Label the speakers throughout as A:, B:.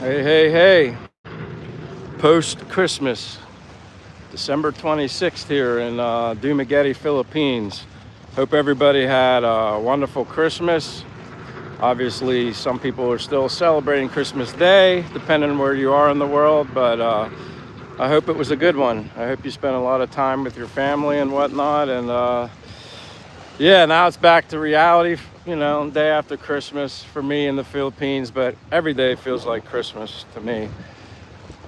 A: Hey, hey, hey. Post Christmas, December 26th here in Dumaguete, Philippines. Hope everybody had a wonderful Christmas. Obviously, some people are still celebrating Christmas Day, depending on where you are in the world, but I hope it was a good one. I hope you spent a lot of time with your family and whatnot. And yeah, now it's back to reality, day after Christmas for me in the Philippines, but every day feels like Christmas to me.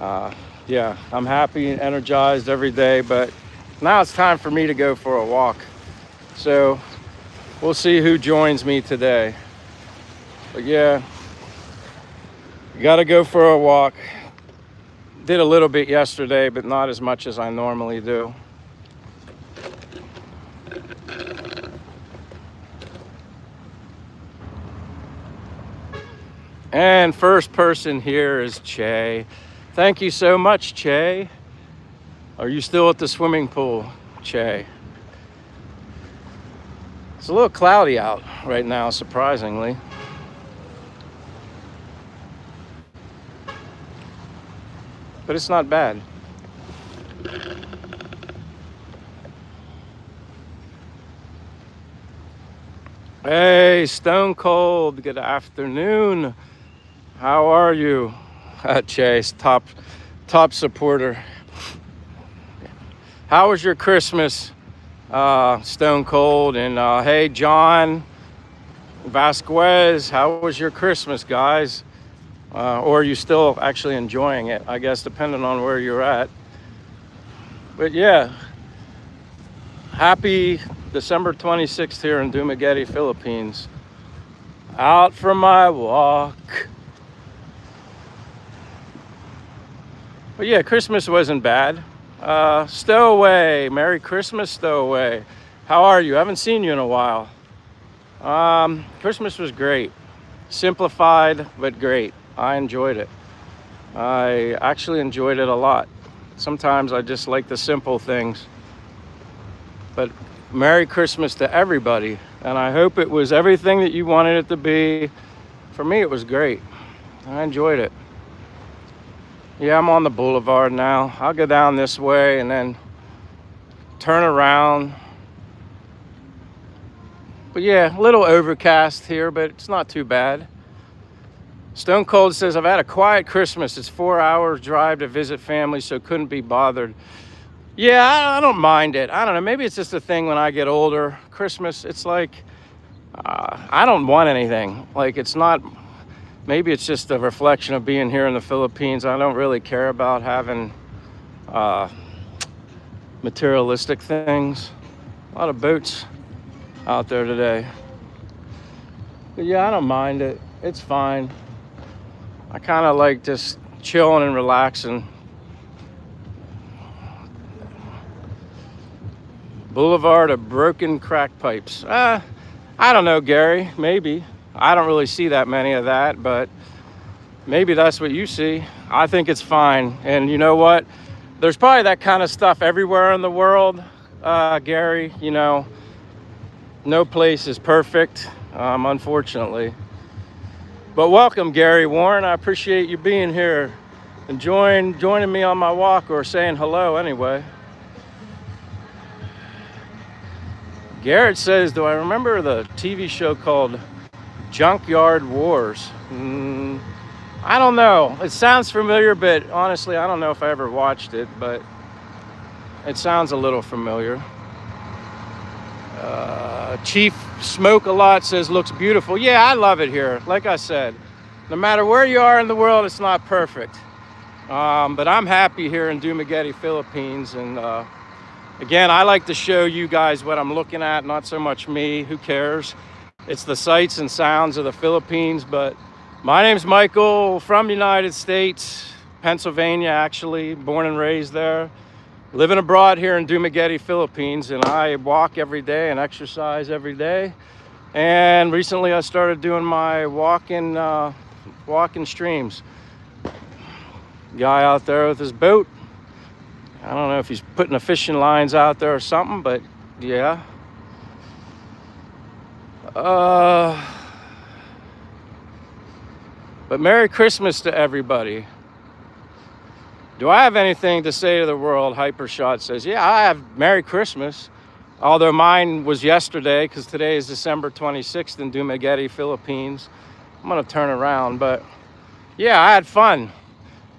A: Uh, yeah, I'm happy and energized every day, but now it's time for me to go for a walk. So we'll see who joins me today. But yeah, got to go for a walk. Did a little bit yesterday, but not as much as I normally do. And first person here is Che. Thank you so much, Che. Are you still at the swimming pool, Che? It's a little cloudy out right now, surprisingly. But it's not bad. Hey, Stone Cold, good afternoon. How are you? Chase, top supporter. How was your Christmas, Stone Cold? And hey, John Vasquez, how was your Christmas, guys? Or are you still actually enjoying it? I guess depending on where you're at. But yeah, happy December 26th here in Dumaguete, Philippines. Out for my walk. But yeah, Christmas wasn't bad. Stowaway, Merry Christmas, Stowaway. How are you? I haven't seen you in a while. Christmas was great. Simplified, but great. I enjoyed it. I actually enjoyed it a lot. Sometimes I just like the simple things. But Merry Christmas to everybody. And I hope it was everything that you wanted it to be. For me, it was great. I enjoyed it. Yeah, I'm on the Boulevard now. I'll go down this way and then turn around. But yeah, a little overcast here, but it's not too bad. Stone Cold says, I've had a quiet Christmas. It's 4 hours drive to visit family, so couldn't be bothered. Yeah, I don't mind it. I don't know. Maybe it's just a thing when I get older. Christmas, it's like, I don't want anything. Like, it's not... Maybe it's just a reflection of being here in the Philippines. I don't really care about having materialistic things. A lot of boats out there today. But yeah, I don't mind it. It's fine. I kind of like just chilling and relaxing. Boulevard of broken crack pipes. I don't know, Gary. Maybe. I don't really see that many of that, but maybe that's what you see. I think it's fine. And you know what? There's probably that kind of stuff everywhere in the world, Gary. No place is perfect, unfortunately. But welcome, Gary Warren. I appreciate you being here and joining me on my walk, or saying hello anyway. Garrett says, do I remember the TV show called Junkyard Wars? I don't know. It sounds familiar, but honestly, I don't know if I ever watched it, but it sounds a little familiar. Chief Smoke a Lot says, looks beautiful. Yeah, I love it here. Like I said, no matter where you are in the world, it's not perfect. But I'm happy here in Dumaguete, Philippines. And again, I like to show you guys what I'm looking at, not so much me. Who cares? It's the sights and sounds of the Philippines. But my name's Michael, from the United States, Pennsylvania, actually, born and raised there. Living abroad here in Dumaguete, Philippines, and I walk every day and exercise every day. And recently I started doing my walking streams. Guy out there with his boat. I don't know if he's putting the fishing lines out there or something, but yeah. But Merry Christmas to everybody. Do I have anything to say to the world? Hypershot says, yeah, I have Merry Christmas. Although mine was yesterday, because today is December 26th in Dumaguete, Philippines. I'm going to turn around, but yeah, I had fun.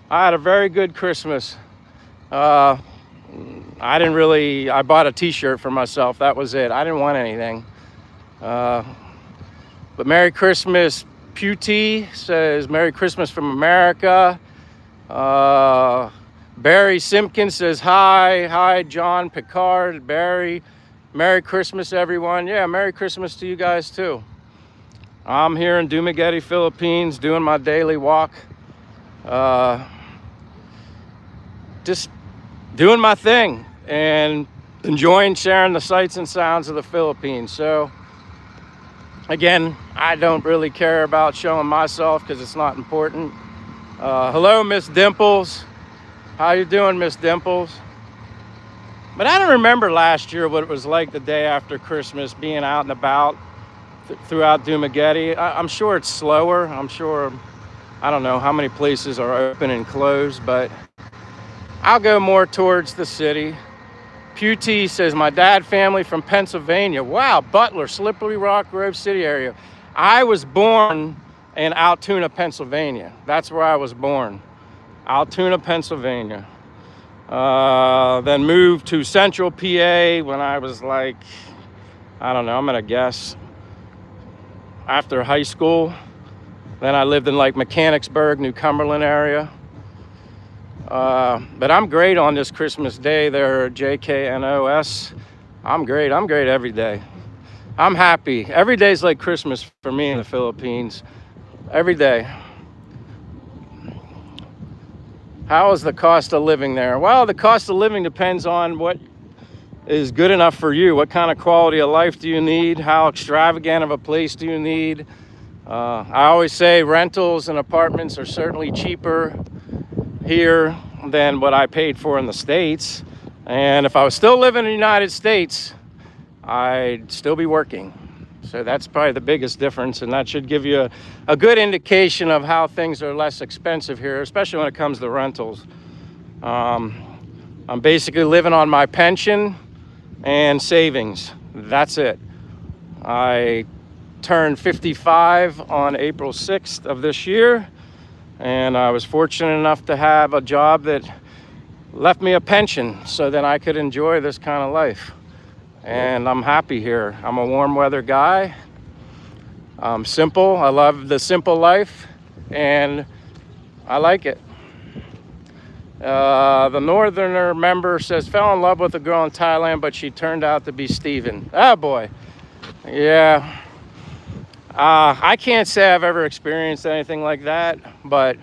A: I had a very good Christmas. I bought a t-shirt for myself. That was it. I didn't want anything. But Merry Christmas. Pew T says, Merry Christmas from America. Barry Simpkins says, hi, John Picard, Barry. Merry Christmas, everyone. Yeah, Merry Christmas to you guys, too. I'm here in Dumaguete, Philippines, doing my daily walk. Just doing my thing and enjoying sharing the sights and sounds of the Philippines. So, again, I don't really care about showing myself because it's not important. Hello, Miss Dimples. How you doing, Miss Dimples? But I don't remember last year what it was like the day after Christmas, being out and about throughout Dumaguete. I'm sure it's slower. I'm sure, I don't know how many places are open and closed, but I'll go more towards the city. Pew T says, my dad family from Pennsylvania. Wow, Butler, Slippery Rock, Grove City area. I was born in Altoona, Pennsylvania. That's where I was born. Altoona, Pennsylvania. Then moved to Central PA when I was like, I don't know, I'm gonna guess, after high school. Then I lived in like Mechanicsburg, New Cumberland area. But I'm great on this Christmas day there, JKNOS. I'm great every day. I'm happy. Every day's like Christmas for me in the Philippines. Every day. How is the cost of living there? Well, the cost of living depends on what is good enough for you. What kind of quality of life do you need? How extravagant of a place do you need? I always say rentals and apartments are certainly cheaper here than what I paid for in the States. And if I was still living in the United States, I'd still be working. So that's probably the biggest difference, and that should give you a good indication of how things are less expensive here, especially when it comes to rentals. I'm basically living on my pension and savings. That's it. I turned 55 on April 6th of this year, and I was fortunate enough to have a job that left me a pension so that I could enjoy this kind of life. And I'm happy here. I'm a warm weather guy. I'm simple. I love the simple life, and I like it. The northerner member says, fell in love with a girl in Thailand, but she turned out to be Steven. Oh boy. Yeah. I can't say I've ever experienced anything like that, but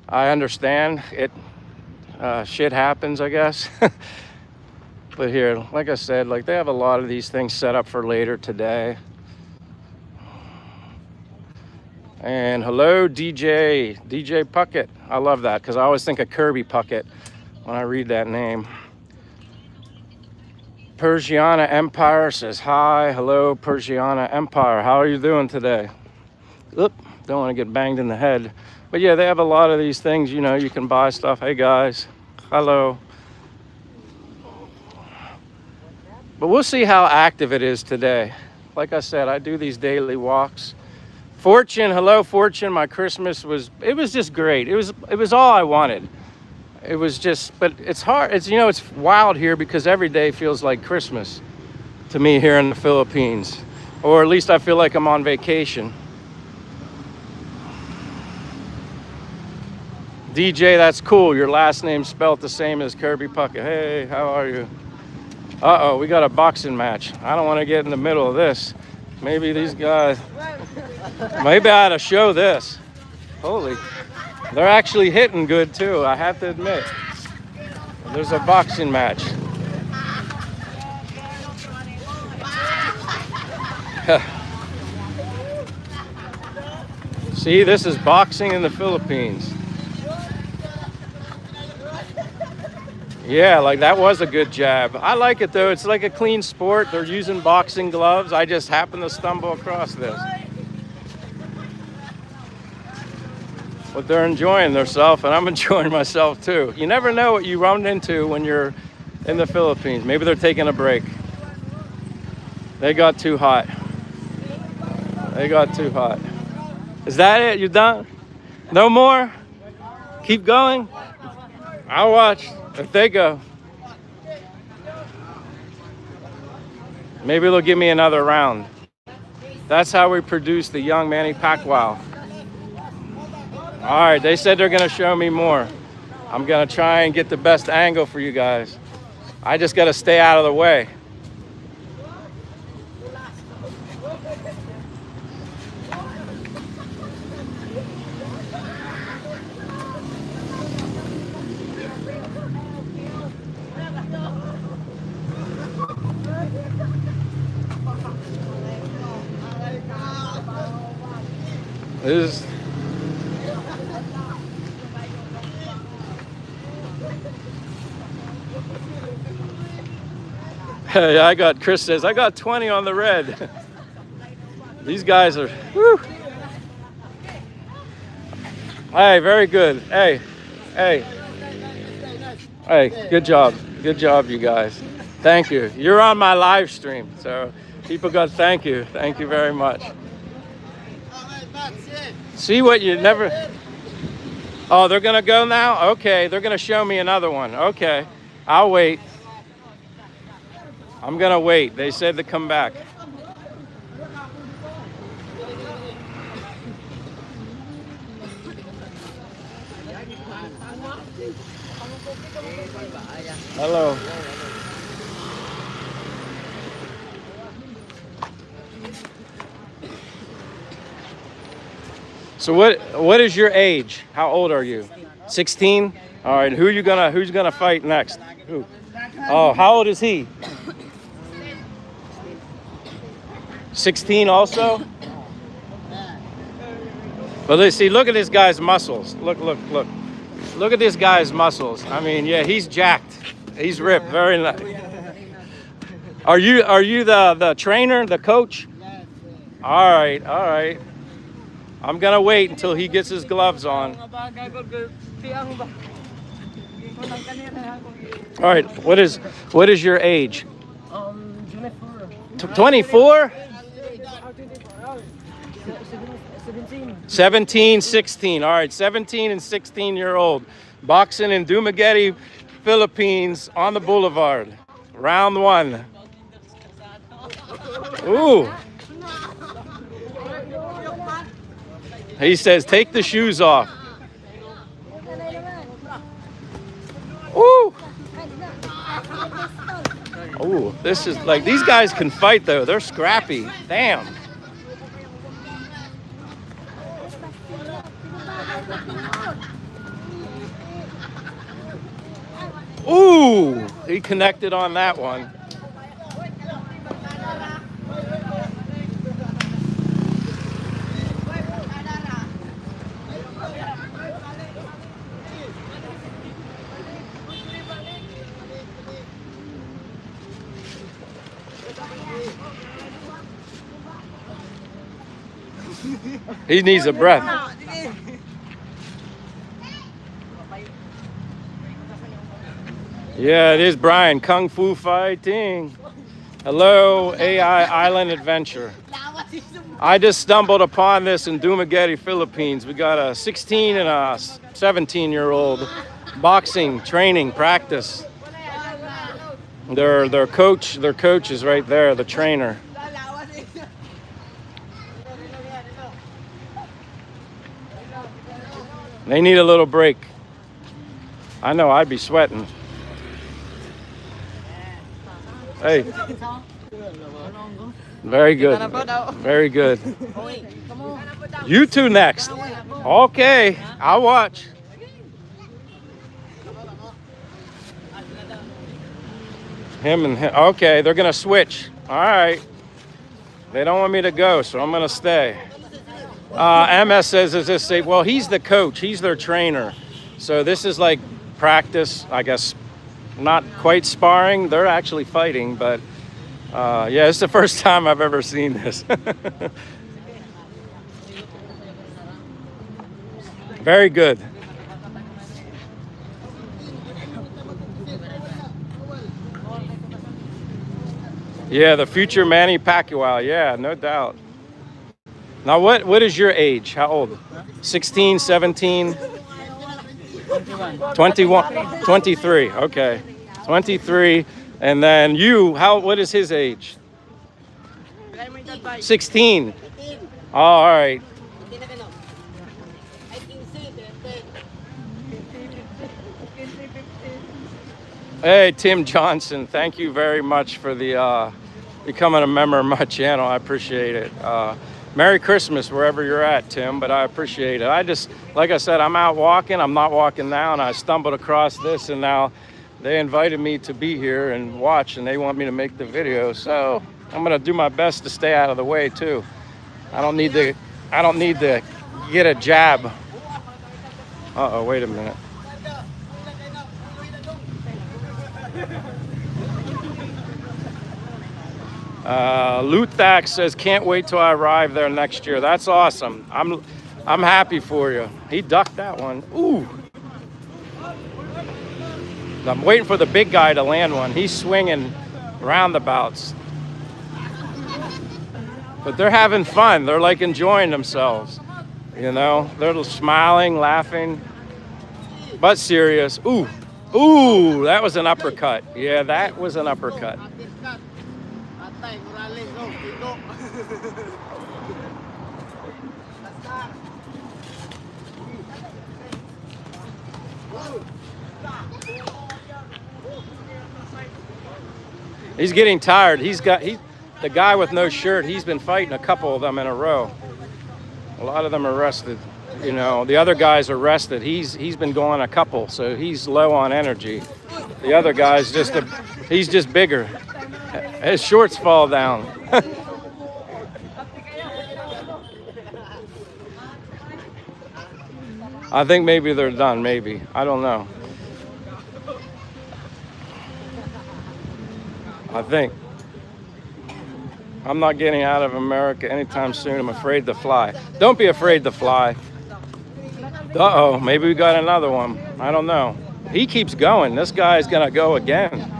A: I understand it. Shit happens, I guess. But here, like I said, like they have a lot of these things set up for later today. And hello, DJ Puckett. I love that because I always think of Kirby Puckett when I read that name. Persiana Empire says hi. Hello, Persiana Empire. How are you doing today? Oop, don't want to get banged in the head. But yeah, they have a lot of these things, you know, you can buy stuff. Hey guys, hello. But we'll see how active it is today. Like I said, I do these daily walks. Fortune, hello Fortune. My Christmas was just great. It was all I wanted. It was just, but it's hard. It's, you know, it's wild here because every day feels like Christmas to me here in the Philippines. Or at least I feel like I'm on vacation. DJ, that's cool. Your last name spelled the same as Kirby Puckett. Hey, how are you? Uh-oh, we got a boxing match. I don't want to get in the middle of this. Maybe these guys, maybe I ought to show this. Holy, they're actually hitting good too, I have to admit. There's a boxing match. See, this is boxing in the Philippines. Yeah, like that was a good jab. I like it though. It's like a clean sport. They're using boxing gloves. I just happened to stumble across this. But they're enjoying themselves, and I'm enjoying myself too. You never know what you run into when you're in the Philippines. Maybe they're taking a break. They got too hot. They got too hot. Is that it? You done? No more? Keep going? I'll watch if they go. Maybe they'll give me another round. That's how we produce the young Manny Pacquiao. All right, they said they're gonna show me more. I'm gonna try and get the best angle for you guys. I just gotta stay out of the way. This is hey, I got, Chris says, I got 20 on the red. These guys are, whew. Hey, very good. Hey, hey, hey, good job. Good job, you guys. Thank you. You're on my live stream, so people got thank you. Thank you very much. See what you never... Oh, they're gonna go now? Okay, they're gonna show me another one. Okay, I'll wait. I'm gonna wait. They said to come back. Hello. So what is your age? How old are you? 16? All right, who's gonna fight next? Who? Oh, how old is he? 16 also? But let's see, look at this guy's muscles. Look. Look at this guy's muscles. I mean, yeah, he's jacked. He's ripped, very nice. Are you the trainer, the coach? All right. I'm gonna wait until he gets his gloves on. All right, what is your age? 24? 17, 16. All right, 17 and 16-year-old. Boxing in Dumaguete, Philippines on the Boulevard. Round one. Ooh. He says, take the shoes off. Ooh. Ooh, this is like, these guys can fight though. They're scrappy. Damn. Ooh, he connected on that one. He needs a breath. Yeah, it is Brian. Kung Fu Fighting. Hello, AI Island Adventure. I just stumbled upon this in Dumaguete, Philippines. We got a 16 and a 17-year-old boxing training practice. Their coach is right there, the trainer. They need a little break. I know, I'd be sweating. Hey. Very good. Very good. You two next. Okay, I'll watch. Him and him. Okay, they're gonna switch. All right. They don't want me to go, so I'm gonna stay. MS says, is this safe? Well, he's the coach. He's their trainer. So this is like practice, I guess. Not quite sparring. They're actually fighting, but yeah, it's the first time I've ever seen this. Very good. Yeah, the future Manny Pacquiao. Yeah, no doubt. Now, what is your age? How old? 16, 17? 21, 23. Okay. 23. And then you, what is his age? 16. Oh, all right. Hey, Tim Johnson, thank you very much for the becoming a member of my channel. I appreciate it. Merry Christmas wherever you're at, Tim, but I appreciate it. I just, like I said, I'm out walking. I'm not walking now, and I stumbled across this, and now they invited me to be here and watch, and they want me to make the video. So I'm gonna do my best to stay out of the way too. I don't need to get a jab. Uh-oh, wait a minute. Luthak says, can't wait till I arrive there next year. That's awesome. I'm happy for you. He ducked that one. Ooh. I'm waiting for the big guy to land one. He's swinging roundabouts. But they're having fun. They're like enjoying themselves. You know, they're smiling, laughing, but serious. Ooh. Ooh, that was an uppercut. Yeah, that was an uppercut. He's getting tired. The guy with no shirt, he's been fighting a couple of them in a row. A lot of them are rested. You know, the other guys are rested. He's been going a couple, so he's low on energy. The other guy's he's just bigger. His shorts fall down. I think maybe they're done, maybe. I don't know. I think. I'm not getting out of America anytime soon. I'm afraid to fly. Don't be afraid to fly. Uh-oh, maybe we got another one. I don't know. He keeps going. This guy's going to go again.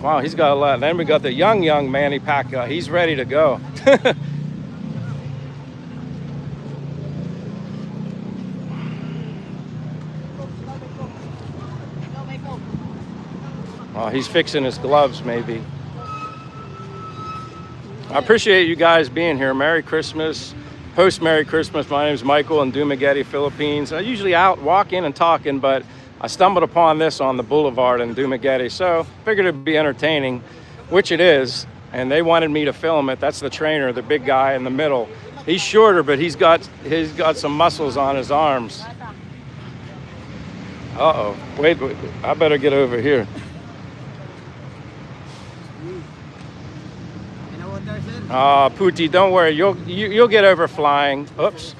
A: Wow, he's got a lot. Then we got the young Manny Pacquiao. He's ready to go. Oh, he's fixing his gloves, maybe. I appreciate you guys being here. Merry Christmas. Post Merry Christmas. My name is Michael in Dumaguete, Philippines. I'm usually out walking and talking, but I stumbled upon this on the Boulevard in Dumaguete, so figured it'd be entertaining, which it is, and they wanted me to film it. That's the trainer, the big guy in the middle. He's shorter, but he's got some muscles on his arms. Uh-oh. Wait, I better get over here. Puti, don't worry. You'll get over flying. Oops.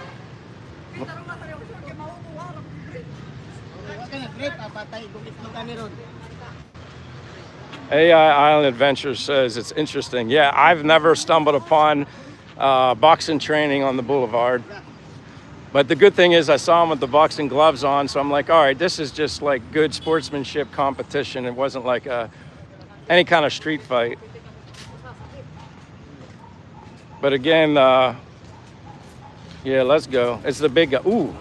A: AI Island Adventure says it's interesting. Yeah, I've never stumbled upon boxing training on the Boulevard. But the good thing is I saw him with the boxing gloves on, so I'm like, all right, this is just like good sportsmanship competition. It wasn't like any kind of street fight. But again, yeah, let's go. It's the big guy. Ooh,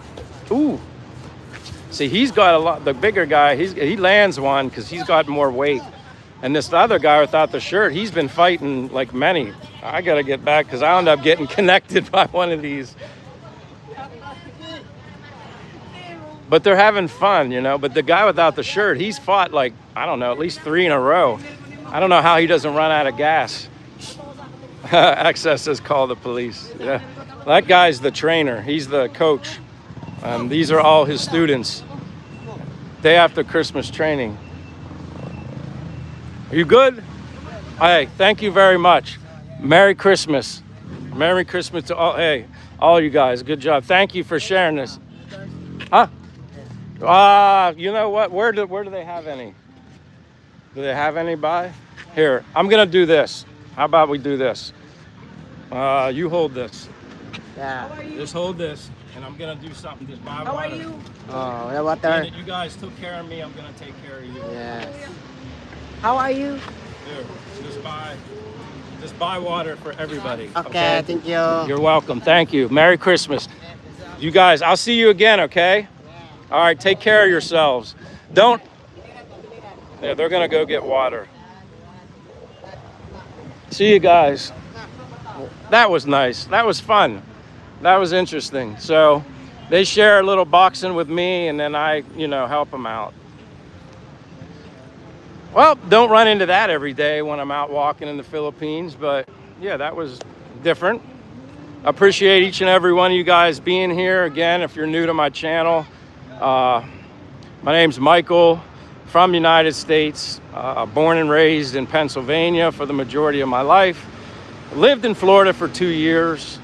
A: ooh. See, he's got a lot. The bigger guy, he lands one because he's got more weight. And this other guy without the shirt, he's been fighting like many. I got to get back because I end up getting connected by one of these. But they're having fun, you know. But the guy without the shirt, he's fought like, I don't know, at least 3 in a row. I don't know how he doesn't run out of gas. Access says call the police. Yeah, that guy's the trainer. He's the coach. These are all his students. Day after Christmas training. Are you good? Hey, thank you very much. Merry Christmas. Merry Christmas to all you guys. Good job. Thank you for sharing this. Huh? You know what? Where do they have any? Do they have any by? Here, I'm gonna do this. How about we do this? You hold this.
B: Yeah.
A: Just hold this. and I'm gonna do something just buy
B: How
A: water.
B: are you?
C: Oh, the water.
A: And that you guys took care of me, I'm gonna take care of you.
C: Yes.
B: How are you?
A: Here, just buy water for everybody.
C: Okay, thank you.
A: You're welcome. Thank you. Merry Christmas. You guys, I'll see you again, okay? All right, take care of yourselves. Don't. Yeah, they're gonna go get water. See you guys. That was nice. That was fun. That was interesting. So they share a little boxing with me, and then I, help them out. Well, don't run into that every day when I'm out walking in the Philippines, but yeah, that was different. I appreciate each and every one of you guys being here. Again, if you're new to my channel, my name's Michael, from the United States, born and raised in Pennsylvania for the majority of my life. Lived in Florida for 2 years.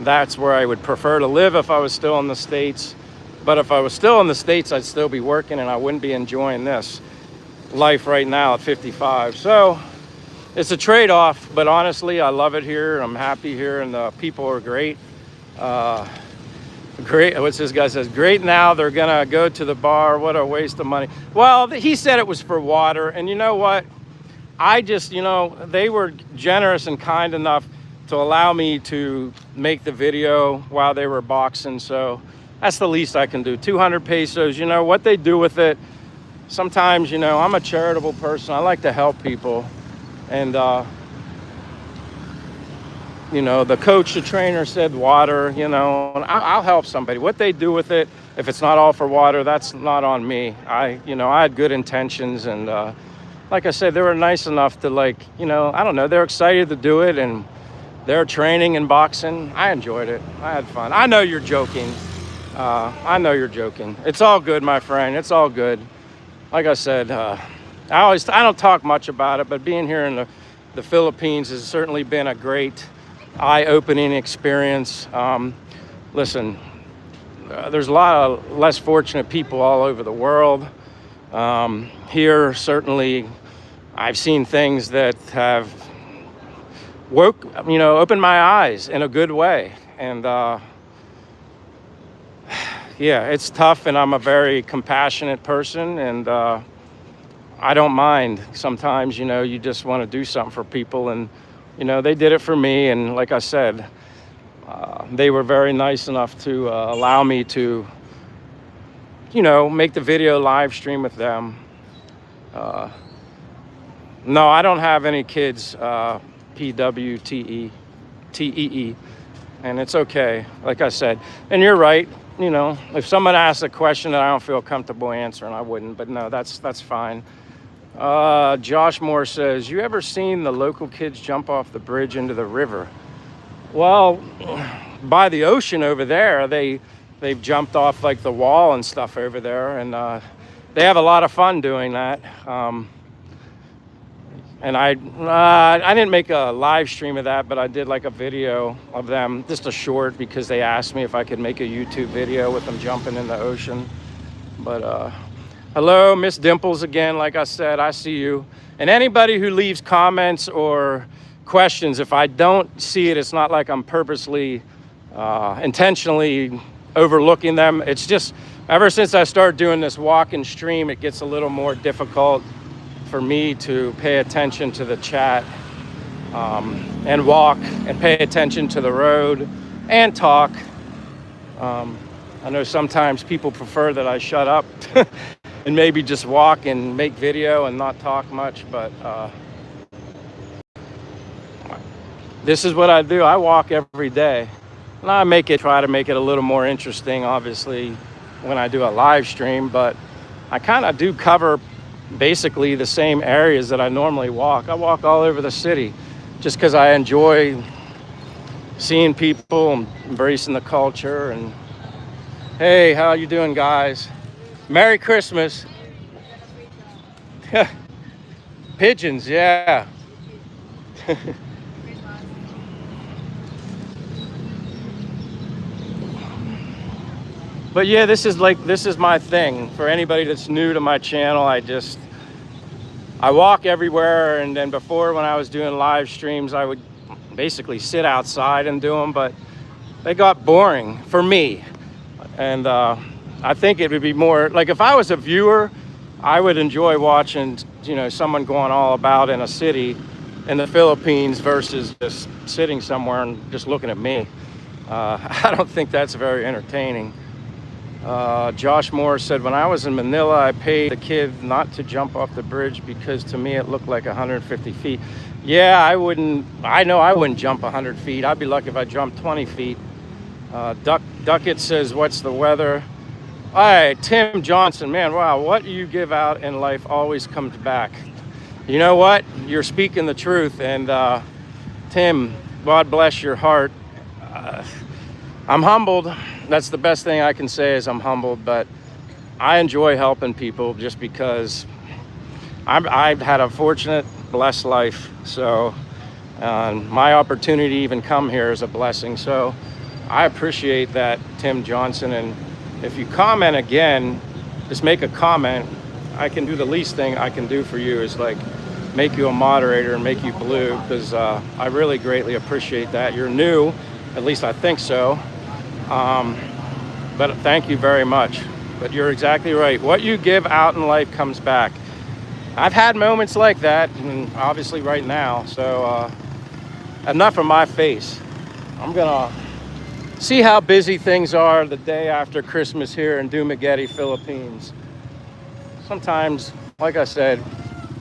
A: That's where I would prefer to live if I was still in the States. But if I was still in the States, I'd still be working and I wouldn't be enjoying this life right now at 55. So it's a trade-off, but honestly, I love it here. I'm happy here and the people are great. Great, what's this guy says? Great now, they're gonna go to the bar. What a waste of money. Well, he said it was for water, and you know what? I just, they were generous and kind enough to allow me to make the video while they were boxing, so that's the least I can do. 200 pesos, what they do with it. Sometimes, I'm a charitable person. I like to help people, and the coach, the trainer said water, and I'll help somebody. What they do with it, if it's not all for water, that's not on me. I had good intentions, and like I said, they were nice enough to I don't know, they're excited to do it, and they're training and boxing. I enjoyed it. I had fun. I know you're joking. I know you're joking. It's all good, my friend. It's all good. Like I said, I don't talk much about it, but being here in the Philippines has certainly been a great eye-opening experience. Listen, there's a lot of less fortunate people all over the world. Here, certainly, I've seen things that have opened my eyes in a good way. And yeah, it's tough, and I'm a very compassionate person, and I don't mind. Sometimes, you just want to do something for people, and they did it for me, and like I said, they were very nice enough to allow me to, make the video live stream with them. No, I don't have any kids, PWTEE, and it's okay, like I said. And you're right, if someone asks a question that I don't feel comfortable answering, I wouldn't, but no, that's fine. Josh Moore says, you ever seen the local kids jump off the bridge into the river? Well, by the ocean over there, they've jumped off like the wall and stuff over there, and they have a lot of fun doing that. And I didn't make a live stream of that, but I did like a video of them, just a short, because they asked me if I could make a YouTube video with them jumping in the ocean. But hello, Miss Dimples again. Like I said, I see you. And anybody who leaves comments or questions, if I don't see it, it's not like I'm purposely, intentionally overlooking them. It's just, ever since I started doing this walk and stream, it gets a little more difficult for me to pay attention to the chat, and walk and pay attention to the road and talk. I know sometimes people prefer that I shut up and maybe just walk and make video and not talk much, but this is what I do. I walk every day, and I try to make it a little more interesting, obviously, when I do a live stream, but I kind of do cover basically the same areas that I normally walk. I walk all over the city just because I enjoy seeing people and embracing the culture. And hey, how you doing, guys? Merry Christmas. Pigeons, yeah. But yeah, this is my thing. For anybody that's new to my channel, I walk everywhere, and then before, when I was doing live streams, I would basically sit outside and do them, but they got boring for me. And I think it would be more like if I was a viewer, I would enjoy watching, someone going all about in a city in the Philippines versus just sitting somewhere and just looking at me. I don't think that's very entertaining. Josh Moore said, when I was in Manila, I paid the kid not to jump off the bridge because to me it looked like 150 feet. Yeah, I know I wouldn't jump 100 feet. I'd be lucky if I jumped 20 feet. Duckett says, what's the weather? All right, Tim Johnson, man, wow, what you give out in life always comes back. You know what? You're speaking the truth. And Tim, God bless your heart. I'm humbled. That's the best thing I can say is I'm humbled, but I enjoy helping people just because I've had a fortunate, blessed life. So my opportunity to even come here is a blessing. So I appreciate that, Tim Johnson. And if you comment again, just make a comment. I can do the least thing I can do for you is like make you a moderator and make you blue, because I really greatly appreciate that. You're new, at least I think so. But thank you very much. But you're exactly right. What you give out in life comes back. I've had moments like that, and obviously right now. So enough of my face. I'm gonna see how busy things are the day after Christmas here in Dumaguete, Philippines. Sometimes, like I said,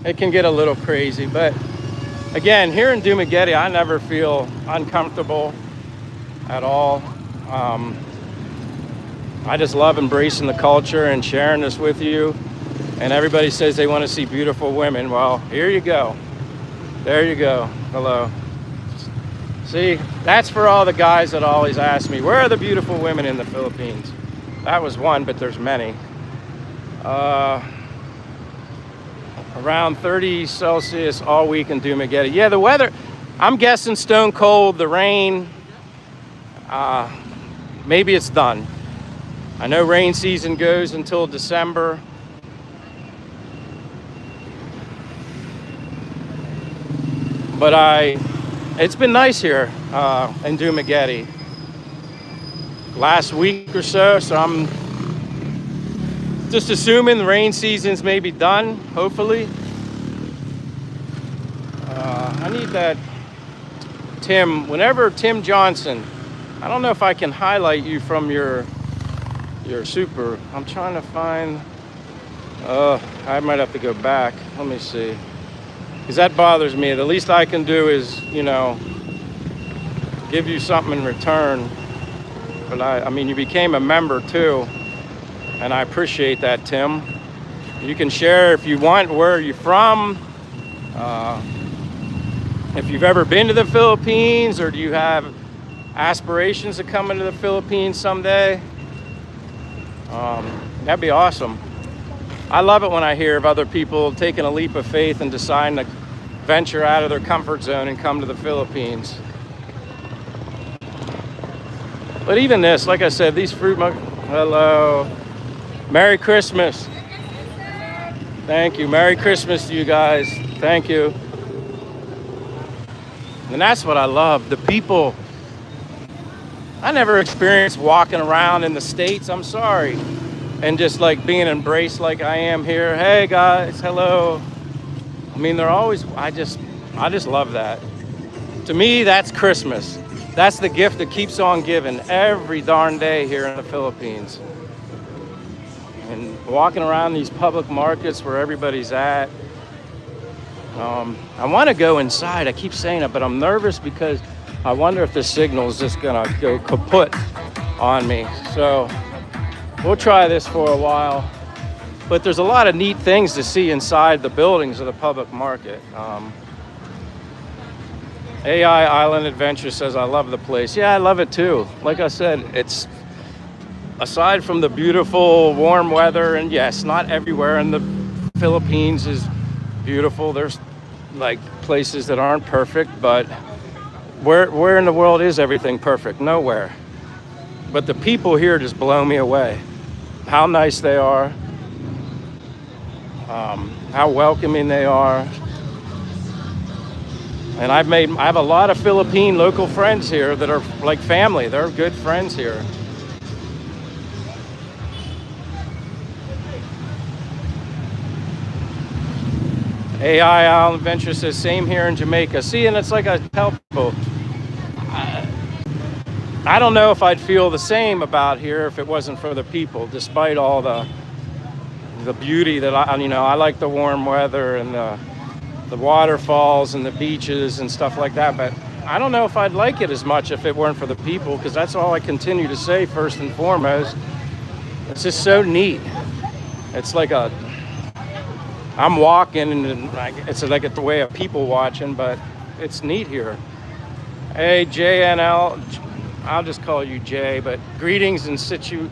A: it can get a little crazy, but again, here in Dumaguete, I never feel uncomfortable at all. I just love embracing the culture and sharing this with you. And everybody says they want to see beautiful women. Well, here you go. There you go. Hello. See, that's for all the guys that always ask me, where are the beautiful women in the Philippines? That was one, but there's many. Around 30 Celsius all week in Dumaguete. Yeah, the weather, I'm guessing stone cold, the rain, maybe it's done. I know rain season goes until December. But it's been nice here in Dumaguete last week or so, so I'm just assuming the rain season's maybe done, hopefully. I need that Tim, whenever Tim Johnson, I don't know if I can highlight you from your super. I'm trying to find, I might have to go back. Let me see. Because that bothers me. The least I can do is, give you something in return. But I mean, you became a member too. And I appreciate that, Tim. You can share if you want where you're from. If you've ever been to the Philippines, or do you have aspirations to come into the Philippines someday? That'd be awesome. I love it when I hear of other people taking a leap of faith and deciding to venture out of their comfort zone and come to the Philippines. But even this, like I said, these fruit mugs, hello. Merry Christmas. Thank you. Merry Christmas to you guys. Thank you. And that's what I love. The people. I never experienced walking around in the States. I'm sorry. And just like being embraced like I am here. Hey guys, hello. I mean, they're always, I just love that. To me, that's Christmas. That's the gift that keeps on giving every darn day here in the Philippines. And walking around these public markets where everybody's at. I want to go inside. I keep saying it, but I'm nervous because I wonder if the signal is just gonna go kaput on me. So we'll try this for a while. But there's a lot of neat things to see inside the buildings of the public market. AI Island Adventure says, I love the place. Yeah, I love it too. Like I said, it's aside from the beautiful warm weather, and yes, not everywhere in the Philippines is beautiful. There's like places that aren't perfect, but where in the world is everything perfect? Nowhere. But the people here just blow me away. How nice they are. How welcoming they are. And I have a lot of Philippine local friends here that are like family. They're good friends here. AI Island Adventure says same here in Jamaica. See, and it's like I tell people, I don't know if I'd feel the same about here if it wasn't for the people, despite all the beauty that I like the warm weather and the waterfalls and the beaches and stuff like that, but I don't know if I'd like it as much if it weren't for the people, because that's all I continue to say first and foremost. It's just so neat. It's like I'm walking and it's like a way of people watching, but it's neat here. Hey, JNL, I'll just call you Jay, but greetings in situ,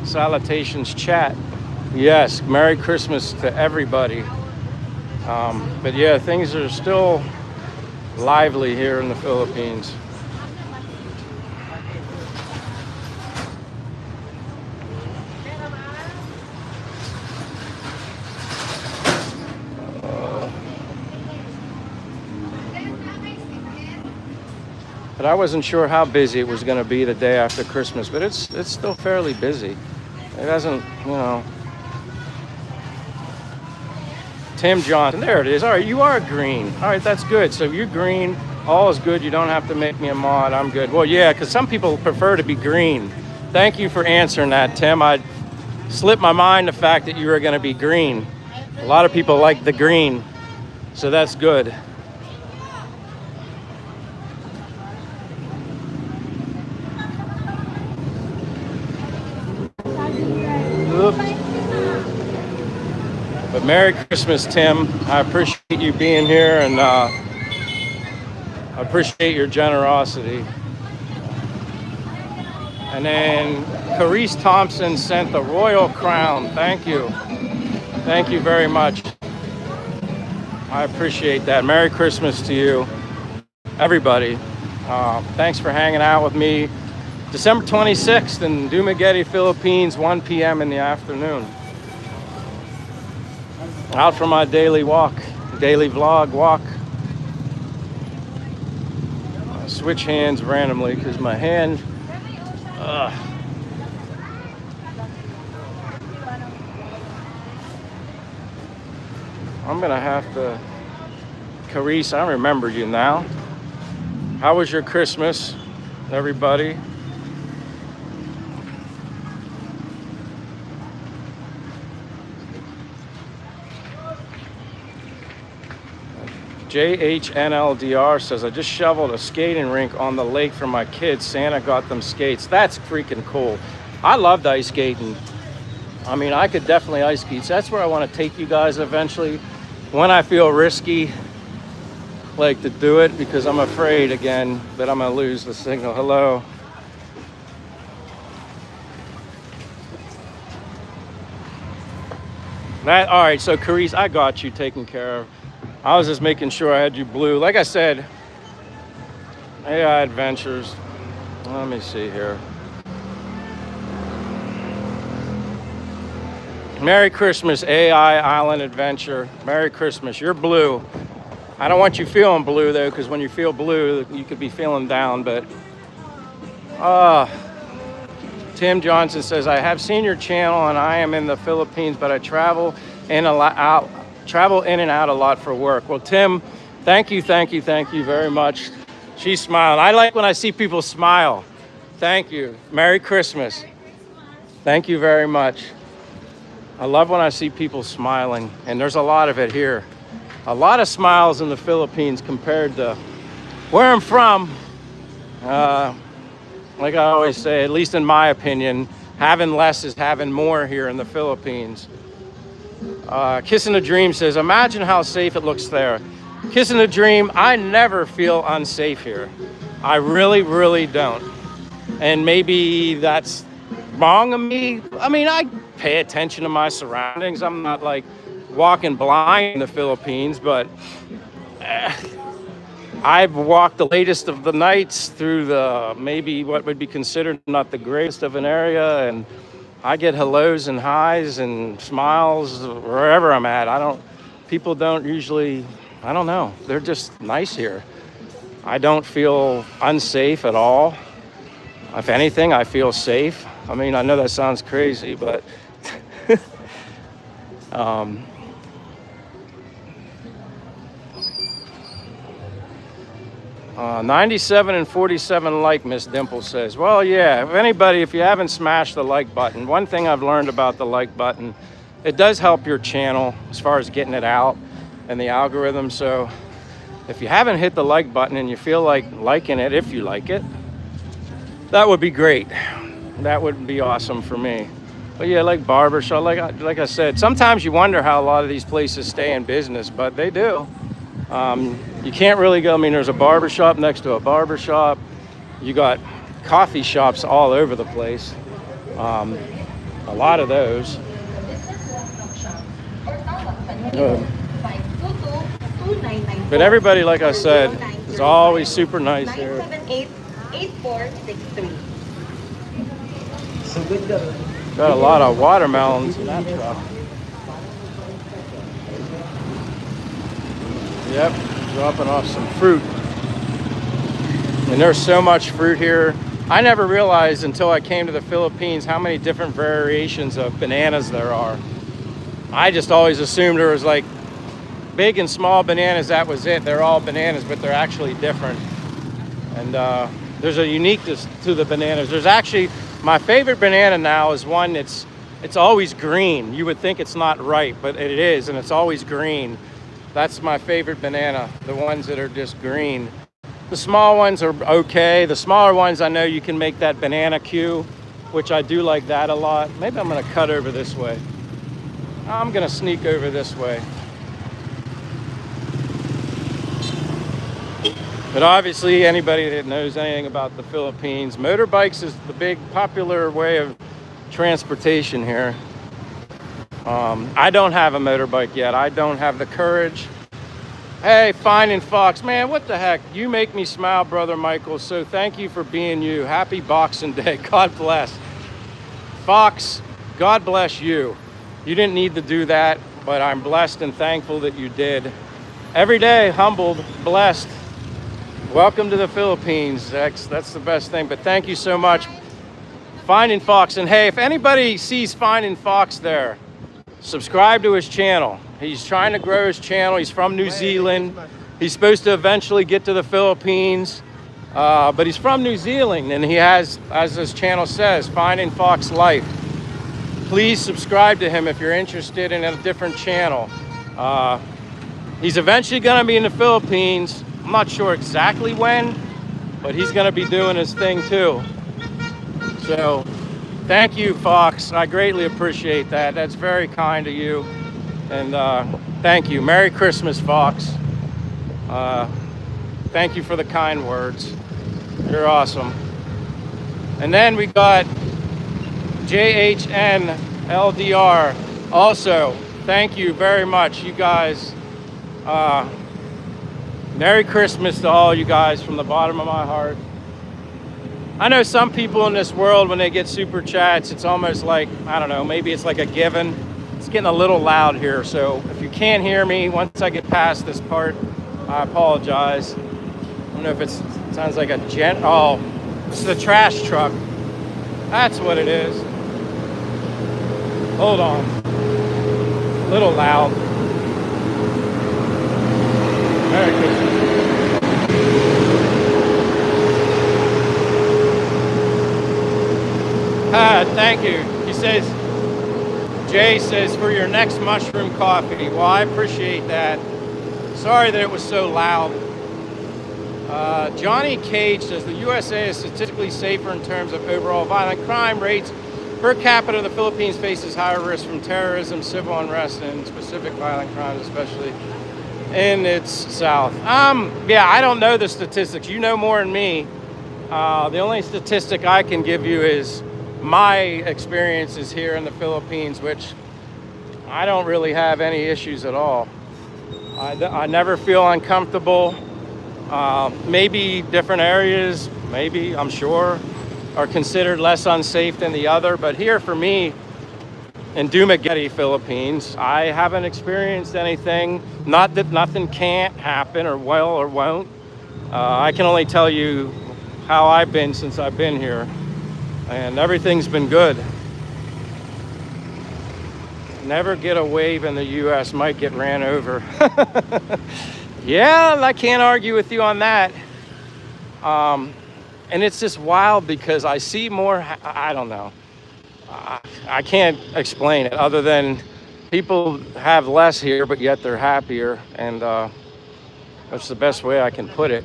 A: salutations chat. Yes, Merry Christmas to everybody. But yeah, things are still lively here in the Philippines. But I wasn't sure how busy it was going to be the day after Christmas, but it's still fairly busy. It hasn't, Tim Johnson, there it is. All right, you are green. All right, that's good. So you're green. All is good. You don't have to make me a mod. I'm good. Well, yeah, because some people prefer to be green. Thank you for answering that, Tim. I slipped my mind the fact that you were going to be green. A lot of people like the green, so that's good. But Merry Christmas, Tim. I appreciate you being here, and I appreciate your generosity. And then Carice Thompson sent the Royal Crown. Thank you. Thank you very much. I appreciate that. Merry Christmas to you, everybody. Thanks for hanging out with me. December 26th in Dumaguete, Philippines, 1 p.m. in the afternoon. Out for my daily walk, daily vlog walk. I switch hands randomly because my hand, I'm gonna have to, Carice, I remember you now. How was your Christmas, everybody? JHNLDR says, I just shoveled a skating rink on the lake for my kids. Santa got them skates. That's freaking cool. I loved ice skating. I mean, I could definitely ice skate. So that's where I want to take you guys eventually. When I feel risky, like to do it, because I'm afraid again that I'm going to lose the signal. Hello. All right, so Carice, I got you taken care of. I was just making sure I had you blue. Like I said, AI Adventures. Let me see here. Merry Christmas, AI Island Adventure. Merry Christmas. You're blue. I don't want you feeling blue, though, because when you feel blue, you could be feeling down. But Tim Johnson says, I have seen your channel, and I am in the Philippines, but I travel in and out a lot for work. Well, Tim, thank you very much. She's smiling. I like when I see people smile. Thank you. Merry Christmas. Thank you very much. I love when I see people smiling, and there's a lot of it here. A lot of smiles in the Philippines compared to where I'm from. Like I always say, at least in my opinion, having less is having more here in the Philippines. Kissing a Dream says, imagine how safe it looks there. Kissing a Dream, I never feel unsafe here. I really, really don't. And maybe that's wrong of me. I mean, I pay attention to my surroundings. I'm not like walking blind in the Philippines, but I've walked the latest of the nights through the maybe what would be considered not the greatest of an area, and I get hellos and highs and smiles wherever I'm at. People don't usually I don't know. They're just nice here. I don't feel unsafe at all. If anything, I feel safe. I mean, I know that sounds crazy, but 97 and 47 like, Miss Dimple says. Well, yeah, if you haven't smashed the like button, one thing I've learned about the like button, it does help your channel as far as getting it out and the algorithm. So if you haven't hit the like button and you feel like liking it, if you like it, that would be great. That would be awesome for me. But yeah, like barbershop, like I said, sometimes you wonder how a lot of these places stay in business, but they do. You can't really go, I mean, there's a barbershop next to a barbershop. You got coffee shops all over the place. A lot of those. But everybody, like I said, is always super nice here.
B: 978-8463.
A: Got a lot of watermelons in that truck. Yep, dropping off some fruit. And there's so much fruit here. I never realized until I came to the Philippines how many different variations of bananas there are. I just always assumed there was like big and small bananas, that was it. They're all bananas, but they're actually different. And there's a uniqueness to the bananas. There's actually, my favorite banana now is one it's always green. You would think it's not ripe, but it is, and it's always green. That's my favorite banana, the ones that are just green. The small ones are okay. The smaller ones, I know you can make that banana Q, which I do like that a lot. Maybe I'm gonna cut over this way. I'm gonna sneak over this way. But obviously, anybody that knows anything about the Philippines, motorbikes is the big popular way of transportation here. I don't have a motorbike yet. I don't have the courage. Hey, Finding Fox, man, what the heck? You make me smile, Brother Michael, so thank you for being you. Happy Boxing Day. God bless. Fox, God bless you. You didn't need to do that, but I'm blessed and thankful that you did. Every day, humbled, blessed. Welcome to the Philippines. That's the best thing, but thank you so much. Finding Fox, and hey, if anybody sees Finding Fox there, subscribe to his channel. He's trying to grow his channel. He's from New Zealand. He's supposed to eventually get to the Philippines, but he's from New Zealand, and he has, as his channel says, Finding Fox Life. Please subscribe to him if you're interested in a different channel. He's eventually gonna be in the Philippines. I'm not sure exactly when, but he's gonna be doing his thing too. So thank you, Fox. I greatly appreciate that. That's very kind of you. And thank you. Merry Christmas, Fox. Thank you for the kind words. You're awesome. And then we got JHN LDR. Also, thank you very much, you guys. Merry Christmas to all you guys from the bottom of my heart. I know some people in this world, when they get super chats, it's almost like, I don't know, maybe it's like a given. It's getting a little loud here, so if you can't hear me, once I get past this part, I apologize. I don't know if it sounds like a oh, it's the trash truck. That's what it is. Hold on. A little loud. Merry Christmas. Thank you. He says, Jay says, for your next mushroom coffee. Well, I appreciate that. Sorry that it was so loud. Johnny Cage says, the USA is statistically safer in terms of overall violent crime rates. Per capita, the Philippines faces higher risk from terrorism, civil unrest, and specific violent crimes, especially in its south. Yeah, I don't know the statistics. You know more than me. The only statistic I can give you is my experiences here in the Philippines, which I don't really have any issues at all. I never feel uncomfortable. Maybe different areas, maybe, I'm sure, are considered less unsafe than the other, but here for me, in Dumaguete, Philippines. I haven't experienced anything. Not that nothing can't happen or will or won't. I can only tell you how I've been since I've been here, and everything's been good. Never get a wave in the U.S. Might get ran over. Yeah, I can't argue with you on that. And it's just wild because I see more. I don't know. I can't explain it other than people have less here, but yet they're happier, and that's the best way I can put it.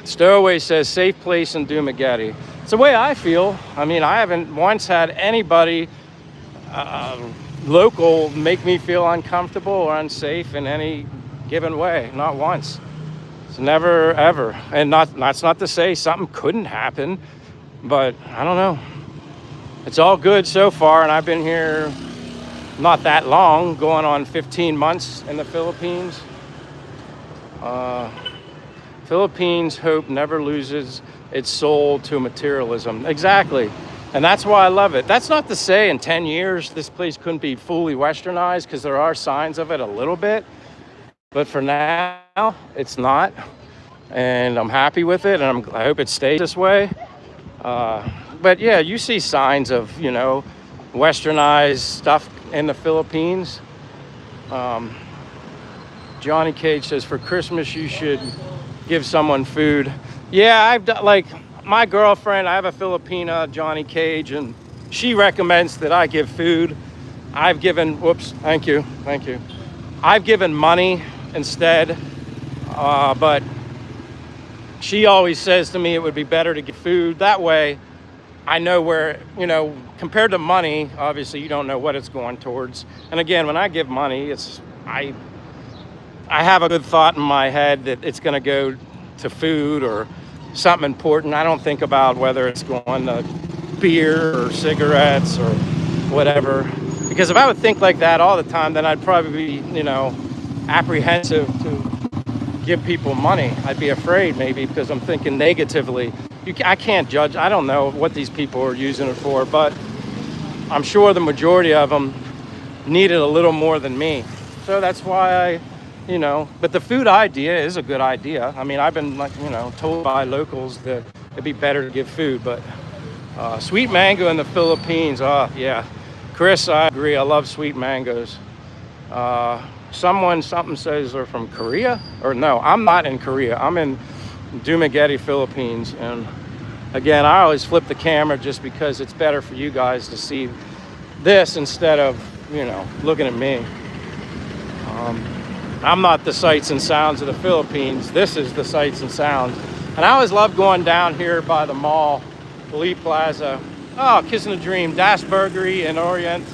A: Stowaway says safe place in Dumaguete. It's the way I feel. I mean, I haven't once had anybody local make me feel uncomfortable or unsafe in any given way. Not once. It's never ever. And that's not to say something couldn't happen, but I don't know. It's all good so far, and I've been here not that long, going on 15 months in the Philippines. Philippines hope never loses its soul to materialism. Exactly. And that's why I love it. That's not to say in 10 years this place couldn't be fully westernized, because there are signs of it a little bit. But for now, it's not. And I'm happy with it, and I hope it stays this way. But yeah, you see signs of, westernized stuff in the Philippines. Johnny Cage says, for Christmas, you should give someone food. Yeah, I've done, like, my girlfriend, I have a Filipina, Johnny Cage, and she recommends that I give food. I've given, thank you. I've given money instead, but she always says to me it would be better to give food. That way, I know where, compared to money, obviously you don't know what it's going towards. And again, when I give money, I have a good thought in my head that it's going to go to food or something important. I don't think about whether it's going to beer or cigarettes or whatever. Because if I would think like that all the time, then I'd probably be, apprehensive to give people money. I'd be afraid maybe because I'm thinking negatively. I can't judge. I don't know what these people are using it for, but I'm sure the majority of them need it a little more than me. So that's why but the food idea is a good idea. I mean, I've been told by locals that it'd be better to give food, but sweet mango in the Philippines. Yeah. Chris, I agree. I love sweet mangoes. Something says they're from Korea, or no, I'm not in Korea. I'm in Dumaguete, Philippines. And again, I always flip the camera just because it's better for you guys to see this instead of, looking at me. I'm not the sights and sounds of the Philippines. This is the sights and sounds. And I always love going down here by the mall, Lee Plaza. Oh, Kissing a Dream, Das Burgery and Orient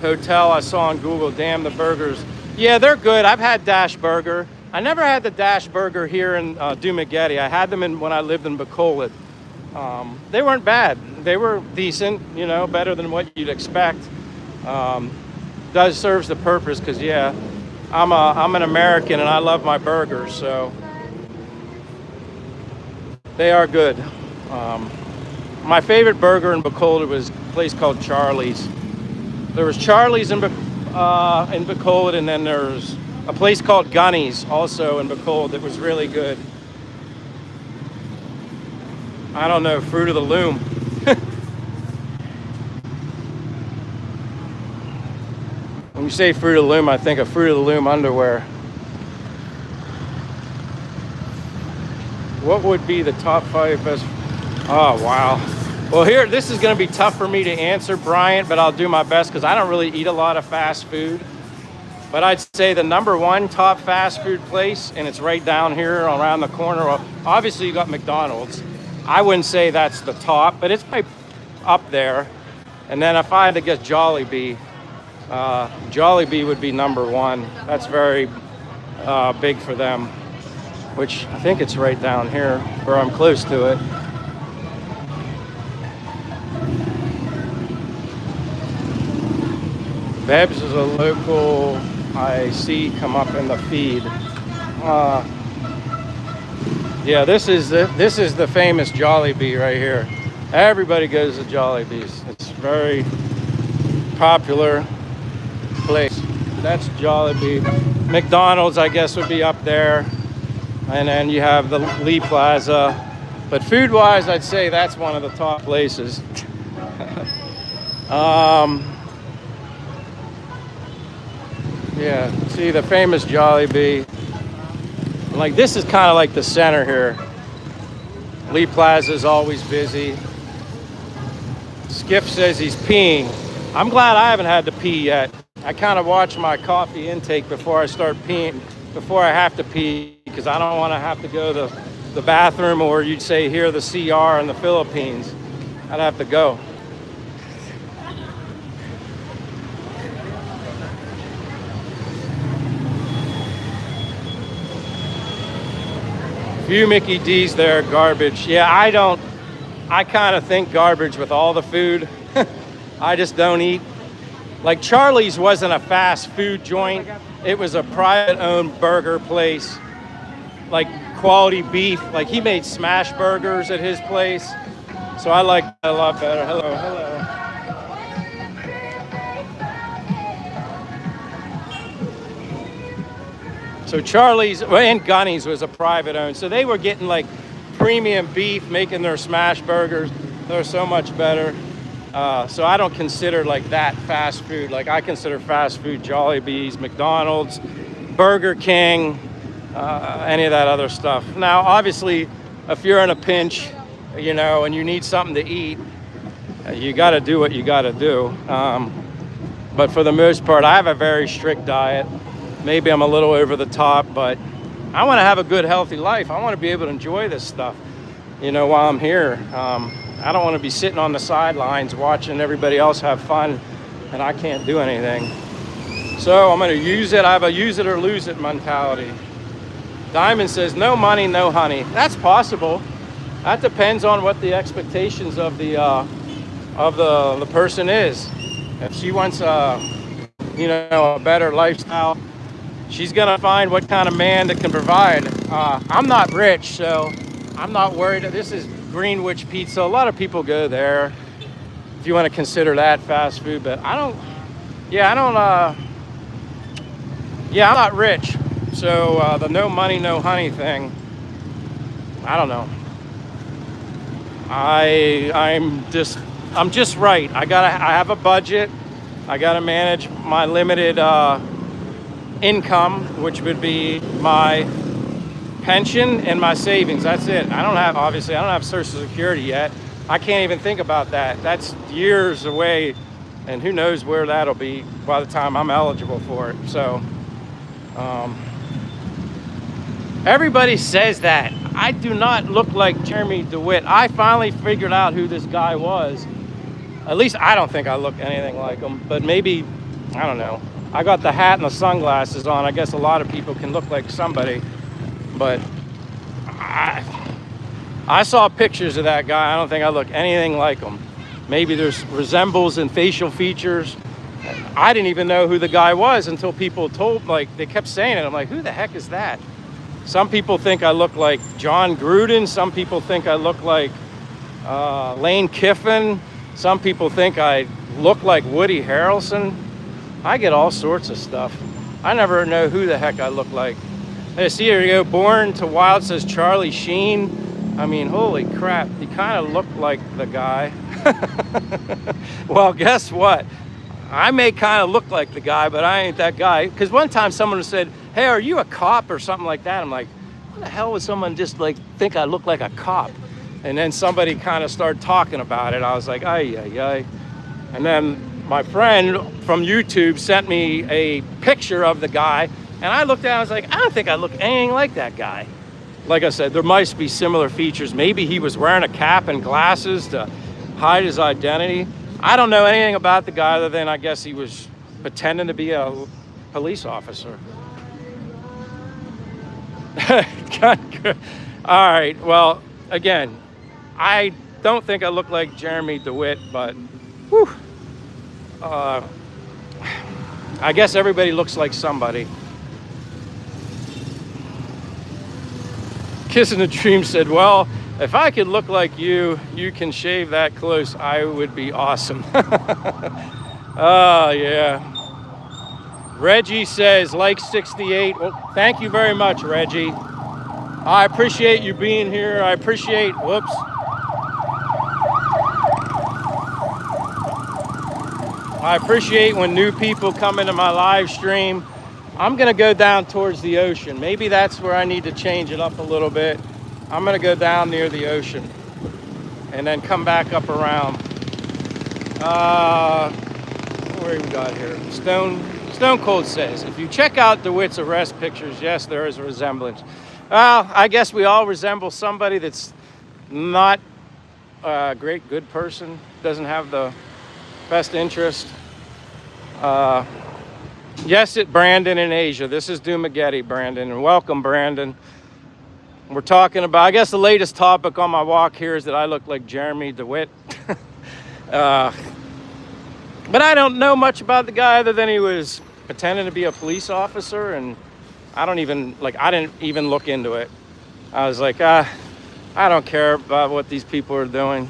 A: Hotel. I saw on Google. Damn, the burgers. Yeah, they're good. I've had Dash Burger. I never had the Dash Burger here in Dumaguete. I had them when I lived in Bacolod. They weren't bad. They were decent, better than what you'd expect. Does serves the purpose because, yeah, I'm an American and I love my burgers, so they are good. My favorite burger in Bacolod was a place called Charlie's. There was Charlie's in Bacolod, and then there's a place called Gunny's also in Bacolod that was really good. I don't know, Fruit of the Loom. When you say Fruit of the Loom, I think of Fruit of the Loom underwear. What would be the top 5 best? Oh, wow. Well, this is going to be tough for me to answer, Bryant, but I'll do my best because I don't really eat a lot of fast food. But I'd say the number 1 top fast food place, and it's right down here around the corner. Well, obviously, you got McDonald's. I wouldn't say that's the top, but it's up there. And then if I had to guess, Jollibee. Jollibee would be number 1. That's very big for them, which I think it's right down here, or I'm close to it. Beb's is a local I see come up in the feed. Yeah, this is the famous Jollibee right here. Everybody goes to Jollibee's. It's very popular place. That's Jollibee. McDonald's, I guess, would be up there. And then you have the Lee Plaza. But food-wise, I'd say that's one of the top places. Yeah, see the famous Jollibee. Like, this is kind of like the center here. Lee Plaza is always busy. Skip says he's peeing. I'm glad I haven't had to pee yet. I kind of watch my coffee intake before I start peeing, before I have to pee, because I don't want to have to go to the bathroom, or you'd say here, the CR in the Philippines. I'd have to go. Few Mickey D's there, garbage. Yeah, I kind of think garbage with all the food. I just don't eat. Like, Charlie's wasn't a fast food joint. It was a private owned burger place. Like, quality beef. Like, he made smash burgers at his place. So I like that a lot better. Hello, hello. So Charlie's and Gunny's was a private owned. So they were getting like premium beef, making their smash burgers. They're so much better. So I don't consider like that fast food. Like, I consider fast food Jollibee's, McDonald's, Burger King, any of that other stuff. Now, obviously, if you're in a pinch, you know, and you need something to eat, you got to do what you got to do. But for the most part, I have a very strict diet. Maybe I'm a little over the top, but I want to have a good, healthy life. I want to be able to enjoy this stuff, you know, while I'm here. I don't want to be sitting on the sidelines watching everybody else have fun, and I can't do anything. So I'm going to use it. I have a use it or lose it mentality. Diamond says, no money, no honey. That's possible. That depends on what the expectations of the person is. If she wants you know, a better lifestyle, she's gonna find what kind of man that can provide. I'm not rich, so I'm not worried. This is Greenwich Pizza. A lot of people go there, if you want to consider that fast food. But I'm not rich, so the no money, no honey thing, I don't know. I'm just right. I have a budget. I gotta manage my limited income, which would be my pension and my savings. That's it. Obviously I don't have Social Security yet. I can't even think about that. That's years away, and who knows where that'll be by the time I'm eligible for it. So everybody says that. I do not look like Jeremy DeWitt. I finally figured out who this guy was. At least I don't think I look anything like him, but maybe, I don't know. I got the hat and the sunglasses on. I guess a lot of people can look like somebody, but I saw pictures of that guy. I don't think I look anything like him. Maybe there's resembles in facial features. I didn't even know who the guy was until people told, like, they kept saying it. I'm like, who the heck is that? Some people think I look like John Gruden. Some people think I look like Lane Kiffin. Some people think I look like Woody Harrelson. I get all sorts of stuff. I never know who the heck I look like. Hey, see, here you go. Born to Wild says Charlie Sheen. I mean, holy crap. He kind of looked like the guy. Well, guess what? I may kind of look like the guy, but I ain't that guy. Because one time someone said, hey, are you a cop or something like that? I'm like, what the hell would someone just like think I look like a cop? And then somebody kind of started talking about it. I was like, ay, ay, ay. And then my friend from YouTube sent me a picture of the guy, and I looked at it and I was like, I don't think I look anything like that guy. Like I said, there might be similar features. Maybe he was wearing a cap and glasses to hide his identity. I don't know anything about the guy other than I guess he was pretending to be a police officer. All right, well, again, I don't think I look like Jeremy DeWitt, but whew, I guess everybody looks like somebody. Kiss in the Dream said, well, If I could look like you can shave that close, I would be awesome. Oh, yeah. Reggie says, like 68. Well, thank you very much, Reggie. I appreciate you being here. I appreciate, whoops. I appreciate when new people come into my live stream. I'm gonna go down towards the ocean. Maybe that's where I need to change it up a little bit. I'm gonna go down near the ocean and then come back up around. Where we got here? Stone Cold says, if you check out DeWitt's arrest pictures, yes, there is a resemblance. Well, I guess we all resemble somebody that's not a great, good person, doesn't have the best interest. Yes, Brandon in Asia. This is Dumaguete, Brandon, and welcome, Brandon. We're talking about, I guess the latest topic on my walk here is that I look like Jeremy DeWitt. But I don't know much about the guy other than he was pretending to be a police officer, and I didn't even look into it. I was like, I don't care about what these people are doing.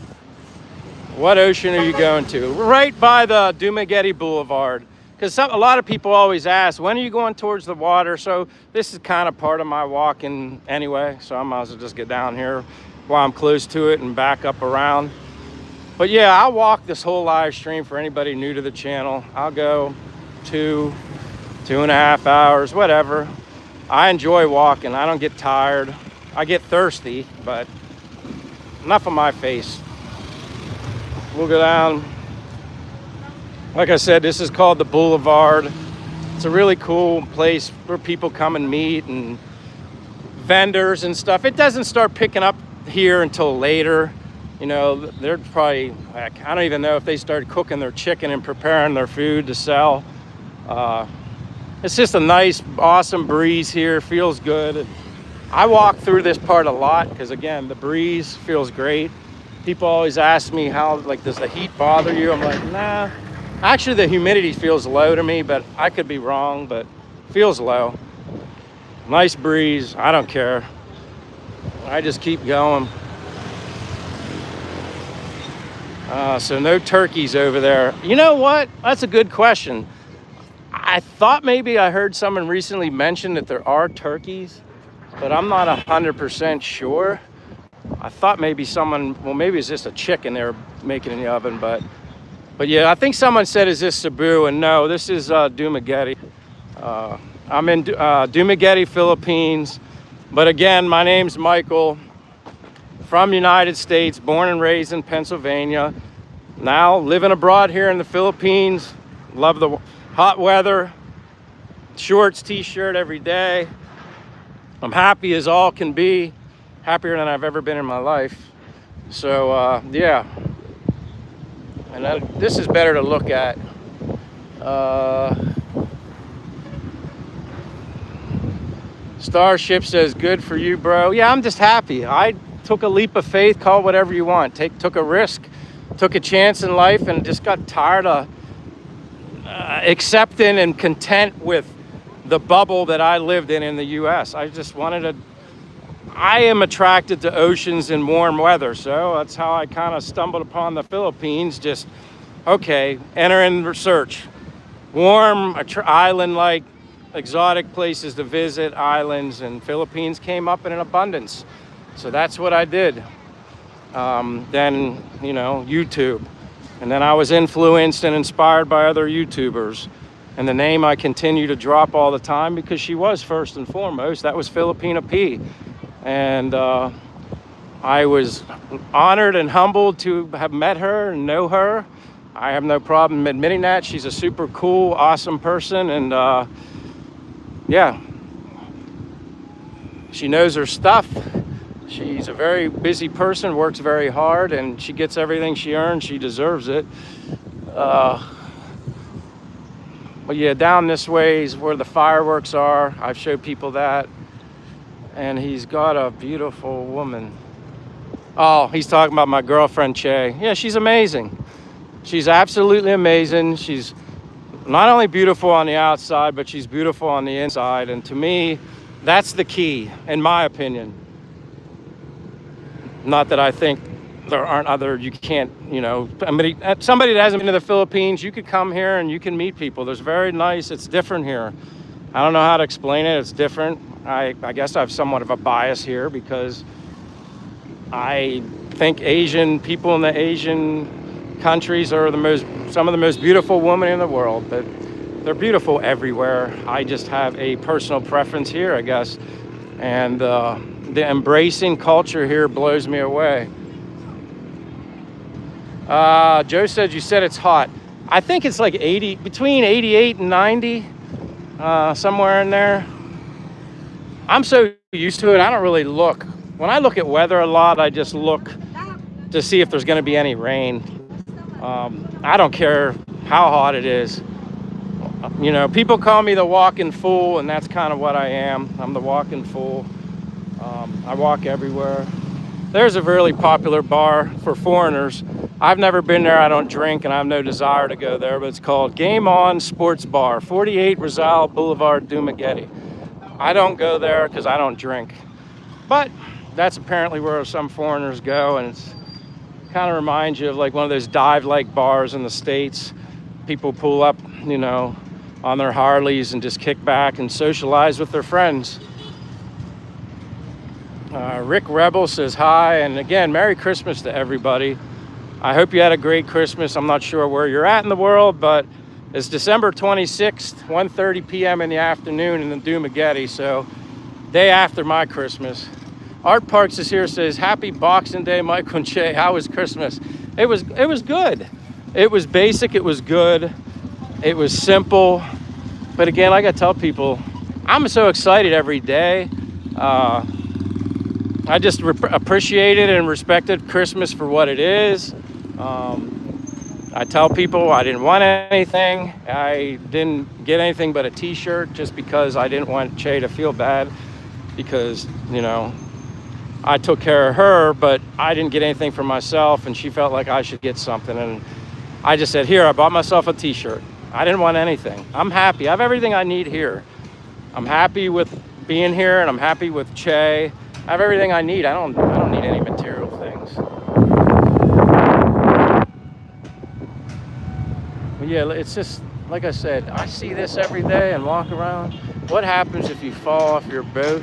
A: What ocean are you going to? Right by the Dumaguete Boulevard. Because a lot of people always ask, when are you going towards the water? So this is kind of part of my walking anyway. So I might as well just get down here while I'm close to it and back up around. But yeah, I'll walk this whole live stream for anybody new to the channel. I'll go 2.5 hours, whatever. I enjoy walking. I don't get tired. I get thirsty, but enough of my face. We'll go down. Like I said, this is called the Boulevard. It's a really cool place where people come and meet and vendors and stuff. It doesn't start picking up here until later. You know, they're probably, heck, I don't even know if they start cooking their chicken and preparing their food to sell. It's just a nice, awesome breeze here. Feels good. I walk through this part a lot because, again, the breeze feels great. People always ask me how, like, does the heat bother you? I'm like, nah. Actually, the humidity feels low to me, but I could be wrong, but feels low. Nice breeze. I don't care. I just keep going. So no turkeys over there. You know what? That's a good question. I thought maybe I heard someone recently mention that there are turkeys, but I'm not 100% sure. I thought maybe maybe it's just a chicken they were making in the oven, but yeah, I think someone said, is this Cebu? And no, this is Dumaguete. I'm in Dumaguete, Philippines. But again, my name's Michael, from the United States, born and raised in Pennsylvania. Now living abroad here in the Philippines. Love the hot weather. Shorts, t-shirt every day. I'm happy as all can be. Happier than I've ever been in my life. So yeah. And this is better to look at. Starship says, good for you, bro. Yeah, I'm just happy. I took a leap of faith, call it whatever you want. Took a risk, took a chance in life, and just got tired of accepting and content with the bubble that I lived in the U.S. I just I am attracted to oceans and warm weather, so that's how I kind of stumbled upon the Philippines. Just, okay, enter in research. Warm, island-like, exotic places to visit, islands, and Philippines came up in an abundance. So that's what I did. Then, YouTube. And then I was influenced and inspired by other YouTubers. And the name I continue to drop all the time because she was first and foremost. That was Filipina P. And I was honored and humbled to have met her and know her. I have no problem admitting that. She's a super cool, awesome person. And yeah, she knows her stuff. She's a very busy person, works very hard, and she gets everything she earns. She deserves it. But yeah, down this way is where the fireworks are. I've showed people that. And he's got a beautiful woman. Oh, he's talking about my girlfriend, Che. Yeah, she's amazing. She's absolutely amazing. She's not only beautiful on the outside, but she's beautiful on the inside. And to me, that's the key, in my opinion. Not that I think there aren't other, you can't, somebody that hasn't been to the Philippines, you could come here and you can meet people. There's very nice, it's different here. I don't know how to explain it, it's different. I guess I have somewhat of a bias here because I think Asian people in the Asian countries are some of the most beautiful women in the world, but they're beautiful everywhere. I just have a personal preference here, I guess. And the embracing culture here blows me away. Joe said, you said it's hot. I think it's like between 88 and 90, somewhere in there. I'm so used to it, I don't really look. When I look at weather a lot, I just look to see if there's gonna be any rain. I don't care how hot it is. People call me the walking fool, and that's kind of what I am. I'm the walking fool. I walk everywhere. There's a really popular bar for foreigners. I've never been there, I don't drink, and I have no desire to go there, but it's called Game On Sports Bar, 48 Rizal Boulevard, Dumaguete. I don't go there because I don't drink. But that's apparently where some foreigners go, and it's kind of reminds you of like one of those dive-like bars in the States. People pull up, on their Harleys and just kick back and socialize with their friends. Rick Rebel says hi, and again, Merry Christmas to everybody. I hope you had a great Christmas. I'm not sure where you're at in the world, but it's December 26th, 1:30 p.m. in the afternoon in the Dumaguete, so day after my Christmas. Art Parks is here, says, Happy Boxing Day, Michael and Che. How was Christmas? It was good. It was basic, it was good. It was simple. But again, like I tell people, I'm so excited every day. I just appreciated and respected Christmas for what it is. I tell people I didn't want anything. I didn't get anything but a t-shirt just because I didn't want Che to feel bad because, I took care of her, but I didn't get anything for myself, and she felt like I should get something. And I just said, here, I bought myself a t-shirt. I didn't want anything. I'm happy. I have everything I need here. I'm happy with being here, and I'm happy with Che. I have everything I need. I don't need any material things. But yeah, it's just, like I said, I see this every day and walk around. What happens if you fall off your boat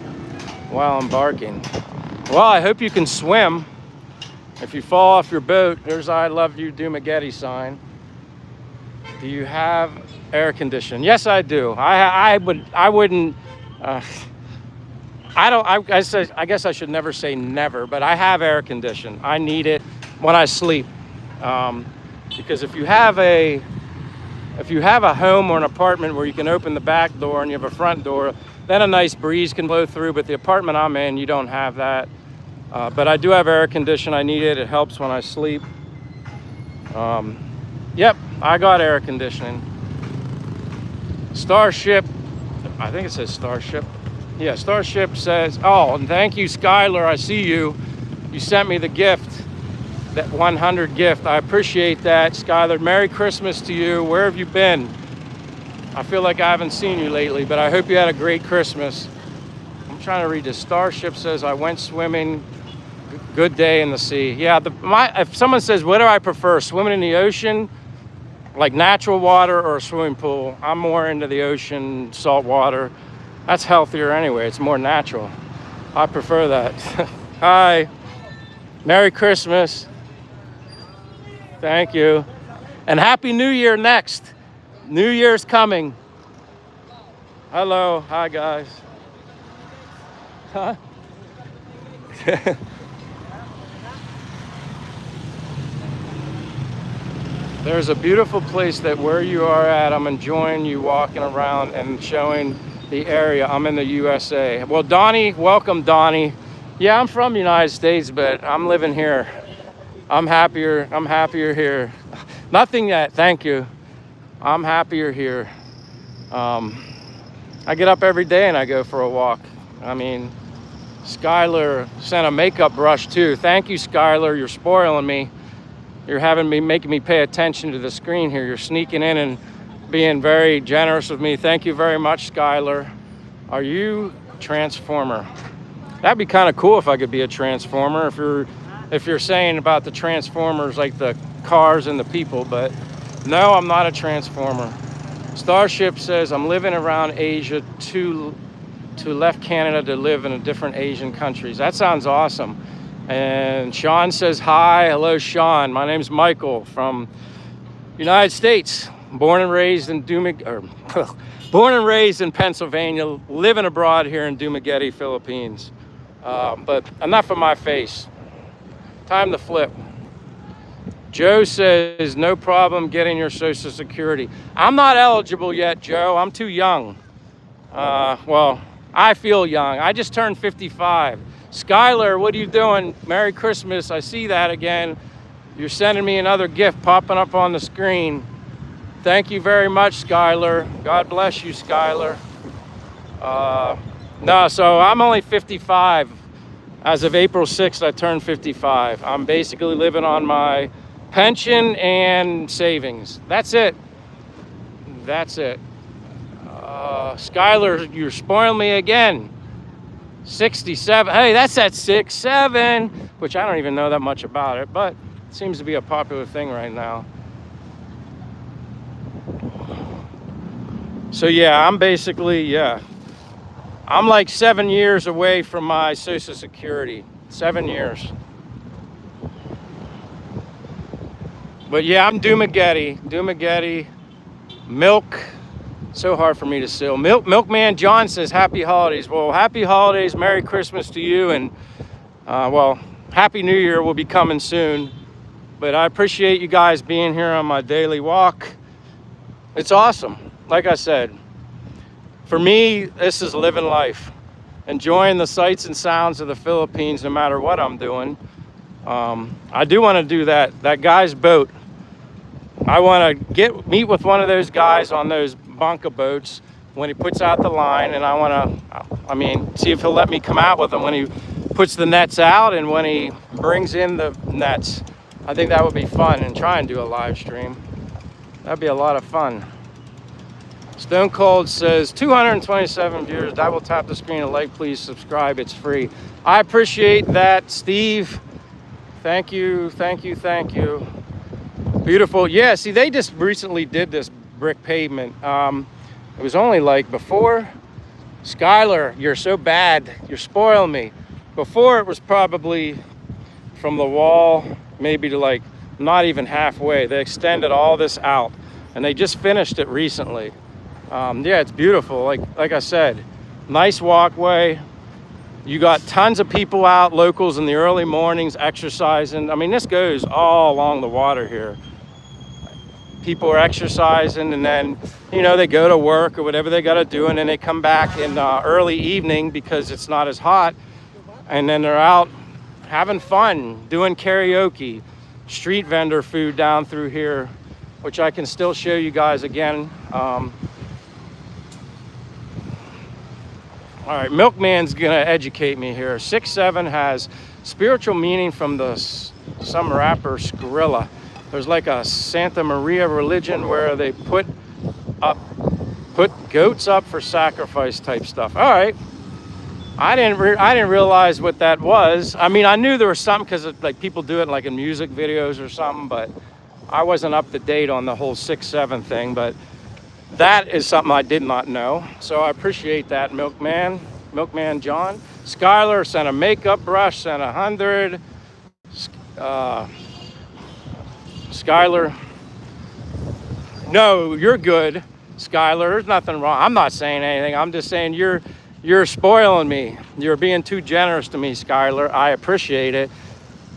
A: while embarking? Well, I hope you can swim. If you fall off your boat, there's I love you Dumaguete sign. Do you have air conditioning? Yes, I do. I guess I should never say never, but I have air conditioning. I need it when I sleep. Because if you have a home or an apartment where you can open the back door and you have a front door, then a nice breeze can blow through. But the apartment I'm in, you don't have that. But I do have air conditioning. I need it. It helps when I sleep. Yep, I got air conditioning. Starship, I think it says Starship. Yeah, Starship says, oh, and thank you, Skylar. I see you. You sent me the gift, that 100 gift. I appreciate that, Skylar. Merry Christmas to you. Where have you been? I feel like I haven't seen you lately, but I hope you had a great Christmas. I'm trying to read this. Starship says, I went swimming. Good day in the sea. Yeah, if someone says, what do I prefer, swimming in the ocean, like natural water, or a swimming pool? I'm more into the ocean, salt water. That's healthier anyway. It's more natural. I prefer that. Hi. Merry Christmas. Thank you. And Happy New Year next. New Year's coming. Hello. Hi, guys. Huh? There's a beautiful place that where you are at, I'm enjoying you walking around and showing the area. I'm in the USA. Well, Donnie, welcome, Donnie. Yeah, I'm from the United States, but I'm living here. I'm happier here. Nothing yet, thank you. I'm happier here. I get up every day and I go for a walk. I mean, Skylar sent a makeup brush too. Thank you, Skylar, you're spoiling me. You're making me pay attention to the screen here. You're sneaking in and being very generous with me. Thank you very much, Skylar. Are you a transformer? That'd be kind of cool if I could be a transformer. If you're if you're saying about the Transformers, like the cars and the people, but no, I'm not a Transformer. Starship says, I'm living around Asia to left Canada to live in a different Asian countries. That sounds awesome. And Sean says, hi. Hello, Sean. My name's Michael from United States. Born and raised in born and raised in Pennsylvania, living abroad here in Dumaguete, Philippines. But enough of my face. Time to flip. Joe says, no problem getting your Social Security. I'm not eligible yet, Joe. I'm too young. Well, I feel young. I just turned 55. Skylar, what are you doing? Merry Christmas. I see that again. You're sending me another gift popping up on the screen. Thank you very much, Skylar. God bless you, Skylar. No, so I'm only 55. As of April 6th, I turned 55. I'm basically living on my pension and savings. That's it. That's it. Skylar, you're spoiling me again. 67. Hey, that's at 6'7", which I don't even know that much about it, but it seems to be a popular thing right now. So yeah, I'm basically, yeah. I'm like 7 years away from my Social Security. 7 years. But yeah, I'm Dumaguete, milk. So hard for me to sell. Milkman John says, happy holidays. Well, happy holidays, Merry Christmas to you, and well, Happy New Year will be coming soon. But I appreciate you guys being here on my daily walk. It's awesome. Like I said, for me, this is living life. Enjoying the sights and sounds of the Philippines no matter what I'm doing. I do want to do that guy's boat. I want to meet with one of those guys on those bunker boats when he puts out the line, and I want to, see if he'll let me come out with him when he puts the nets out and when he brings in the nets. I think that would be fun, and try and do a live stream. That'd be a lot of fun. Stone Cold says, 227 viewers. I will tap the screen and like, please subscribe. It's free. I appreciate that, Steve. Thank you, thank you, thank you. Beautiful. Yeah, see, they just recently did this brick pavement. It was only like before. Skylar, you're so bad. You're spoiling me. Before, it was probably from the wall, maybe to like not even halfway. They extended all this out, and they just finished it recently. Yeah, it's beautiful. Like I said, nice walkway. You got tons of people out, locals in the early mornings exercising. This goes all along the water here. People are exercising, and then, they go to work or whatever they got to do, and then they come back in early evening because it's not as hot, and then they're out having fun, doing karaoke, street vendor food down through here, which I can still show you guys again. All right, Milkman's gonna educate me here. 6'7" has spiritual meaning from some rapper Skrilla. There's like a Santa Maria religion where they put goats up for sacrifice type stuff. All right, I didn't realize what that was. I knew there was something because like people do it like in music videos or something, but I wasn't up to date on the whole 6'7" thing. But that is something I did not know. So I appreciate that, Milkman John. Skylar sent a makeup brush, sent 100. Skylar, no, you're good, Skylar. There's nothing wrong. I'm not saying anything. I'm just saying you're spoiling me. You're being too generous to me, Skylar. I appreciate it.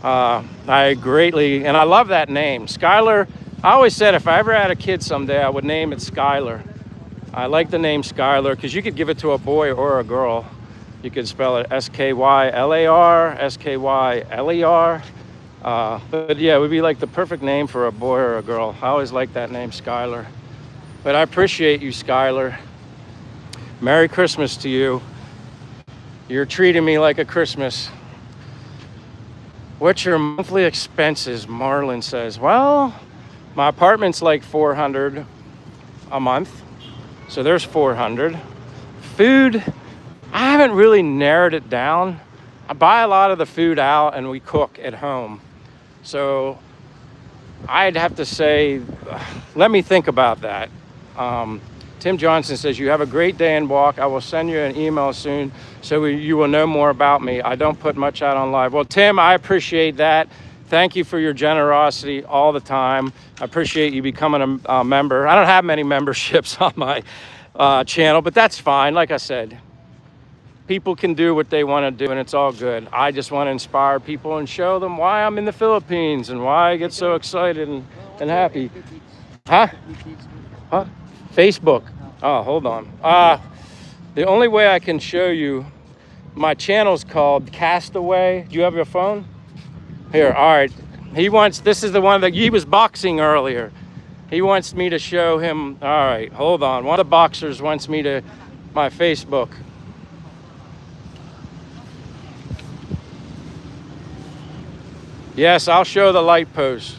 A: I greatly, and I love that name, Skylar. I always said if I ever had a kid someday, I would name it Skylar. I like the name Skylar because you could give it to a boy or a girl. You could spell it Skylar, Skyler. But yeah, it would be like the perfect name for a boy or a girl. I always like that name, Skylar. But I appreciate you, Skylar. Merry Christmas to you. You're treating me like a Christmas. What's your monthly expenses? Marlon says, well, my apartment's like $400 a month. So there's $400. Food, I haven't really narrowed it down. I buy a lot of the food out and we cook at home. So I'd have to say, let me think about that. Tim Johnson says, you have a great day and walk. I will send you an email soon so you will know more about me. I don't put much out on live. Well, Tim, I appreciate that. Thank you for your generosity all the time. I appreciate you becoming a member. I don't have many memberships on my channel, but that's fine. Like I said, people can do what they want to do and it's all good. I just want to inspire people and show them why I'm in the Philippines and why I get so excited and happy. Huh? Facebook. Oh, hold on. The only way I can show you, my channel's called Castaway. Do you have your phone? Here, all right. This is the one that he was boxing earlier. He wants me to show him. All right, hold on. One of the boxers wants me to, my Facebook. Yes, I'll show the light post.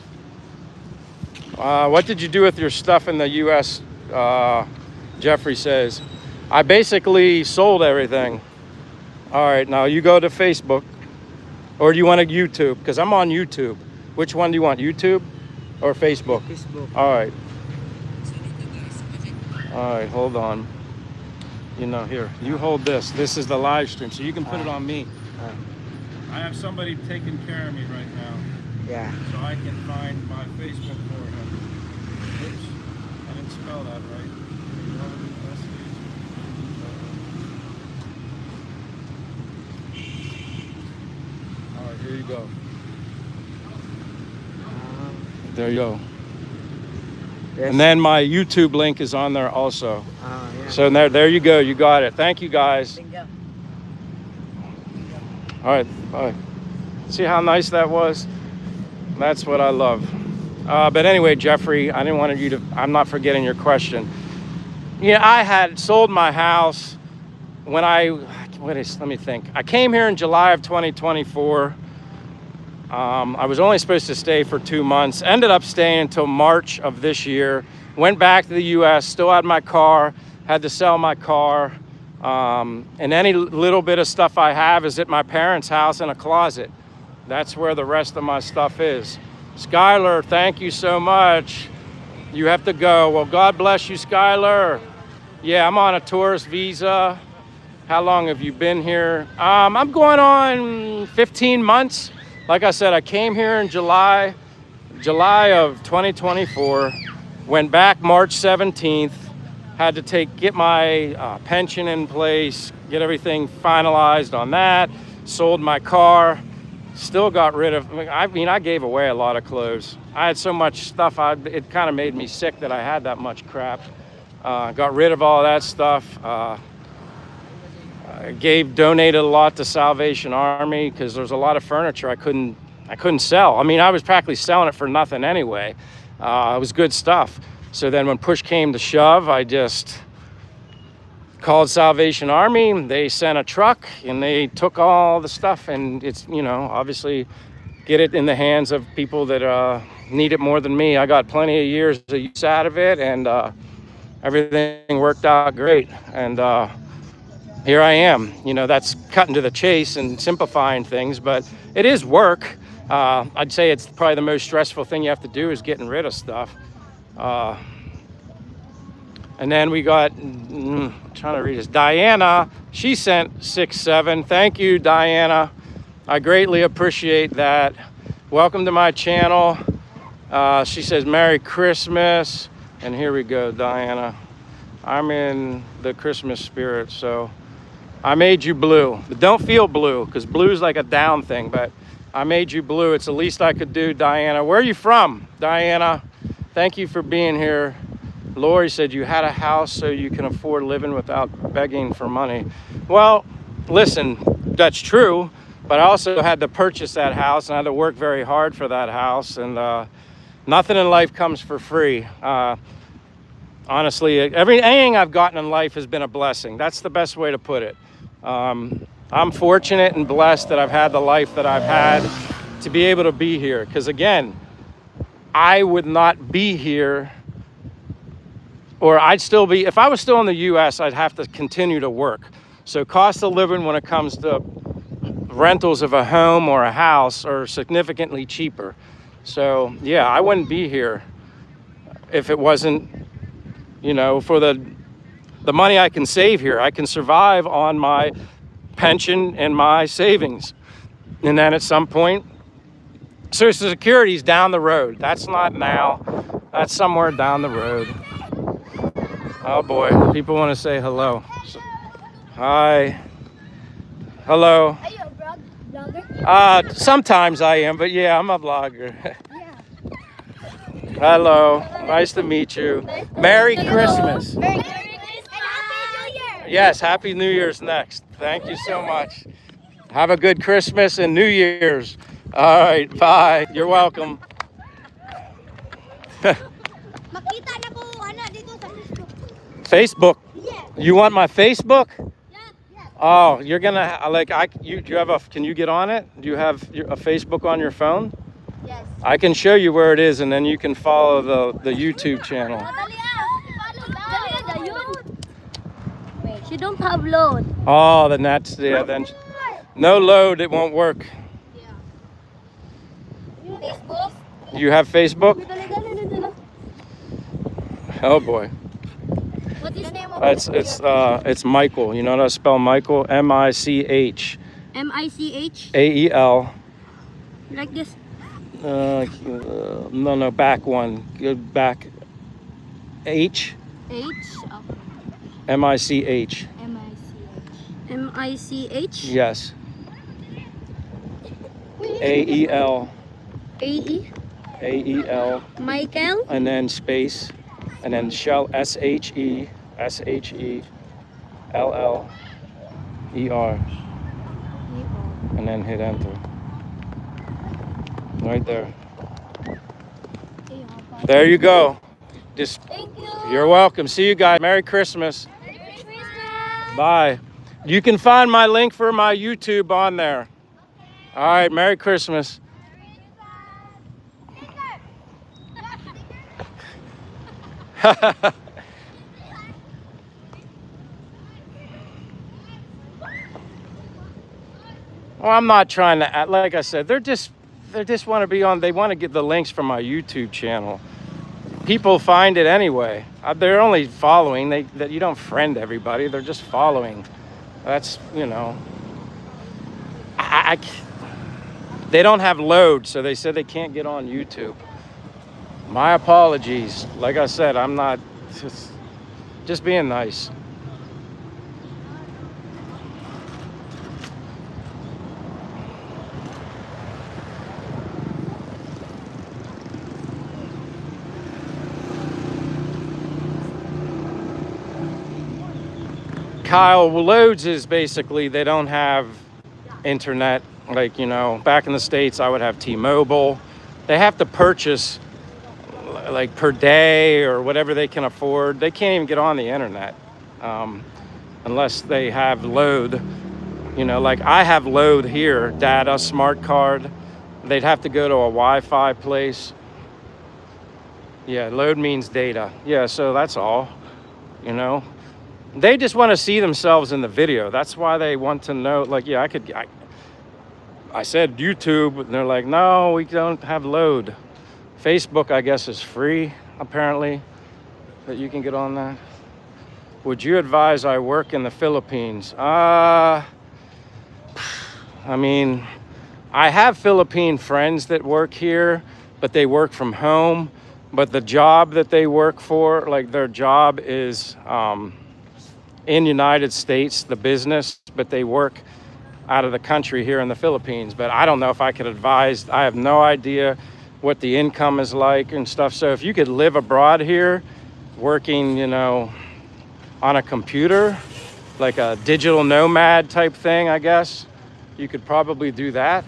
A: What did you do with your stuff in the U.S.? Jeffrey says, I basically sold everything. All right, now you go to Facebook, or do you want to YouTube? Because I'm on YouTube. Which one do you want, YouTube or Facebook?
B: Facebook.
A: All right. All right, hold on. Here, you hold this. This is the live stream, so you can put it on me. I have somebody taking care of me right now.
B: Yeah.
A: So I can find my Facebook for him. Oops, I didn't spell that right. All right, here you go. There you go.
B: Yes.
A: And then my YouTube link is on there also.
B: Yeah.
A: So there you go. You got it. Thank you, guys.
B: Bingo.
A: All right, bye. See how nice that was? That's what I love. But anyway, Jeffrey, I didn't want you to, I'm not forgetting your question. I had sold my house when let me think. I came here in July of 2024. I was only supposed to stay for 2 months. Ended up staying until March of this year. Went back to the U.S., still had my car, had to sell my car. And any little bit of stuff I have is at my parents' house in a closet. That's where the rest of my stuff is. Skylar, thank you so much. You have to go. Well, God bless you, Skylar. Yeah, I'm on a tourist visa. How long have you been here? I'm going on 15 months. Like I said, I came here in July of 2024. Went back March 17th. Had to get my pension in place, get everything finalized on that. Sold my car. Still got rid of, I gave away a lot of clothes. I had so much stuff, it kind of made me sick that I had that much crap. Got rid of all that stuff. Donated a lot to Salvation Army because there's a lot of furniture I couldn't sell. I was practically selling it for nothing anyway. It was good stuff. So then when push came to shove, I just called Salvation Army. They sent a truck and they took all the stuff, and it's, obviously get it in the hands of people that need it more than me. I got plenty of years of use out of it, and everything worked out great. And here I am. That's cutting to the chase and simplifying things, but it is work. I'd say it's probably the most stressful thing you have to do is getting rid of stuff. And then we got, I'm trying to read this, Diana. She sent 6-7. Thank you, Diana. I greatly appreciate that. Welcome to my channel. She says, Merry Christmas. And here we go, Diana. I'm in the Christmas spirit, so I made you blue. But don't feel blue, because blue is like a down thing, but I made you blue. It's the least I could do, Diana. Where are you from, Diana? Thank you for being here. Lori said you had a house so you can afford living without begging for money. Well, listen, that's true, but I also had to purchase that house and I had to work very hard for that house, and nothing in life comes for free. Honestly, anything I've gotten in life has been a blessing. That's the best way to put it. I'm fortunate and blessed that I've had the life that I've had to be able to be here, because again, I would not be here, or I'd still be, if I was still in the US, I'd have to continue to work. So cost of living when it comes to rentals of a home or a house are significantly cheaper. So yeah, I wouldn't be here if it wasn't, you know, for the money I can save here. I can survive on my pension and my savings. And then at some point, Social Security's down the road. That's not now. That's somewhere down the road. Oh boy, people want to say hello. Hi. Hello.
D: Are you a blogger?
A: Sometimes I am, but yeah, I'm a vlogger.
D: Yeah.
A: Hello. Nice to meet you. Merry Christmas.
D: Merry Christmas and Happy New Year.
A: Yes, Happy New Year's next. Thank you so much. Have a good Christmas and New Year's. All right, bye. You're welcome.
D: Makita na ko dito sa Facebook.
A: Facebook.
D: Yes.
A: You want my Facebook?
D: Yes.
A: Oh, you're gonna do you have a? Can you get on it? Do you have a Facebook on your phone?
D: Yes.
A: I can show you where it is, and then you can follow the YouTube channel.
D: She don't have load.
A: Oh, then that's then no load. It won't work.
D: Facebook.
A: You have Facebook? Oh boy.
D: What is the name of
A: It's Michael. You know how to spell Michael? M-I-C-H.
D: M-I-C-H?
A: A-E-L.
D: Like this?
A: No, back one. Go back. H.
D: H? Oh.
A: M-I-C-H.
D: M-I-C-H. M-I-C-H?
A: Yes. A-E-L.
D: A-E?
A: A-E-L.
D: Michael?
A: And then space. And then shell S-H-E. S-H-E-L-L-E-R. And then hit enter. Right there. There you go. Just
D: Thank you.
A: You're welcome. See you guys. Merry Christmas.
D: Merry Christmas.
A: Bye. You can find my link for my YouTube on there. All right. Merry Christmas. Well, I'm not trying to act, like I said, they just want to be on, they want to get the links from my YouTube channel. People find it anyway. They're only following, that you don't friend everybody, they're just following. That's, you know, they don't have load, so they said they can't get on YouTube. My apologies. Like I said, I'm not just being nice. Kyle, loads is basically they don't have internet. Like, you know, back in the States, I would have T-Mobile. They have to purchase like per day or whatever they can afford. They can't even get on the internet unless they have load. You know, like I have load here, data, smart card. They'd have to go to a Wi-Fi place. Yeah, load means data. Yeah, so that's all, you know. They just want to see themselves in the video. That's why they want to know, like, yeah, I said YouTube, and they're like, no, we don't have load. Facebook, I guess, is free, apparently, that you can get on that. Would you advise I work in the Philippines? I mean, I have Philippine friends that work here, but they work from home. But the job that they work for, like their job is in United States, the business, but they work out of the country here in the Philippines. But I don't know if I could advise. I have no idea what the income is like and stuff. So if you could live abroad here, working, you know, on a computer, like a digital nomad type thing, I guess, you could probably do that.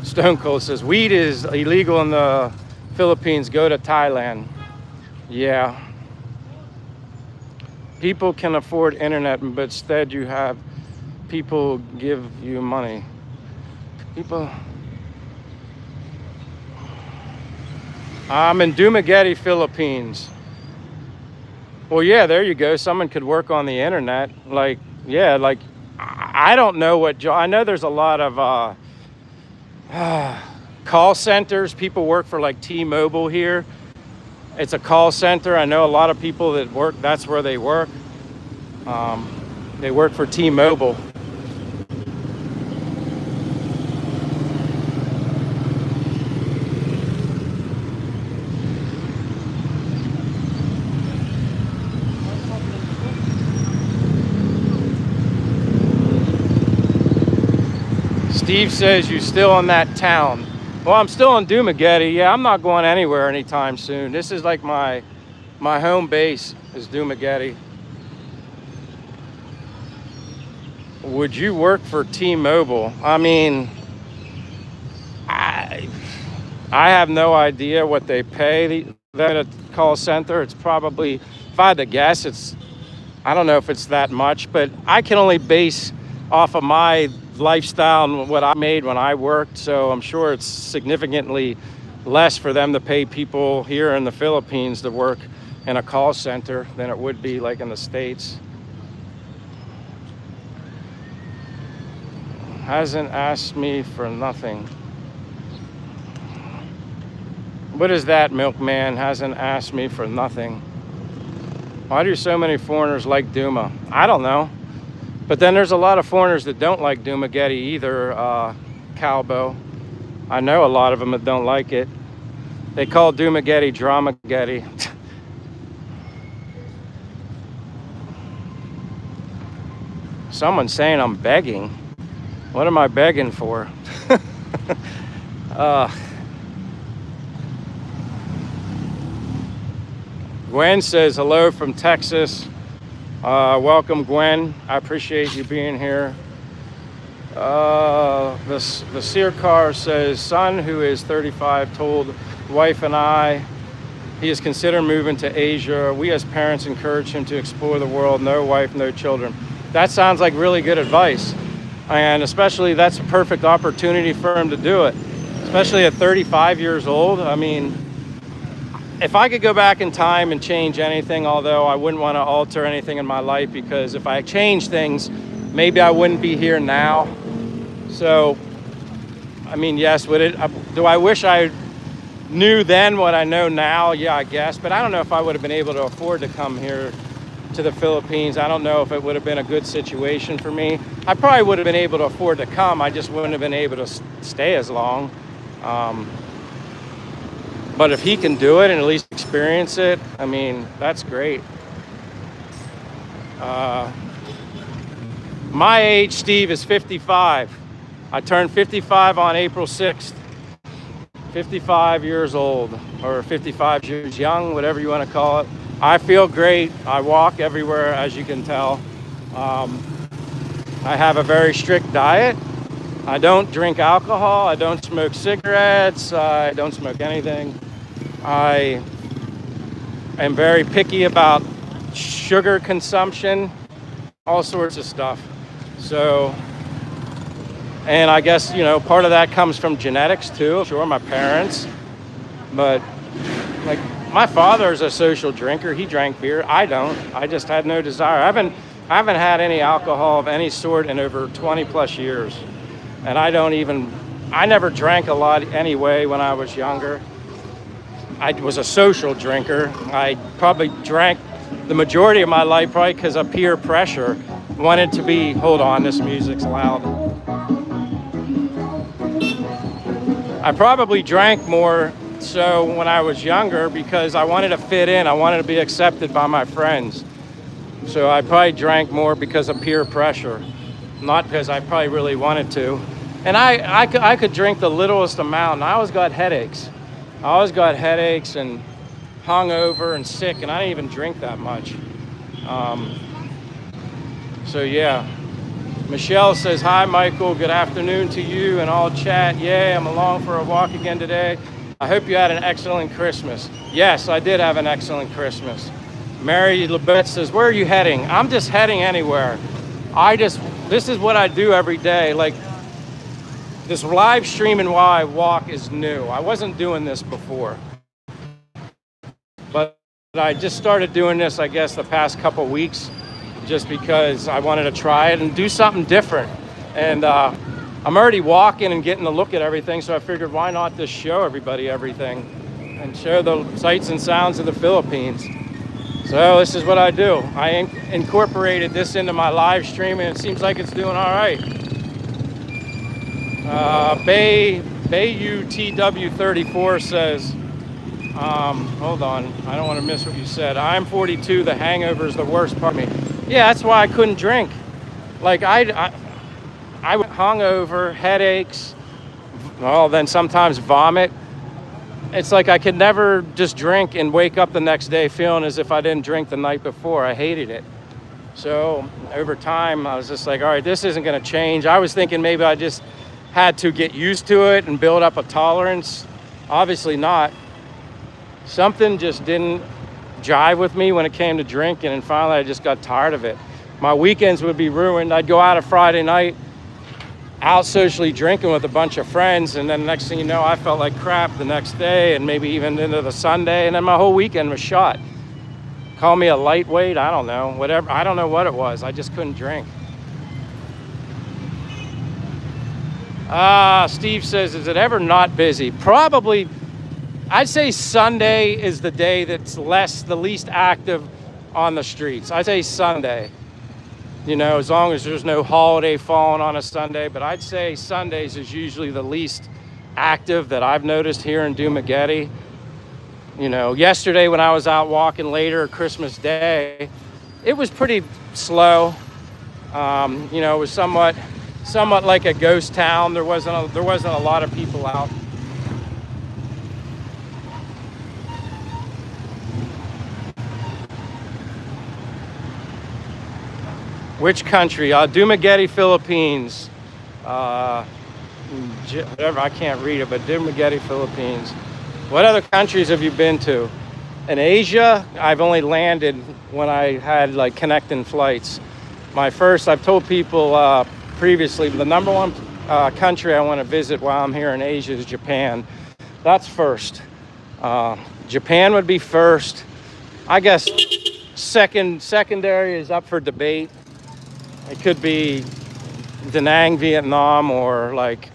A: Stone Cold says, weed is illegal in the Philippines, go to Thailand. Yeah. People can afford internet, but instead you have people give you money. People. I'm in Dumaguete, Philippines. Well, yeah, there you go. Someone could work on the internet. Like, yeah, like I don't know what job. I know there's a lot of call centers. People work for like T-Mobile here. It's a call center. I know a lot of people that work, that's where they work. They work for T-Mobile. Steve says you still in that town. Well, I'm still in Dumaguete. Yeah, I'm not going anywhere anytime soon. This is like my home base is Dumaguete. Would you work for T-Mobile? I mean, I have no idea what they pay that at call center. It's probably, if I had to guess, I don't know if it's that much, but I can only base off of my lifestyle and what I made when I worked, so I'm sure it's significantly less for them to pay people here in the Philippines to work in a call center than it would be like in the States. Hasn't asked me for nothing. What is that, milkman? Hasn't asked me for nothing. Why do so many foreigners like Duma? I don't know. But then there's a lot of foreigners that don't like Dumaguete either, Calbo. I know a lot of them that don't like it. They call Dumaguete Dramaguete. Someone's saying I'm begging. What am I begging for? Gwen says hello from Texas. Welcome, Gwen. I appreciate you being here. The Sear car says, son who is 35 told wife and I he is considering moving to Asia. We as parents encourage him to explore the world. No wife, no children. That sounds like really good advice. And especially that's a perfect opportunity for him to do it. Especially at 35 years old. I mean, if I could go back in time and change anything, although I wouldn't want to alter anything in my life, because if I change things, maybe I wouldn't be here now. So, I mean, yes, do I wish I knew then what I know now? Yeah, I guess. But I don't know if I would have been able to afford to come here to the Philippines. I don't know if it would have been a good situation for me. I probably would have been able to afford to come. I just wouldn't have been able to stay as long. But if he can do it and at least experience it, I mean, that's great. My age, Steve, is 55. I turned 55 on April 6th. 55 years old, or 55 years young, whatever you want to call it. I feel great. I walk everywhere, as you can tell. I have a very strict diet. I don't drink alcohol. I don't smoke cigarettes. I don't smoke anything. I am very picky about sugar consumption, all sorts of stuff. So, and I guess, you know, part of that comes from genetics too. Sure, my parents. But like my father is a social drinker. He drank beer. I don't. I just had no desire. I haven't had any alcohol of any sort in over 20 plus years. And I never drank a lot anyway when I was younger. I was a social drinker. I probably drank the majority of my life probably because of peer pressure. Wanted to be, hold on, this music's loud. I probably drank more so when I was younger because I wanted to fit in. I wanted to be accepted by my friends. So I probably drank more because of peer pressure, not because I probably really wanted to. And I could drink the littlest amount, and I always got headaches. I always got headaches and hungover and sick, and I didn't even drink that much. So yeah. Michelle says, hi, Michael. Good afternoon to you and all chat. Yeah, I'm along for a walk again today. I hope you had an excellent Christmas. Yes, I did have an excellent Christmas. Mary Lebet says, where are you heading? I'm just heading anywhere. This is what I do every day. Like, this live streaming while I walk is new. I wasn't doing this before. But I just started doing this, I guess, the past couple weeks. just because I wanted to try it and do something different. And I'm already walking and getting to look at everything, so I figured why not just show everybody everything and show the sights and sounds of the Philippines. So this is what I do. I incorporated this into my live stream, and it seems like it's doing all right. BayUTW34 says, hold on, I don't want to miss what you said. I'm 42, the hangover is the worst part of me. Yeah, that's why I couldn't drink. Like I went hungover, headaches, well, then sometimes vomit. It's like I could never just drink and wake up the next day feeling as if I didn't drink the night before. I hated it. So over time, I was just like, all right, this isn't going to change. I was thinking maybe I just had to get used to it and build up a tolerance. Obviously not. Something just didn't jive with me when it came to drinking, and finally I just got tired of it. My weekends would be ruined. I'd go out a Friday night, out socially drinking with a bunch of friends, and then the next thing you know, I felt like crap the next day and maybe even into the Sunday, and then my whole weekend was shot. Call me a lightweight, I don't know, whatever. I don't know what it was. I just couldn't drink. Steve says, is it ever not busy? Probably. I'd say Sunday is the day that's the least active on the streets. I'd say Sunday. You know, as long as there's no holiday falling on a Sunday, but I'd say Sundays is usually the least active that I've noticed here in Dumaguete. You know, yesterday when I was out walking later, Christmas Day, it was pretty slow. You know, it was somewhat like a ghost town. There wasn't a lot of people out. Which country? Dumaguete, Philippines. Whatever, I can't read it, but Dumaguete, Philippines. What other countries have you been to? In Asia, I've only landed when I had like connecting flights. I've told people previously, the number one country I want to visit while I'm here in Asia is Japan. That's first. Japan would be first. I guess secondary is up for debate. It could be Da Nang, Vietnam, or like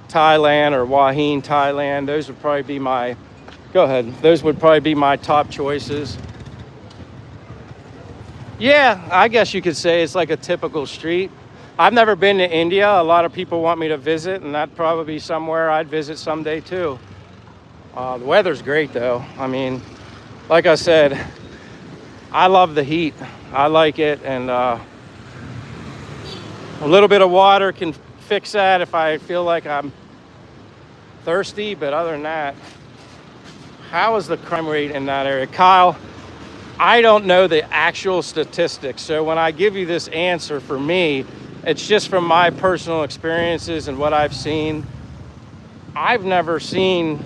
A: Thailand or Hua Hin, Thailand. Those would probably be my top choices. Yeah, I guess you could say it's like a typical street. I've never been to India. A lot of people want me to visit, and that'd probably be somewhere I'd visit someday too. The weather's great though. I mean, like I said, I love the heat. I like it, and a little bit of water can fix that if I feel like I'm thirsty, but other than that, how is the crime rate in that area? Kyle, I don't know the actual statistics, so when I give you this answer, for me, it's just from my personal experiences and what I've seen. I've never seen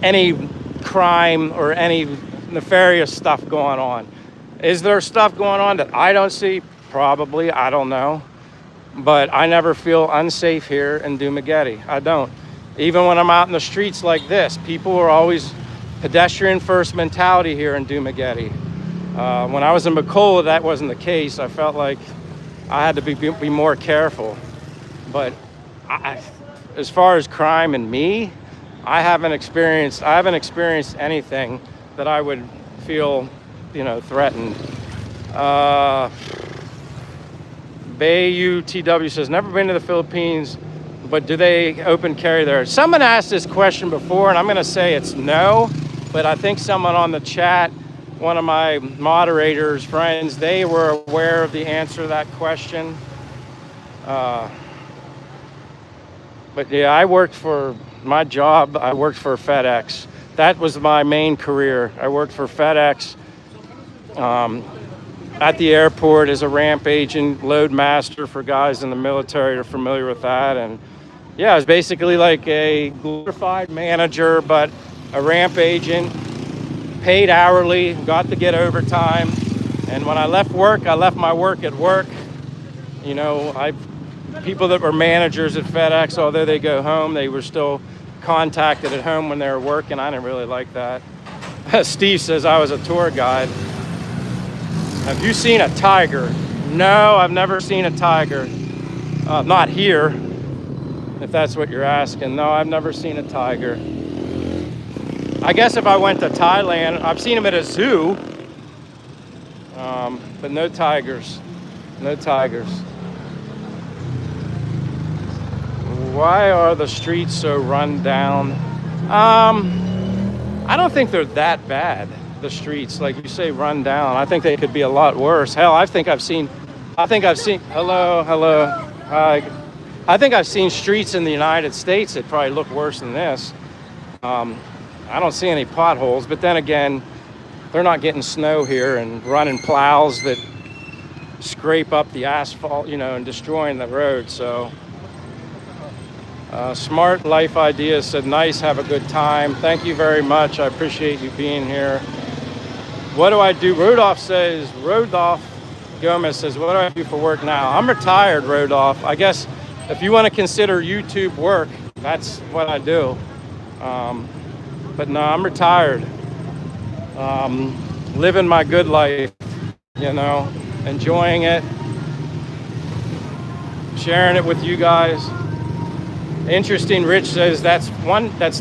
A: any crime or any nefarious stuff going on. Is there stuff going on that I don't see? Probably, I don't know. But I never feel unsafe here in Dumaguete. I don't. Even when I'm out in the streets like this, people are always pedestrian first mentality here in Dumaguete. When I was in Bacola, that wasn't the case. I felt like I had to be more careful. But as far as crime and me, I haven't experienced anything that I would feel, threatened. BayUTW says, never been to the Philippines, but do they open carry there? Someone asked this question before, and I'm going to say it's no, but I think someone on the chat, one of my moderators' friends, they were aware of the answer to that question. But yeah, I worked for FedEx. That was my main career. I worked for FedEx. At the airport as a ramp agent, load master for guys in the military are familiar with that. And yeah, I was basically like a glorified manager, but a ramp agent, paid hourly, got to get overtime. And when I left work, I left my work at work. People that were managers at FedEx, although they go home, they were still contacted at home when they were working. I didn't really like that. Steve says I was a tour guide. Have you seen a tiger? No, I've never seen a tiger. Not here, if that's what you're asking. No, I've never seen a tiger. I guess if I went to Thailand, I've seen them at a zoo, but no tigers. No tigers. Why are the streets so run down? I don't think they're that bad, the streets. Like you say, run down. I think they could be a lot worse. Hell, I think I've seen, hello, hi. I think I've seen streets in the United States that probably look worse than this. I don't see any potholes, but then again, they're not getting snow here and running plows that scrape up the asphalt, you know, and destroying the road. So Smart Life Ideas said, nice, have a good time. Thank you very much. I appreciate you being here. What do I do? Rodolph Gomez says, what do I do for work now? I'm retired, Rodolph. I guess if you want to consider YouTube work, that's what I do. But no, I'm retired. Living my good life, you know, enjoying it, sharing it with you guys. Interesting, Rich says that's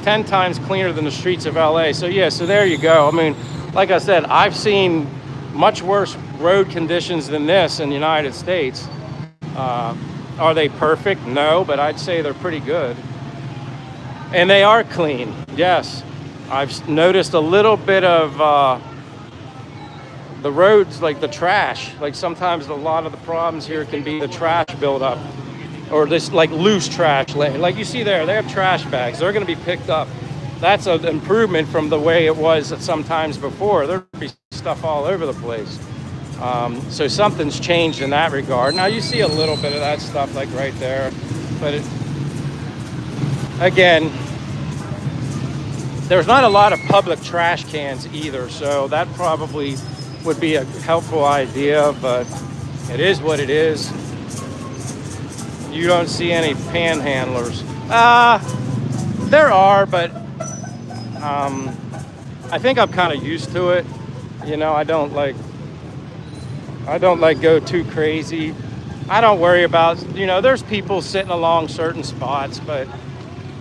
A: 10 times cleaner than the streets of LA. So yeah, so there you go. I mean, like I said, I've seen much worse road conditions than this in the United States. Are they perfect? No, but I'd say they're pretty good. And they are clean, yes. I've noticed a little bit of the roads, like the trash. Like sometimes a lot of the problems here can be the trash buildup, or this like loose trash. Like you see there, they have trash bags. They're going to be picked up. That's an improvement from the way it was sometimes before. There'd be stuff all over the place. So something's changed in that regard. Now you see a little bit of that stuff like right there, but again, there's not a lot of public trash cans either, so that probably would be a helpful idea, but it is what it is. You don't see any panhandlers. There are, but I think I'm kind of used to it. You know, I don't like go too crazy. I don't worry about, you know, there's people sitting along certain spots, but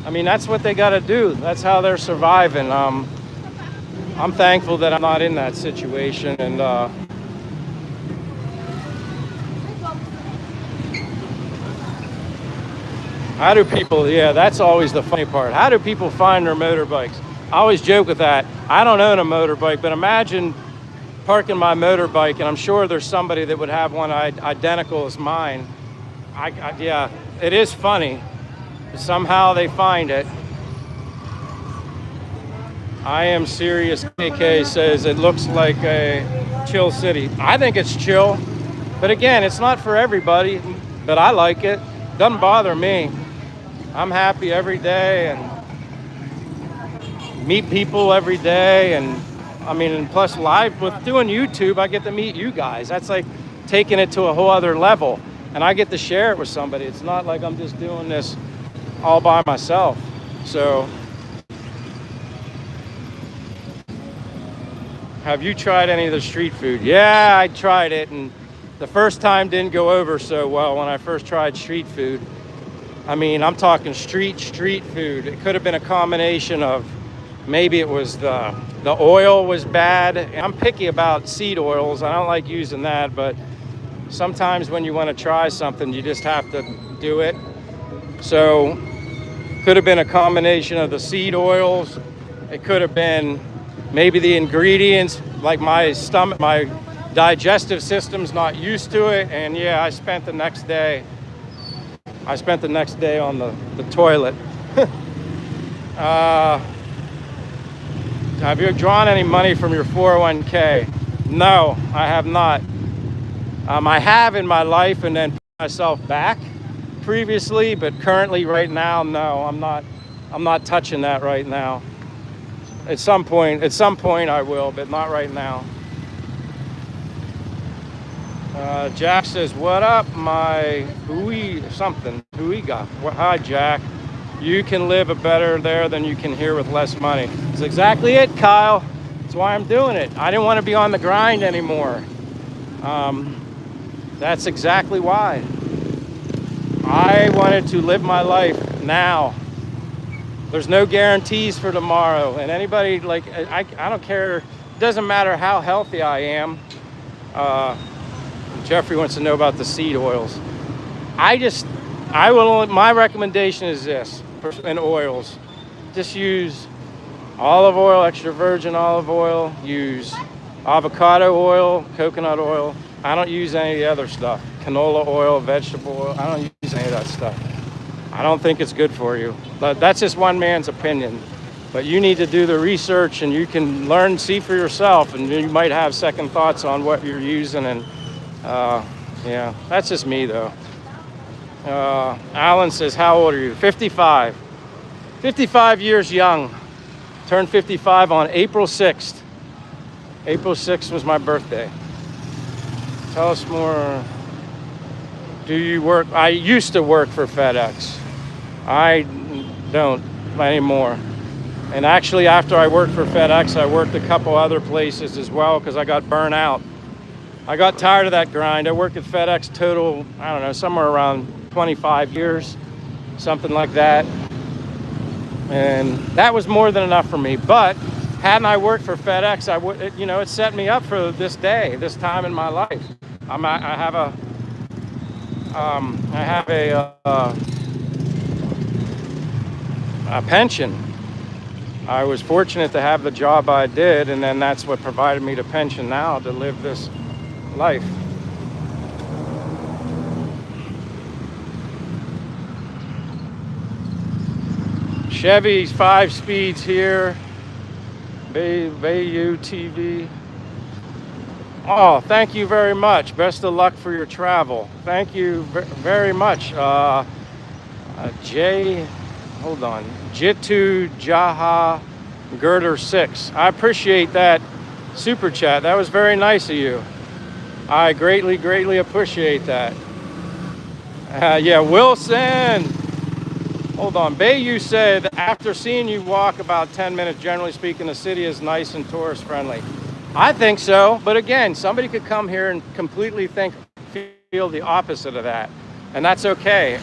A: I mean, that's what they got to do. That's how they're surviving. I'm thankful that I'm not in that situation. And how do people, yeah, that's always the funny part. How do people find their motorbikes? I always joke with that. I don't own a motorbike, but imagine parking my motorbike, and I'm sure there's somebody that would have one identical as mine. Yeah, it is funny. Somehow they find it. I am serious. KK says it looks like a chill city. I think it's chill, but again, it's not for everybody, but I like it. Doesn't bother me. I'm happy every day and meet people every day. And I mean, and plus live with doing YouTube, I get to meet you guys. That's like taking it to a whole other level, and I get to share it with somebody. It's not like I'm just doing this all by myself. So have you tried any of the street food? Yeah, I tried it, and the first time didn't go over so well when I first tried street food. I mean, I'm talking street food. It could have been a combination of, maybe it was the oil was bad. I'm picky about seed oils. I don't like using that, but sometimes when you want to try something, you just have to do it. So could have been a combination of the seed oils. It could have been maybe the ingredients, like my stomach, my digestive system's not used to it. And yeah, I spent the next day on the toilet. Have you drawn any money from your 401k? No, I have not. I have in my life and then put myself back previously, but currently right now, no, I'm not touching that right now. At some point I will, but not right now. Jack says, what up, my Huiga? Hi, Jack. You can live a better there than you can here with less money. That's exactly it, Kyle. That's why I'm doing it. I didn't want to be on the grind anymore. That's exactly why. I wanted to live my life now. There's no guarantees for tomorrow. And anybody, like, I don't care. It doesn't matter how healthy I am. Jeffrey wants to know about the seed oils. My recommendation is this, in oils. Just use olive oil, extra virgin olive oil, use avocado oil, coconut oil. I don't use any of the other stuff. Canola oil, vegetable oil, I don't use any of that stuff. I don't think it's good for you. But that's just one man's opinion. But you need to do the research and you can learn, see for yourself, and you might have second thoughts on what you're using. And yeah, that's just me though. Alan says, how old are you? 55. 55 years young. Turned 55 on April 6th. April 6th was my birthday. Tell us more. Do you work? I used to work for FedEx. I don't anymore. And actually, after I worked for FedEx, I worked a couple other places as well because I got burnt out. I got tired of that grind. I worked at FedEx total, I don't know, somewhere around 25 years, something like that. And that was more than enough for me. But hadn't I worked for FedEx, it set me up for this day, this time in my life. I have a pension. I was fortunate to have the job I did, and then that's what provided me the pension now to live this life. Chevy's 5 speeds here. Bayou TV. Oh, thank you very much. Best of luck for your travel. Thank you very much. Jitu Jaha Girder 6. I appreciate that super chat. That was very nice of you. I greatly appreciate that. Yeah, Wilson. Hold on. Bayou said, after seeing you walk about 10 minutes, generally speaking, the city is nice and tourist friendly. I think so, but again, somebody could come here and completely feel the opposite of that, and that's okay.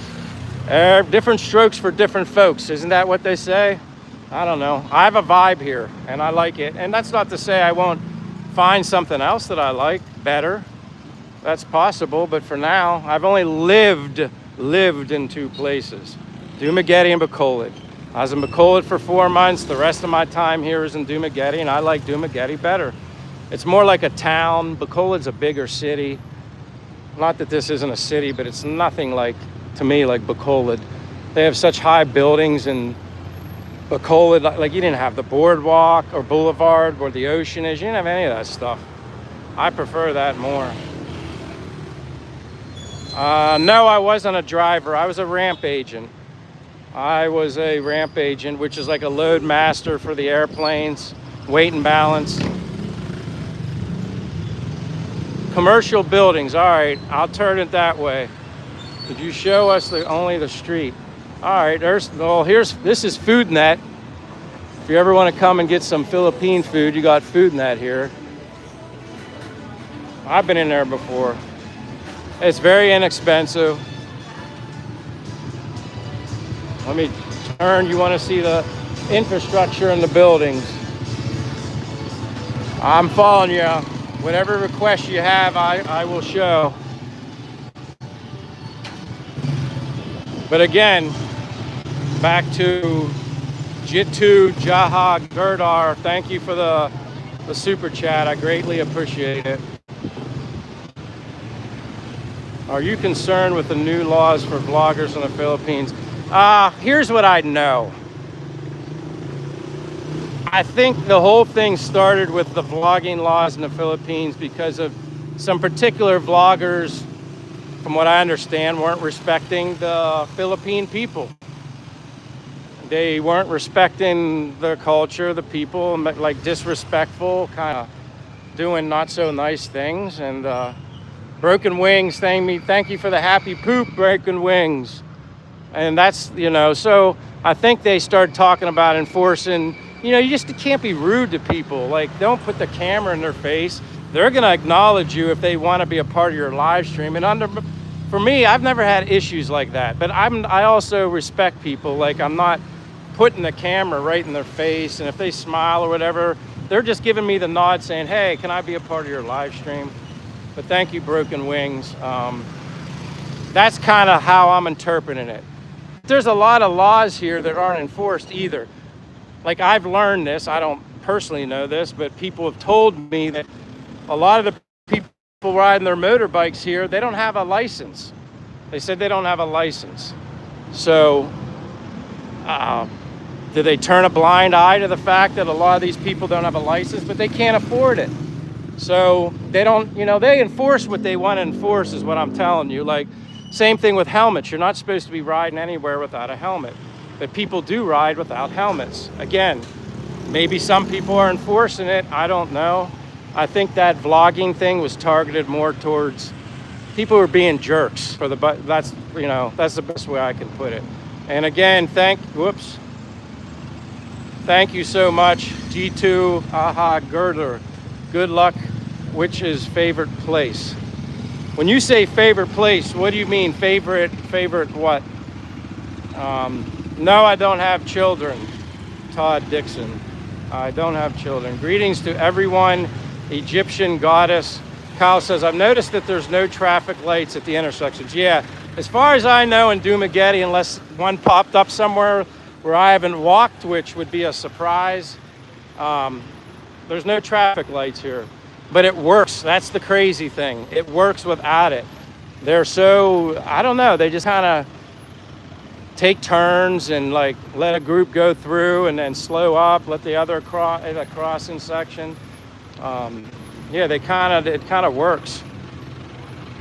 A: Different strokes for different folks, isn't that what they say? I don't know. I have a vibe here, and I like it, and that's not to say I won't find something else that I like better. That's possible, but for now, I've only lived in 2 places, Dumaguete and Boulevard. I was in Boulevard for 4 months. The rest of my time here is in Dumaguete, and I like Dumaguete better. It's more like a town. Boulevar's a bigger city. Not that this isn't a city, but it's nothing like, to me, like Boulevard. They have such high buildings, and Boulevard, like you didn't have the boardwalk or boulevard where the ocean is. You didn't have any of that stuff. I prefer that more. No, I wasn't a driver. I was a ramp agent. I was a ramp agent, which is like a load master for the airplanes, weight and balance. Commercial buildings, all right, I'll turn it that way. Could you show us only the street? All right, this is FoodNet. If you ever want to come and get some Philippine food, you got FoodNet here. I've been in there before. It's very inexpensive. Let me turn. You want to see the infrastructure and the buildings. I'm following you. Whatever request you have, I will show. But again, back to Jitu Jaha Girdar. Thank you for the super chat. I greatly appreciate it. Are you concerned with the new laws for vloggers in the Philippines? Here's what I know. I think the whole thing started with the vlogging laws in the Philippines because of some particular vloggers, from what I understand, weren't respecting the Philippine people. They weren't respecting the culture, the people, like disrespectful, kind of doing not so nice things. And Broken Wings saying me, thank you for the happy poop, Broken Wings. And that's, so I think they started talking about enforcing, you just can't be rude to people. Like, don't put the camera in their face. they're going to acknowledge you if they want to be a part of your live stream. And for me, I've never had issues like that. But I also respect people. Like, I'm not putting the camera right in their face, and if they smile or whatever, they're just giving me the nod saying, hey, can I be a part of your live stream? But thank you, Broken Wings. That's kind of how I'm interpreting it. There's a lot of laws here that aren't enforced either. Like, I've learned this, I don't personally know this, but people have told me that a lot of the people riding their motorbikes here, they don't have a license. They said they don't have a license. So, do they turn a blind eye to the fact that a lot of these people don't have a license, but they can't afford it? So they don't, they enforce what they want to enforce is what I'm telling you. Like, same thing with helmets. You're not supposed to be riding anywhere without a helmet, but people do ride without helmets. Again, maybe some people are enforcing it. I don't know. I think that vlogging thing was targeted more towards people who are being jerks that's the best way I can put it. And again, thank you so much, G2 Aha Girdler. Good luck. Which is favorite place? When you say favorite place, what do you mean? Favorite what? No, I don't have children. Todd Dixon. I don't have children. Greetings to everyone. Egyptian goddess. Kyle says, I've noticed that there's no traffic lights at the intersections. Yeah, as far as I know in Dumaguete, unless one popped up somewhere where I haven't walked, which would be a surprise, there's no traffic lights here. But it works. That's the crazy thing. It works without it. They're so, I don't know, they just kind of take turns and like let a group go through and then slow up, let the other crossing section. Yeah, it kind of works.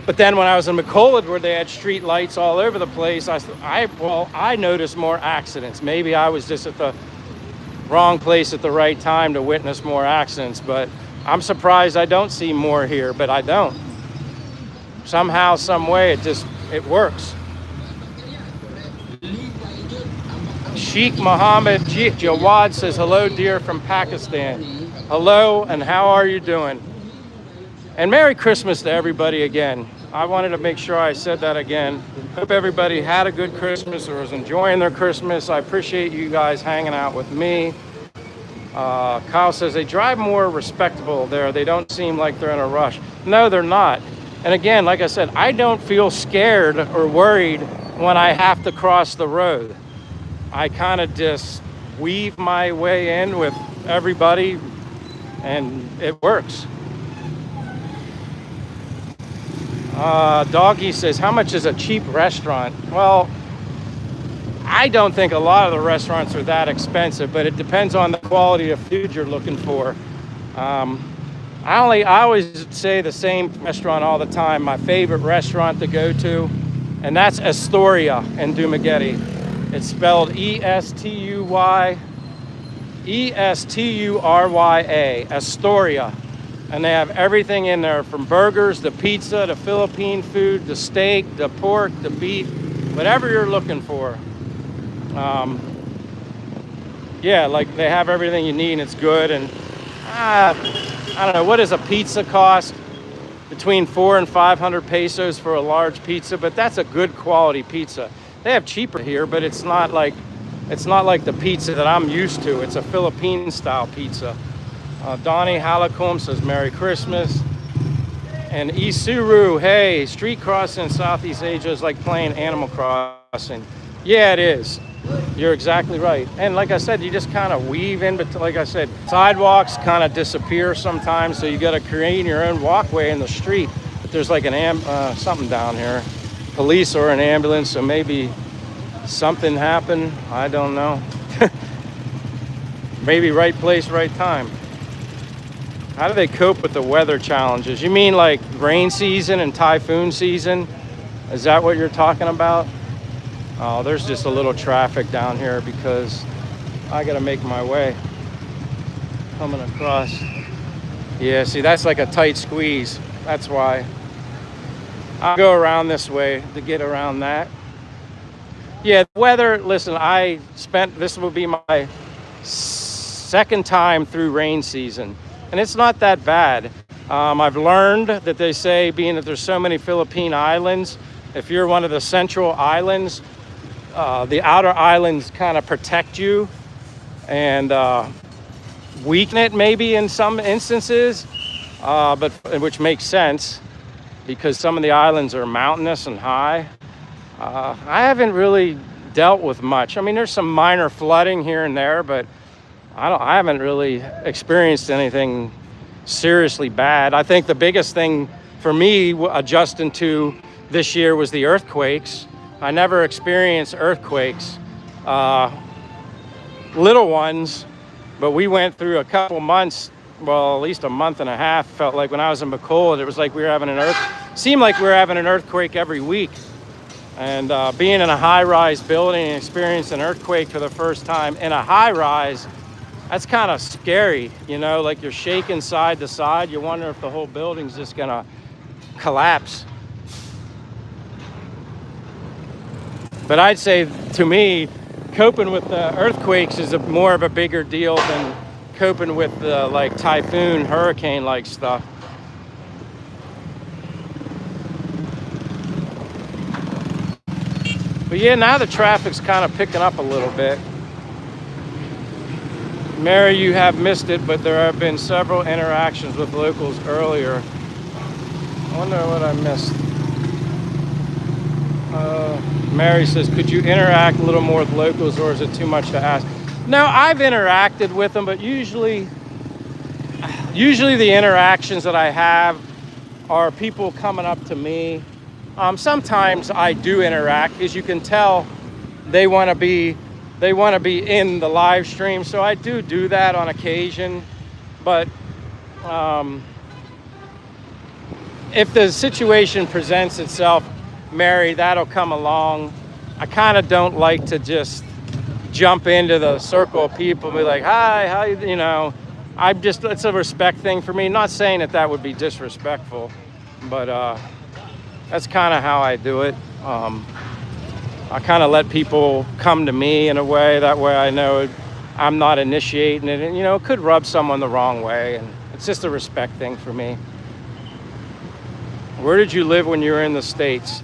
A: But then when I was in McCullough, where they had street lights all over the place, I noticed more accidents. Maybe I was just at the wrong place at the right time to witness more accidents, but I'm surprised I don't see more here, but I don't. Somehow, some way, it works. Sheikh Mohammed Jawad says, hello, dear, from Pakistan. Hello, and how are you doing? And Merry Christmas to everybody again. I wanted to make sure I said that again. Hope everybody had a good Christmas or was enjoying their Christmas. I appreciate you guys hanging out with me. Kyle says they drive more respectable there. They don't seem like they're in a rush. No, they're not. And again, like I said, I don't feel scared or worried when I have to cross the road. I kind of just weave my way in with everybody, and it works. Doggy says, how much is a cheap restaurant? Well, I don't think a lot of the restaurants are that expensive, but it depends on the quality of food you're looking for. I always say the same restaurant all the time, my favorite restaurant to go to, and that's Astoria in Dumaguete. It's spelled E-S-T-U-R-Y-A, Astoria. And they have everything in there, from burgers, to pizza, to Philippine food, to steak, to pork, to beef, whatever you're looking for. Yeah, like they have everything you need and it's good. And I don't know, what does a pizza cost? Between 400 and 500 pesos for a large pizza, but that's a good quality pizza. They have cheaper here, but it's not like the pizza that I'm used to. It's a Philippine style pizza. Donnie Halakum says Merry Christmas. And Isuru, hey, street crossing in Southeast Asia is like playing Animal Crossing. Yeah, it is. You're exactly right. And like I said, you just kind of weave in, but like I said, sidewalks kind of disappear sometimes, so you got to create your own walkway in the street. But there's like something down here, police or an ambulance, so maybe something happened. I don't know. Maybe right place, right time. How do they cope with the weather challenges? You mean like rain season and typhoon season? Is that what you're talking about? Oh, there's just a little traffic down here because I gotta make my way. Coming across. Yeah, see, that's like a tight squeeze. That's why. I'll go around this way to get around that. Yeah, the weather, listen, this will be my second time through rain season. And it's not that bad. I've learned that they say, being that there's so many Philippine islands, if you're one of the central islands, the outer islands kind of protect you and weaken it maybe in some instances, but which makes sense because some of the islands are mountainous and high. I haven't really dealt with much. I mean, there's some minor flooding here and there, but I haven't really experienced anything seriously bad. I think the biggest thing for me adjusting to this year was the earthquakes. I never experienced earthquakes, little ones, but we went through a couple months, well, at least a month and a half, felt like when I was in McColl, it was like we were having seemed like we were having an earthquake every week. And being in a high-rise building and experiencing an earthquake for the first time in a high-rise, that's kind of scary, you know, like you're shaking side to side. You wonder if the whole building's just gonna collapse. But I'd say, to me, coping with the earthquakes is more of a bigger deal than coping with the like typhoon, hurricane-like stuff. But yeah, now the traffic's kind of picking up a little bit. Mary, you have missed it, but there have been several interactions with locals earlier. I wonder what I missed. Mary says, could you interact a little more with locals, or is it too much to ask? No, I've interacted with them, but usually the interactions that I have are people coming up to me. Sometimes I do interact, as you can tell, they want to be in the live stream, so I do that on occasion. But if the situation presents itself, Mary, that'll come along. I kind of don't like to just jump into the circle of people and be like, hi, how you know. It's a respect thing for me. Not saying that would be disrespectful, but that's kind of how I do it. I kind of let people come to me in a way. That way I know I'm not initiating it. And, you know, it could rub someone the wrong way. And it's just a respect thing for me. Where did you live when you were in the States?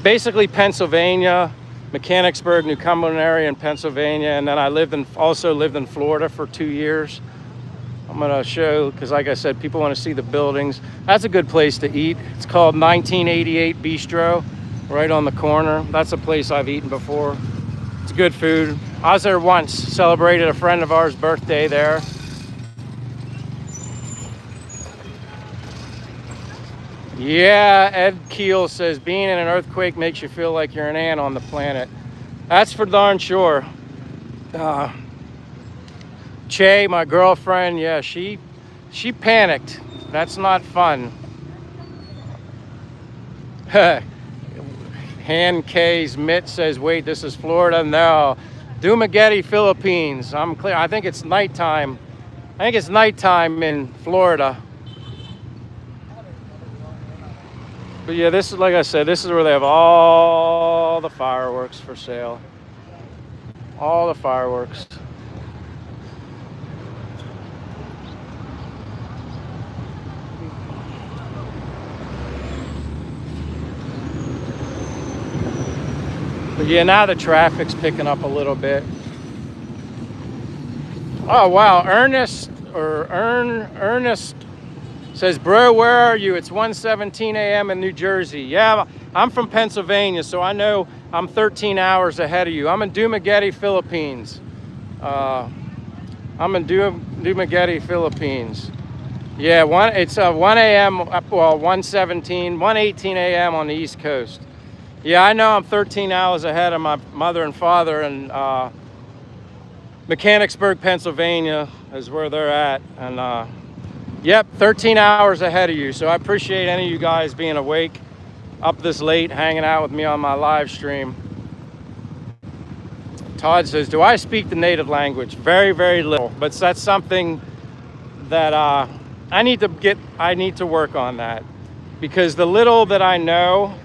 A: Basically Pennsylvania, Mechanicsburg, New Cumberland area in Pennsylvania. And then I also lived in Florida for 2 years. I'm gonna show, because like I said, people want to see the buildings. That's a good place to eat. It's called 1988 Bistro, right on the corner. That's a place I've eaten before. It's good food. I was there once, celebrated a friend of ours' birthday there. Yeah, Ed Keel says, being in an earthquake makes you feel like you're an ant on the planet. That's for darn sure. Che, my girlfriend, yeah, she panicked. That's not fun. Han K's Mitt says, wait, this is Florida? No. Dumaguete, Philippines. I'm clear. I think it's nighttime. I think it's nighttime in Florida. But yeah, this is, like I said, this is where they have all the fireworks for sale. All the fireworks. But yeah, now the traffic's picking up a little bit. Oh wow, Ernest says, bro, where are you? It's 1:17 a.m. in New Jersey. Yeah, I'm from Pennsylvania, so I know I'm 13 hours ahead of you. I'm in Dumaguete, Philippines. I'm in Dumaguete, Philippines. Yeah, it's 1 a.m., well, 1:18 a.m. on the East Coast. Yeah, I know I'm 13 hours ahead of my mother and father, and Mechanicsburg, Pennsylvania is where they're at. And yep, 13 hours ahead of you. So I appreciate any of you guys being awake up this late, hanging out with me on my live stream. Todd says, do I speak the native language? Very, very little, but that's something that I need to work on that, because the little that I know,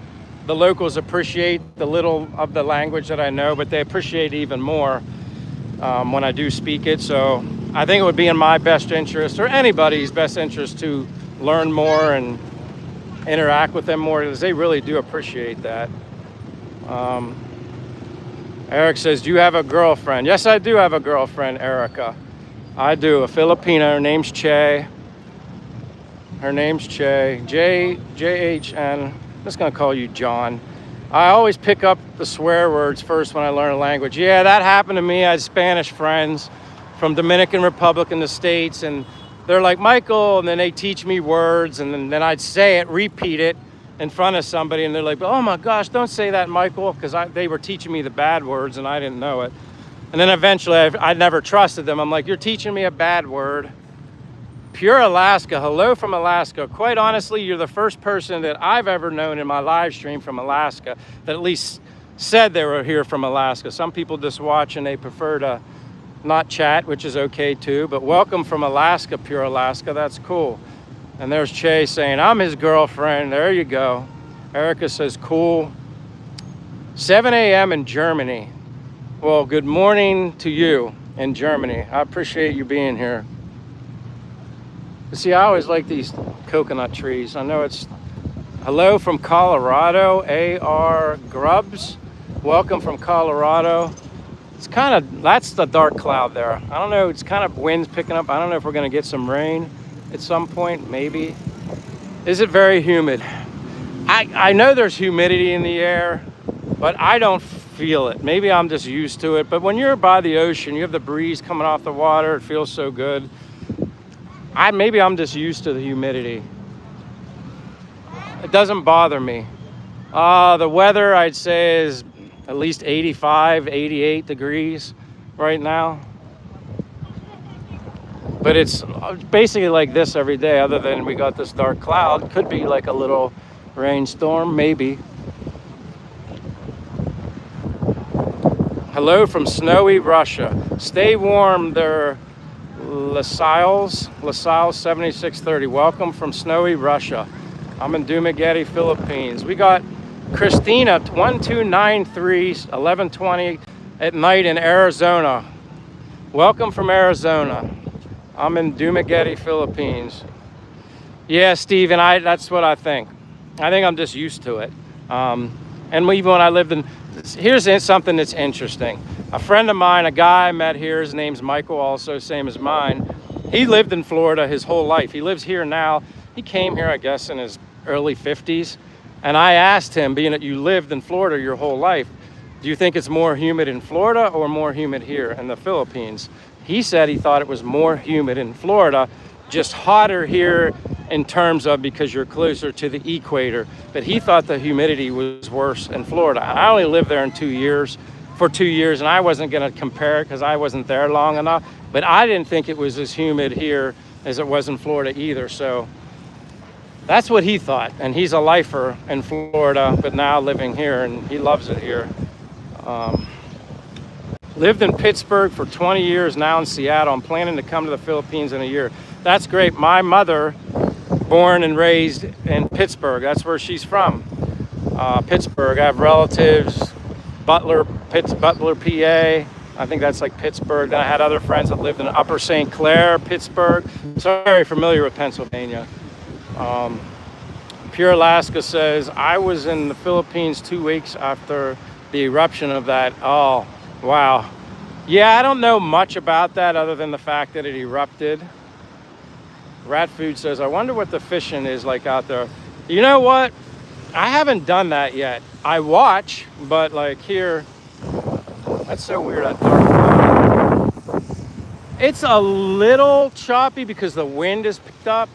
A: the locals appreciate the little of the language that I know, but they appreciate even more when I do speak it. So I think it would be in my best interest, or anybody's best interest, to learn more and interact with them more, because they really do appreciate that. Eric says, do you have a girlfriend? Yes, I do have a girlfriend, Erica. I do, a Filipina. Her name's Che. Her name's Che. J-H-N. I'm just going to call you John. I always pick up the swear words first when I learn a language. Yeah, that happened to me. I had Spanish friends from Dominican Republic in the States, and they're like, Michael, and then they teach me words, and then I'd say it, repeat it in front of somebody, and they're like, oh my gosh, don't say that, Michael, because they were teaching me the bad words, and I didn't know it. And then eventually, I never trusted them. I'm like, you're teaching me a bad word. Pure Alaska, hello from Alaska. Quite honestly, you're the first person that I've ever known in my live stream from Alaska that at least said they were here from Alaska. Some people just watch and they prefer to not chat, which is okay too, but welcome from Alaska, Pure Alaska, that's cool. And there's Che saying, I'm his girlfriend, there you go. Erica says, cool. 7 a.m. in Germany. Well, good morning to you in Germany. I appreciate you being here. See, I always like these coconut trees. I know it's hello from Colorado, A.R. Grubbs. Welcome from Colorado. It's kind of, that's the dark cloud there. I don't know, it's kind of winds picking up. I don't know if we're going to get some rain at some point, maybe. Is it very humid? I know there's humidity in the air, but I don't feel it. Maybe I'm just used to it. But when you're by the ocean, you have the breeze coming off the water. It feels so good. Maybe I'm just used to the humidity. It doesn't bother me. The weather, I'd say, is at least 85, 88 degrees right now. But it's basically like this every day, other than we got this dark cloud. Could be like a little rainstorm, maybe. Hello from snowy Russia. Stay warm there. LaSalle's 7630. Welcome from snowy Russia. I'm in Dumaguete, Philippines. We got Christina 1293 1120 at night in Arizona. Welcome from Arizona. I'm in Dumaguete, Philippines. Yeah, Steve, and that's what I think. I think I'm just used to it. And even when I lived in, here's something that's interesting. A friend of mine, a guy I met here, his name's Michael, also same as mine. He lived in Florida his whole life. He lives here now. He came here, I guess, in his early 50s. And I asked him, being that you lived in Florida your whole life, do you think it's more humid in Florida or more humid here in the Philippines? He said he thought it was more humid in Florida, just hotter here in terms of because you're closer to the equator. But he thought the humidity was worse in Florida. I only lived there for 2 years, and I wasn't going to compare it because I wasn't there long enough. But I didn't think it was as humid here as it was in Florida either. So that's what he thought. And he's a lifer in Florida, but now living here, and he loves it here. Lived in Pittsburgh for 20 years, now in Seattle. I'm planning to come to the Philippines in a year. That's great. My mother, born and raised in Pittsburgh. That's where she's from. Pittsburgh. I have relatives, Butler, PA. I think that's like Pittsburgh. Then I had other friends that lived in Upper St. Clair, Pittsburgh. So I'm very familiar with Pennsylvania. Pure Alaska says, I was in the Philippines 2 weeks after the eruption of that. Oh, wow. Yeah, I don't know much about that other than the fact that it erupted. Rat Food says, I wonder what the fishing is like out there. You know what? I haven't done that yet. I watch, but like here, that's so weird. That dark cloud. It's a little choppy because the wind is picked up.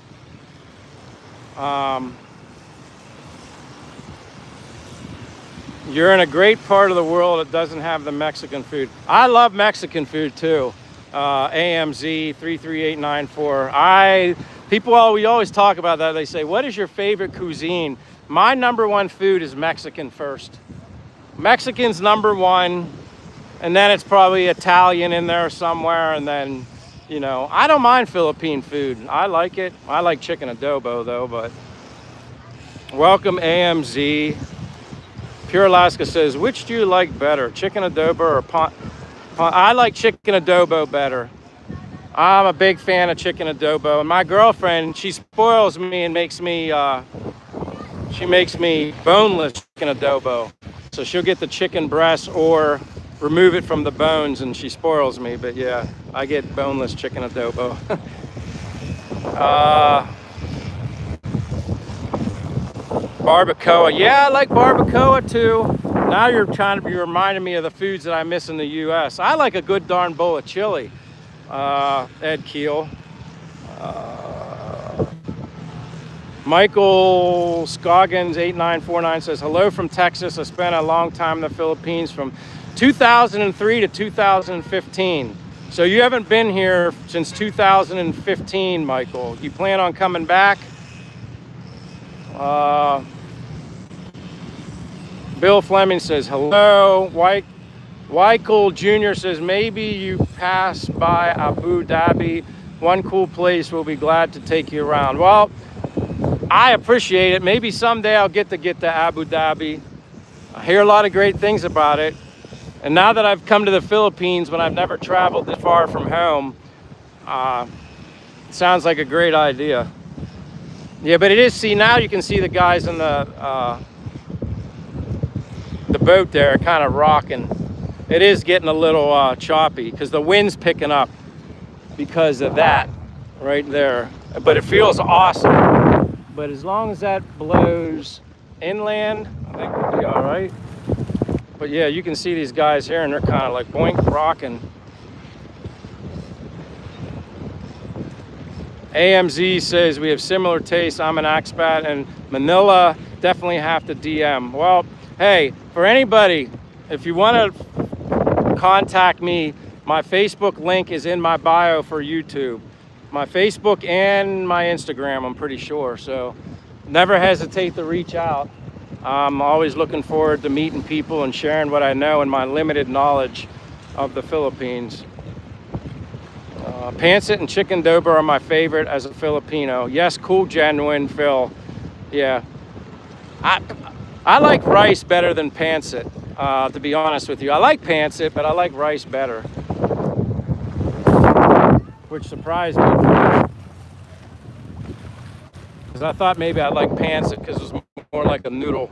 A: You're in a great part of the world that doesn't have the Mexican food. I love Mexican food too. AMZ 33894. We always talk about that. They say, what is your favorite cuisine? My number one food is Mexican first. Mexican's number one, and then it's probably Italian in there somewhere, and then, you know, I don't mind Philippine food. I like it. I like chicken adobo though, but welcome AMZ. Pure Alaska says, which do you like better, chicken adobo or I like chicken adobo better. I'm a big fan of chicken adobo, and my girlfriend, she spoils me and she makes me boneless chicken adobo. So she'll get the chicken breast or remove it from the bones, and she spoils me. But yeah, I get boneless chicken adobo. Barbacoa. Yeah, I like barbacoa too. Now you're trying to be reminding me of the foods that I miss in the U.S. I like a good darn bowl of chili. Ed Keel. Michael Scoggins 8949 says, hello from Texas. I spent a long time in the Philippines from 2003 to 2015. So you haven't been here since 2015, Michael. You plan on coming back? Bill Fleming says, hello. Michael Jr. says, maybe you pass by Abu Dhabi. One cool place. We'll be glad to take you around. Well, I appreciate it. Maybe someday I'll get to Abu Dhabi. I hear a lot of great things about it. And now that I've come to the Philippines when I've never traveled this far from home, it sounds like a great idea. Yeah, but it is, see, now you can see the guys in the boat there kind of rocking. It is getting a little choppy because the wind's picking up because of that right there. But it feels awesome. But as long as that blows inland, I think we'll be all right. But yeah, you can see these guys here and they're kind of like boink rocking. AMZ says we have similar tastes. I'm an expat and Manila, definitely have to DM. Well, hey, for anybody, if you want to contact me, my Facebook link is in my bio for YouTube. My Facebook and my Instagram, I'm pretty sure. So never hesitate to reach out. I'm always looking forward to meeting people and sharing what I know and my limited knowledge of the Philippines. Pancit and chicken adobo are my favorite as a Filipino. Yes, cool, genuine, Phil. Yeah. I like rice better than pancit, to be honest with you. I like pancit, but I like rice better. Which surprised me. Because I thought maybe I'd like pancit because it was more like a noodle.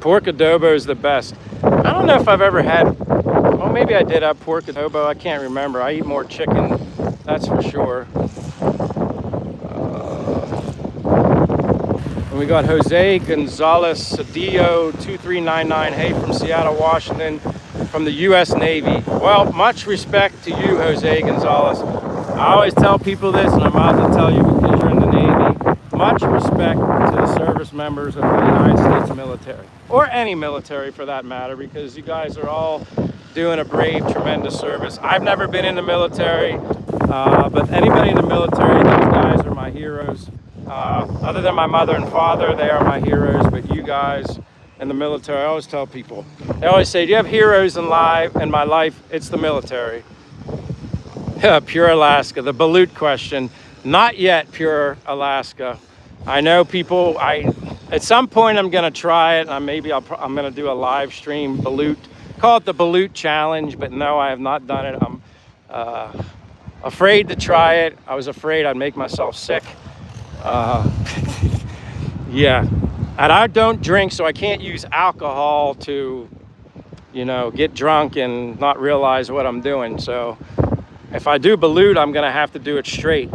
A: Pork adobo is the best. I don't know if I've ever had, well, maybe I did have pork adobo. I can't remember. I eat more chicken, that's for sure. And we got Jose Gonzalez Cedillo 2399. Hey, from Seattle, Washington, from the U.S. Navy. Well, much respect to you, Jose Gonzalez. I always tell people this, and I'm about to tell you because you're in the Navy. Much respect to the service members of the United States military, or any military for that matter, because you guys are all doing a brave, tremendous service. I've never been in the military, but anybody in the military, those guys are my heroes. Other than my mother and father, they are my heroes, but you guys in the military, I always tell people, they always say, do you have heroes in my life? It's the military. Pure Alaska, the balut question. Not yet, Pure Alaska. I know people, at some point I'm gonna try it, and maybe I'm gonna do a live stream balut. Call it the balut challenge, but no, I have not done it. I'm afraid to try it. I was afraid I'd make myself sick. Yeah, and I don't drink, so I can't use alcohol to, get drunk and not realize what I'm doing. So if I do balut, I'm gonna have to do it straight.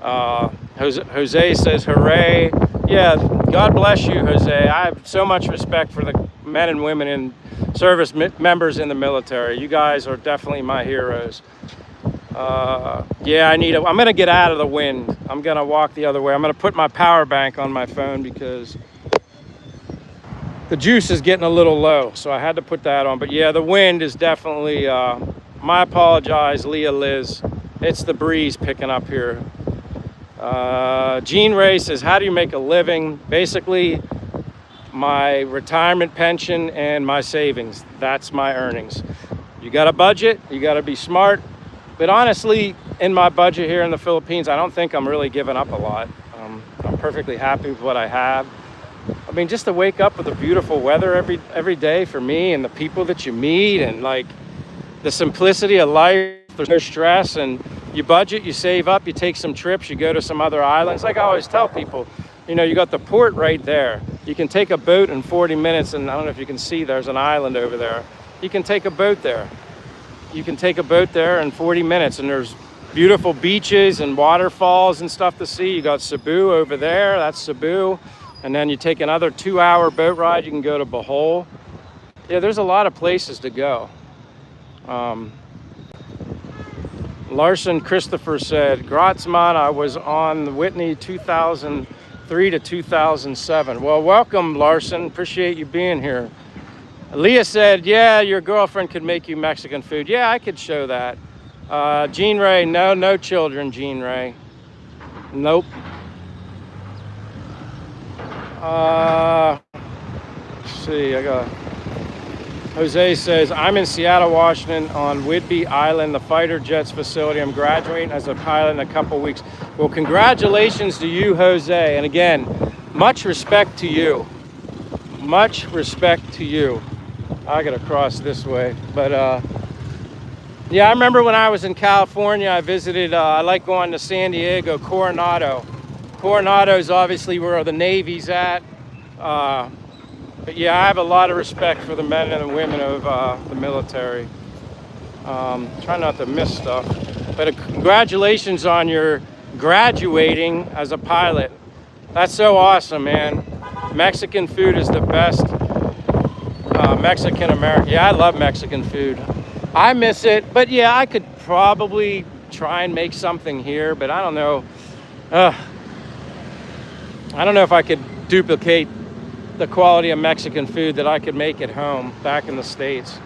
A: Jose says, hooray. Yeah, God bless you, Jose. I have so much respect for the men and women and service members in the military. You guys are definitely my heroes. Yeah, I'm gonna get out of the wind. I'm gonna walk the other way. I'm gonna put my power bank on my phone because the juice is getting a little low, so I had to put that on. But yeah, the wind is definitely, my apologize, Leah Liz. It's the breeze picking up here. Gene Ray says, how do you make a living? Basically, my retirement pension and my savings. That's my earnings. You got a budget, you got to be smart. But honestly, in my budget here in the Philippines, I don't think I'm really giving up a lot. I'm perfectly happy with what I have. I mean, just to wake up with the beautiful weather every day for me and the people that you meet, and like, the simplicity of life. There's no stress, and you budget, you save up, you take some trips, you go to some other islands. Like I always tell people, you know, you got the port right there. You can take a boat in 40 minutes, and I don't know if you can see, there's an island over there. You can take a boat there. You can take a boat there in 40 minutes, and there's beautiful beaches and waterfalls and stuff to see. You got Cebu over there, that's Cebu. And then you take another 2-hour boat ride, you can go to Bohol. Yeah, there's a lot of places to go. Larson Christopher said, Grotzman, I was on the Whitney 2003 to 2007. Well, welcome, Larson. Appreciate you being here. Leah said, yeah, your girlfriend could make you Mexican food. Yeah, I could show that. Jean Ray, no children, Jean Ray. Nope. Let's see, I got... Jose says, I'm in Seattle, Washington on Whidbey Island, the fighter jets facility. I'm graduating as a pilot in a couple weeks. Well, congratulations to you, Jose. And again, much respect to you. Much respect to you. I gotta cross this way. But yeah, I remember when I was in California, I visited, I like going to San Diego, Coronado. Coronado's obviously where the Navy's at. But yeah, I have a lot of respect for the men and the women of the military. Try not to miss stuff. But congratulations on your graduating as a pilot. That's so awesome, man. Mexican food is the best. Mexican American. Yeah, I love Mexican food. I miss it, but yeah, I could probably try and make something here, but I don't know. I don't know if I could duplicate the quality of Mexican food that I could make at home back in the States.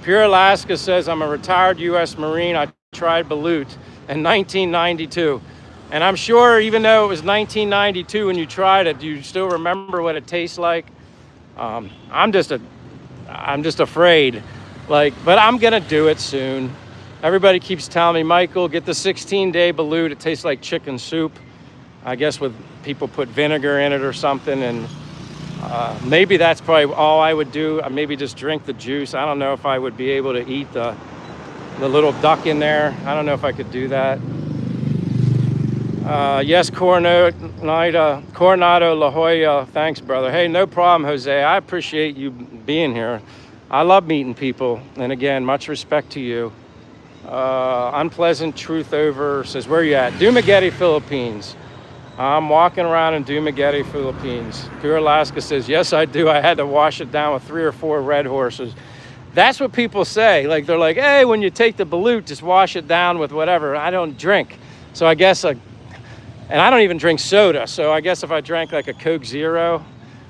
A: Pure Alaska says, I'm a retired U.S. Marine. I tried balut in 1992. And I'm sure even though it was 1992 when you tried it, do you still remember what it tastes like? I'm just afraid. But I'm gonna do it soon. Everybody keeps telling me, Michael, get the 16-day balut. It tastes like chicken soup. I guess with people put vinegar in it or something, and maybe that's probably all I would do. Maybe just drink the juice. I don't know if I would be able to eat the little duck in there. I don't know if I could do that. Yes, Coronado La Jolla. Thanks, brother. Hey, no problem, Jose. I appreciate you being here. I love meeting people. And again, much respect to you. Unpleasant Truth Over says, where are you at? Dumaguete, Philippines. I'm walking around in Dumaguete, Philippines. Pure Alaska says, yes, I do. I had to wash it down with 3 or 4 red horses. That's what people say. Like, they're like, hey, when you take the balut, just wash it down with whatever. I don't drink. So I guess, and I don't even drink soda. So I guess if I drank like a Coke Zero,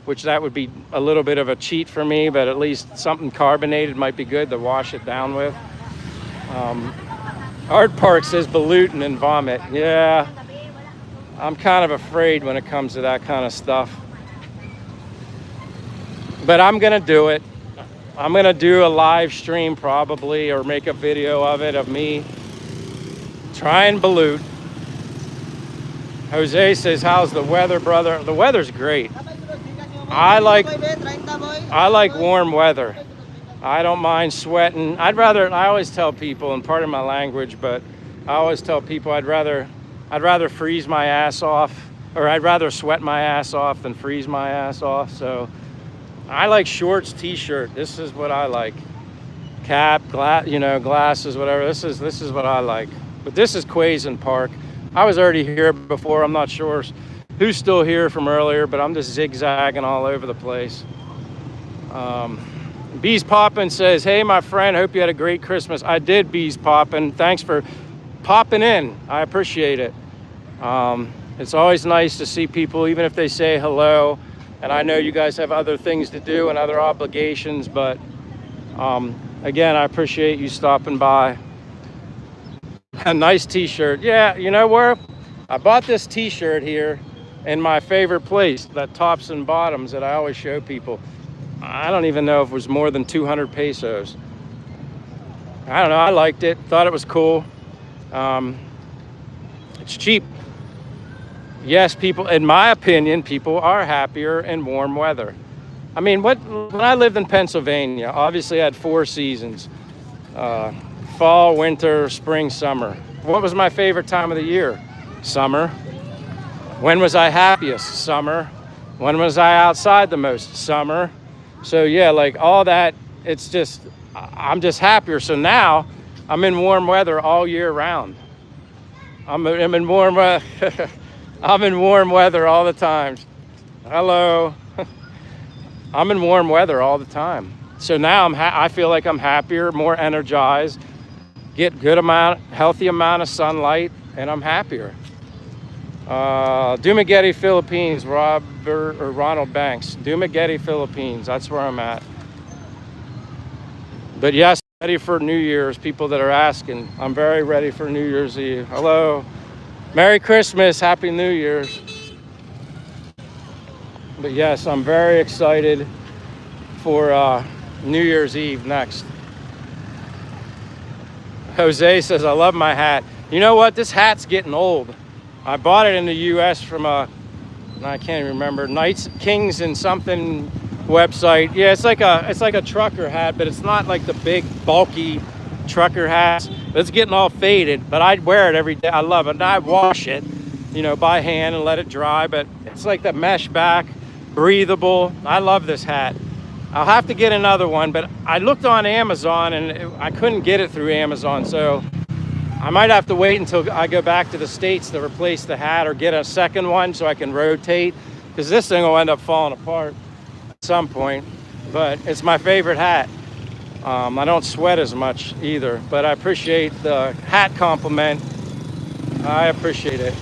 A: which that would be a little bit of a cheat for me, but at least something carbonated might be good to wash it down with. Art Park says balut and then vomit. Yeah. I'm kind of afraid when it comes to that kind of stuff. But I'm gonna do it. I'm gonna do a live stream probably, or make a video of it, of me trying balut. Jose says, how's the weather, brother? The weather's great. I like warm weather. I don't mind sweating. I always tell people, and pardon my language, but I always tell people I'd rather freeze my ass off, or I'd rather sweat my ass off than freeze my ass off. So I like shorts, t-shirt. This is what I like. Cap, glasses, whatever. This is what I like. But this is Quaison Park. I was already here before. I'm not sure who's still here from earlier, but I'm just zigzagging all over the place. Bees Poppin' says, hey, my friend, hope you had a great Christmas. I did, Bees Poppin'. Thanks for popping in. I appreciate it. It's always nice to see people, even if they say hello. And I know you guys have other things to do and other obligations, but again, I appreciate you stopping by. A nice t-shirt. Yeah, you know where? I bought this t-shirt here in my favorite place, that Tops and Bottoms that I always show people. I don't even know if it was more than 200 pesos. I don't know, I liked it, thought it was cool. It's cheap. Yes, people, in my opinion, people are happier in warm weather. I mean, when I lived in Pennsylvania, obviously I had 4 seasons. Fall, winter, spring, summer. What was my favorite time of the year? Summer. When was I happiest? Summer. When was I outside the most? Summer. So yeah, like all that, it's just, I'm just happier. So now I'm in warm weather all year round. I'm in warm I'm in warm weather all the time. Hello. I'm in warm weather all the time. So now I feel like I'm happier, more energized, get healthy amount of sunlight, and I'm happier. Dumaguete, Philippines, Ronald Banks. Dumaguete, Philippines, that's where I'm at. But yes, ready for New Year's, people that are asking. I'm very ready for New Year's Eve. Hello. Merry Christmas, Happy New Year's. But yes, I'm very excited for New Year's Eve next. Jose says, I love my hat. You know what? This hat's getting old. I bought it in the US from I can't even remember, Kings and something website. Yeah, it's like a trucker hat, but it's not like the big bulky trucker hats. It's getting all faded, but I'd wear it every day. I love it. And I wash it, by hand and let it dry, but it's like the mesh back, breathable. I love this hat. I'll have to get another one, but I looked on Amazon and I couldn't get it through Amazon, so I might have to wait until I go back to the States to replace the hat or get a second one so I can rotate, because this thing will end up falling apart at some point. But it's my favorite hat. I don't sweat as much either, but I appreciate the hat compliment. I appreciate it.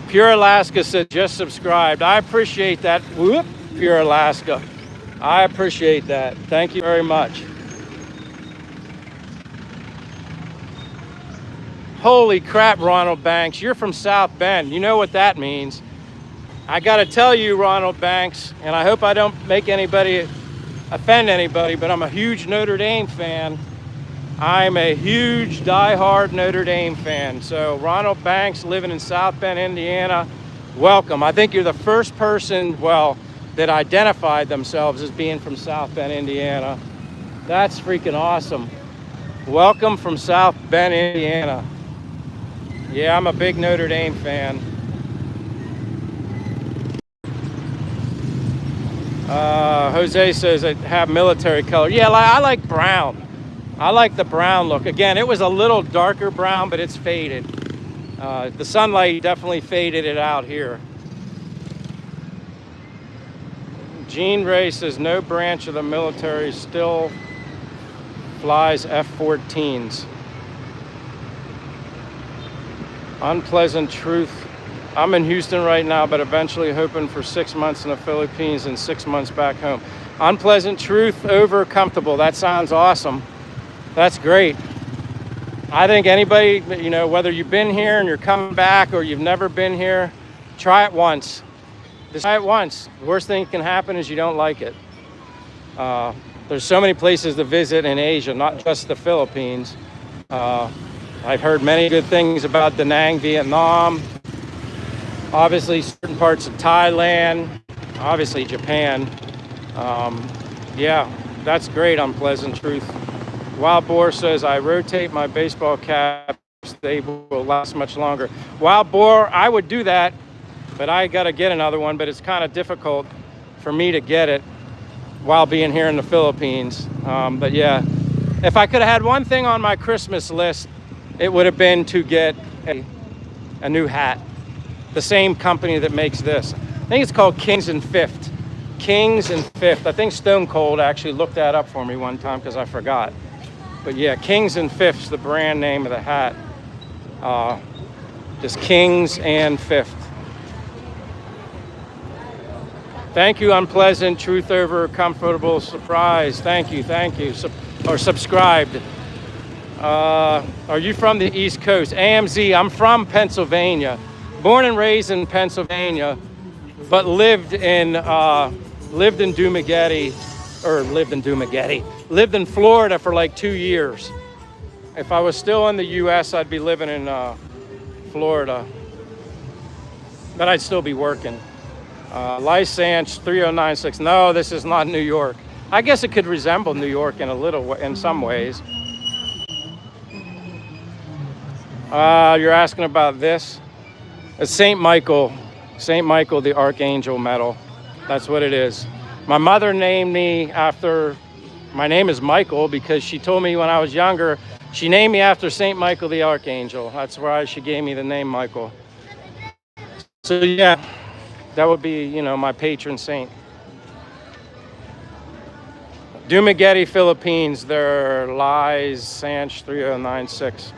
A: Pure Alaska said, just subscribed. I appreciate that. Whoop, Pure Alaska. I appreciate that. Thank you very much. Holy crap, Ronald Banks. You're from South Bend. You know what that means. I got to tell you, Ronald Banks, and I hope I don't offend anybody, but I'm a huge Notre Dame fan. I'm a huge diehard Notre Dame fan. So Ronald Banks, living in South Bend, Indiana, welcome. I think you're the first person, that identified themselves as being from South Bend, Indiana. That's freaking awesome. Welcome from South Bend, Indiana. Yeah, I'm a big Notre Dame fan. Jose says I have military color. Yeah, I like brown. I like the brown look. Again, it was a little darker brown, but it's faded. The sunlight definitely faded it out here. Jean Ray says no branch of the military still flies F-14s. Unpleasant truth. I'm in Houston right now, but eventually hoping for 6 months in the Philippines and 6 months back home. Unpleasant truth over comfortable. That sounds awesome. That's great. I think anybody, whether you've been here and you're coming back or you've never been here, try it once. Just try it once. The worst thing that can happen is you don't like it. There's so many places to visit in Asia, not just the Philippines. I've heard many good things about Da Nang, Vietnam. Obviously, certain parts of Thailand. Obviously, Japan. Yeah, that's great, Unpleasant Truth. Wild Boar says, I rotate my baseball caps. They will last much longer. Wild Boar, I would do that, but I got to get another one, but it's kind of difficult for me to get it while being here in the Philippines. But yeah, if I could have had one thing on my Christmas list, it would have been to get a new hat. The same company that makes this. I think it's called Kings and Fifth. Kings and Fifth. I think Stone Cold actually looked that up for me one time because I forgot. But yeah, Kings and Fifth's the brand name of the hat. Just Kings and Fifth. Thank you, Unpleasant Truth over Comfortable Surprise. Thank you. Or subscribed. Are you from the East Coast? AMZ, I'm from Pennsylvania. Born and raised in Pennsylvania, but lived in Dumaguete, lived in Florida for like 2 years. If I was still in the US, I'd be living in Florida, but I'd still be working. Lysanch 3096, no, this is not New York. I guess it could resemble New York in some ways. You're asking about this? It's St. Michael the Archangel medal. That's what it is. My mother named me after, my name is Michael because she told me when I was younger, she named me after St. Michael the Archangel. That's why she gave me the name Michael. So yeah, that would be, you know, my patron saint. Dumaguete, Philippines, their lies, Sanch 3096.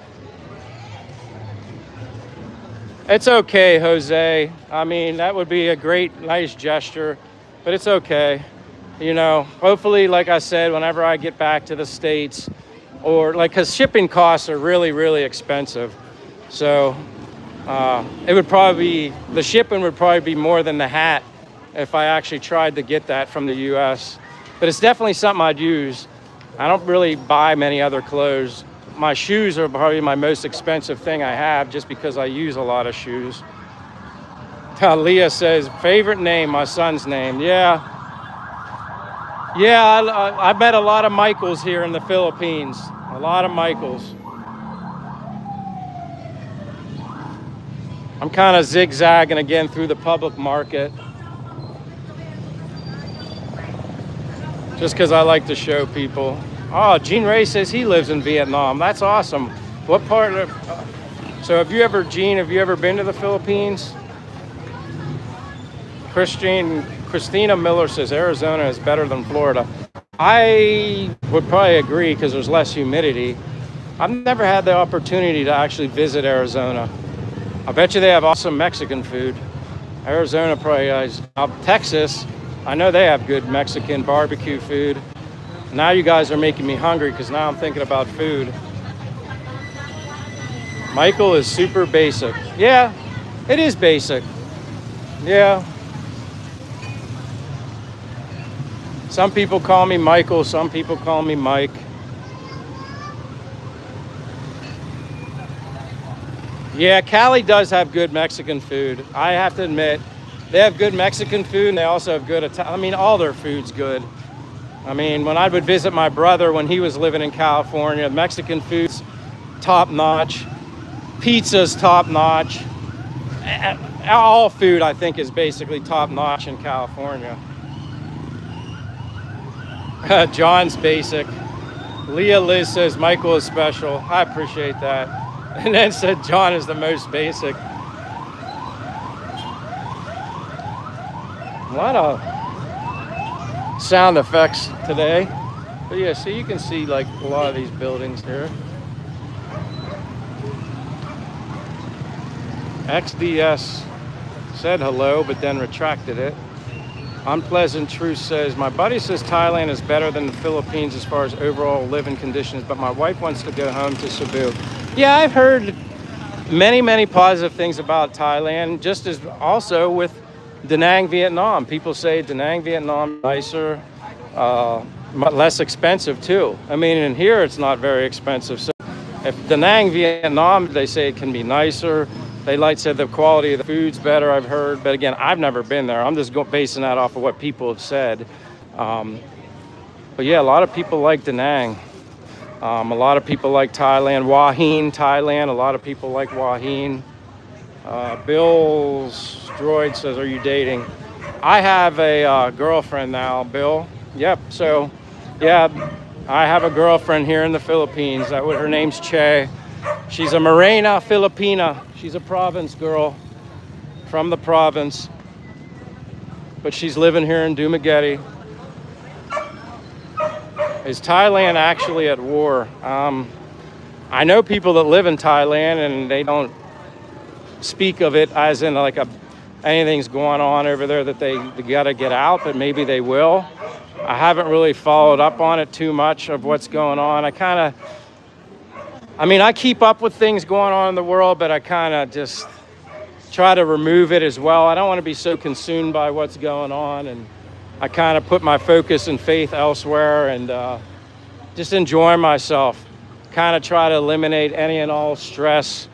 A: It's okay, Jose. I mean, that would be a great, nice gesture, but it's okay. You know, hopefully, like I said, whenever I get back to the States, or like, because shipping costs are really, really expensive. So it would probably be, the shipping would probably be more than the hat if I actually tried to get that from the US. But it's definitely something I'd use. I don't really buy many other clothes. My shoes are probably my most expensive thing I have just because I use a lot of shoes. Leah says, favorite name, my son's name. Yeah, I met a lot of Michaels here in the Philippines. A lot of Michaels. I'm kind of zigzagging again through the public market. Just because I like to show people. Oh, Gene Ray says he lives in Vietnam. That's awesome. What part of... So have you ever been to the Philippines? Christina Miller says Arizona is better than Florida. I would probably agree because there's less humidity. I've never had the opportunity to actually visit Arizona. I bet you they have awesome Mexican food. Arizona probably is. Texas, I know they have good Mexican barbecue food. Now you guys are making me hungry because now I'm thinking about food. Michael is super basic. Yeah, it is basic. Yeah. Some people call me Michael, some people call me Mike. Yeah, Cali does have good Mexican food. I have to admit, they have good Mexican food and they also have good Italian. I mean, all their food's good. I mean, when I would visit my brother when he was living in California, Mexican food's top notch, pizza's top notch. All food, I think, is basically top notch in California. John's basic. Leah Liz says Michael is special. I appreciate that. And then said John is the most basic. A lot of sound effects today. But yeah, so you can see like a lot of these buildings here. XDS said hello, but then retracted it. Unpleasant Truth says, my buddy says Thailand is better than the Philippines as far as overall living conditions, but my wife wants to go home to Cebu. Yeah, I've heard many, many positive things about Thailand, just as also with Da Nang, Vietnam. People say Da Nang, Vietnam is nicer, less expensive too. I mean, in here it's not very expensive. So if Da Nang, Vietnam, they say it can be nicer. They said the quality of the food's better, I've heard. But again, I've never been there. I'm just basing that off of what people have said. But yeah, a lot of people like Da Nang. A lot of people like Thailand. Hua Hin, Thailand. A lot of people like Hua Hin. Bill's Droid says, are you dating? I have a girlfriend now, Bill. Yep, so yeah, I have a girlfriend here in the Philippines. Her name's Che. She's a Morena Filipina. She's a province girl from the province, but she's living here in Dumaguete. Is Thailand actually at war? I know people that live in Thailand and they don't speak of it as in like anything's going on over there that they gotta get out, but maybe they will. I haven't really followed up on it too much of what's going on. I keep up with things going on in the world, but I kind of just try to remove it as well. I don't want to be so consumed by what's going on, and I kind of put my focus and faith elsewhere and just enjoy myself. Kind of try to eliminate any and all stress,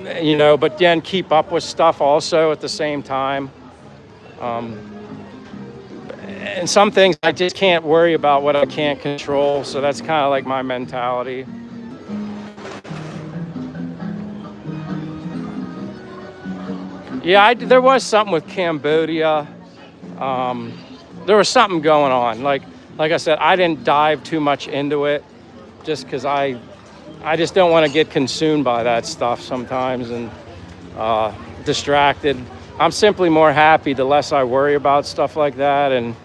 A: but then keep up with stuff also at the same time. and some things I just can't worry about what I can't control. So that's kind of like my mentality. Yeah, there was something with Cambodia. There was something going on. Like I said, I didn't dive too much into it just because I just don't want to get consumed by that stuff sometimes and distracted. I'm simply more happy the less I worry about stuff like that. And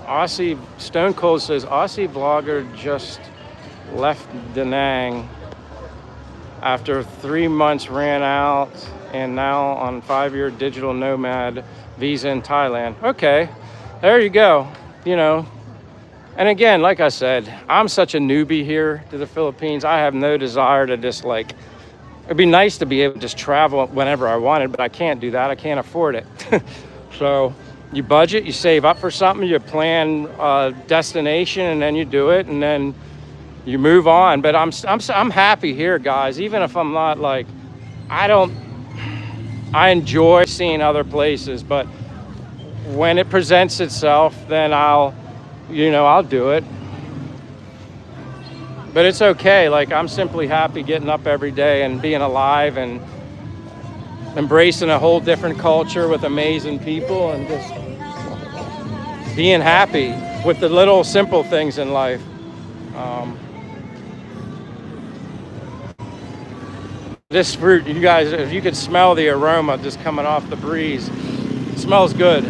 A: Aussie Stone Cold says Aussie vlogger just left Da Nang after 3 months, ran out, and now on 5-year digital nomad visa in Thailand. Okay, there you go. You know, and again, like I said, I'm such a newbie here to the Philippines. I have no desire to just like, it'd be nice to be able to just travel whenever I wanted, but I can't do that. I can't afford it. So you budget, you save up for something, you plan a destination, and then you do it, and then you move on. But I'm happy here, guys. Even if I'm not like, I enjoy seeing other places, but when it presents itself, then I'll do it. But it's okay. Like, I'm simply happy getting up every day and being alive and embracing a whole different culture with amazing people and just being happy with the little simple things in life. This fruit, you guys, if you could smell the aroma just coming off the breeze, it smells good.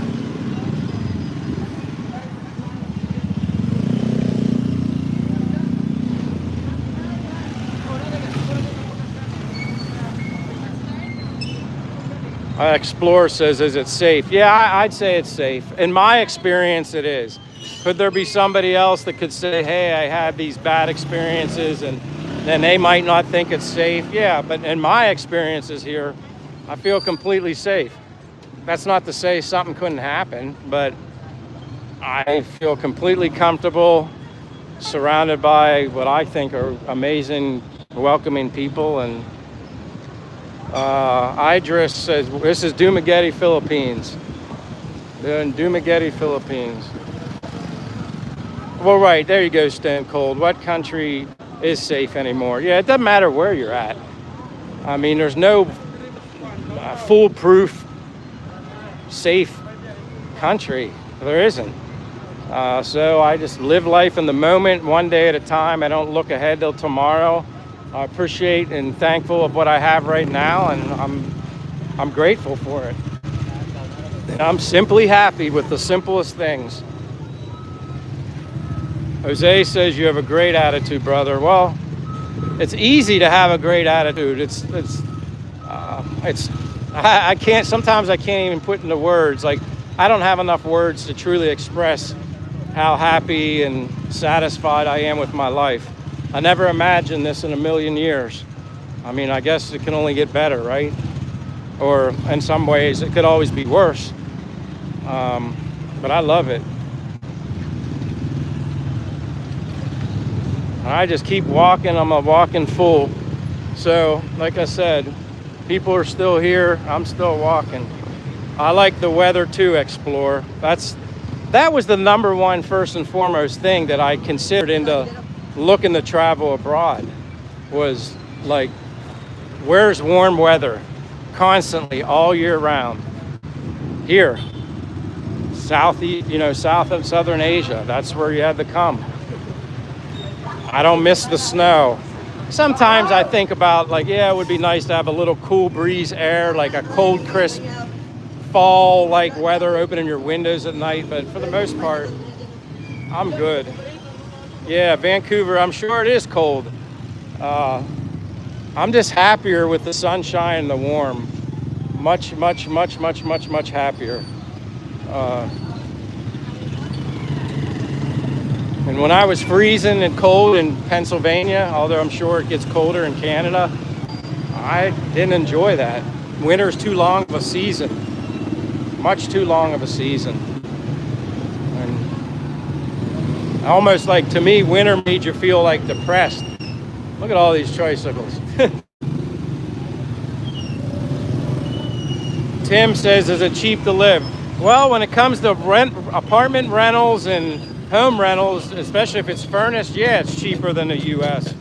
A: Explorer says, is it safe? Yeah, I'd say it's safe. In my experience, it is. Could there be somebody else that could say, hey, I had these bad experiences, and then they might not think it's safe? Yeah, but in my experiences here, I feel completely safe. That's not to say something couldn't happen, but I feel completely comfortable, surrounded by what I think are amazing, welcoming people. And Idris says, this is Dumaguete, Philippines. They're in Dumaguete, Philippines. Well, right, there you go, Stone Cold. What country is safe anymore? Yeah, it doesn't matter where you're at. I mean, there's no foolproof, safe country. There isn't. So I just live life in the moment, one day at a time. I don't look ahead till tomorrow. I appreciate and thankful of what I have right now, and I'm grateful for it. And I'm simply happy with the simplest things. Jose says you have a great attitude, brother. Well, it's easy to have a great attitude. I can't. Sometimes I can't even put into words. Like, I don't have enough words to truly express how happy and satisfied I am with my life. I never imagined this in a million years. I mean, I guess it can only get better, right? Or in some ways, it could always be worse. But I love it. I just keep walking. I'm a walking fool. So, like I said, people are still here. I'm still walking. I like the weather too, Explorer. That was the number one, first and foremost thing that I considered into looking to travel abroad, was like, where's warm weather constantly all year round? Here, south of Southern Asia. That's where you had to come. I don't miss the snow. Sometimes I think about, like, yeah, it would be nice to have a little cool breeze air, like a cold, crisp fall-like weather, opening your windows at night. But for the most part, I'm good. Yeah, Vancouver, I'm sure it is cold. I'm just happier with the sunshine and the warm. Much, much, much, much, much, much happier. And when I was freezing and cold in Pennsylvania, although I'm sure it gets colder in Canada, I didn't enjoy that. Winter's too long of a season. Much too long of a season. And almost like, to me, winter made you feel like depressed. Look at all these tricycles. Tim says, is it cheap to live? Well, when it comes to apartment rentals and home rentals, especially if it's furnished, yeah, it's cheaper than the U.S.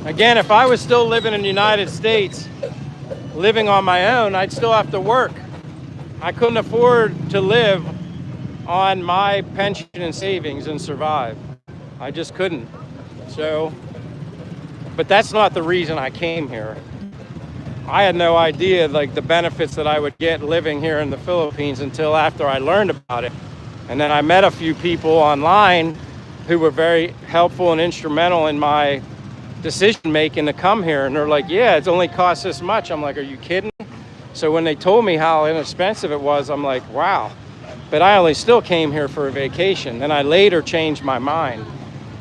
A: Again, if I was still living in the United States, living on my own, I'd still have to work. I couldn't afford to live on my pension and savings and survive. I just couldn't. So, but that's not the reason I came here. I had no idea like the benefits that I would get living here in the Philippines until after I learned about it. And then I met a few people online who were very helpful and instrumental in my decision making to come here. And they're like, yeah, it's only cost this much. I'm like, are you kidding? So when they told me how inexpensive it was, I'm like, wow. But I only still came here for a vacation. Then I later changed my mind.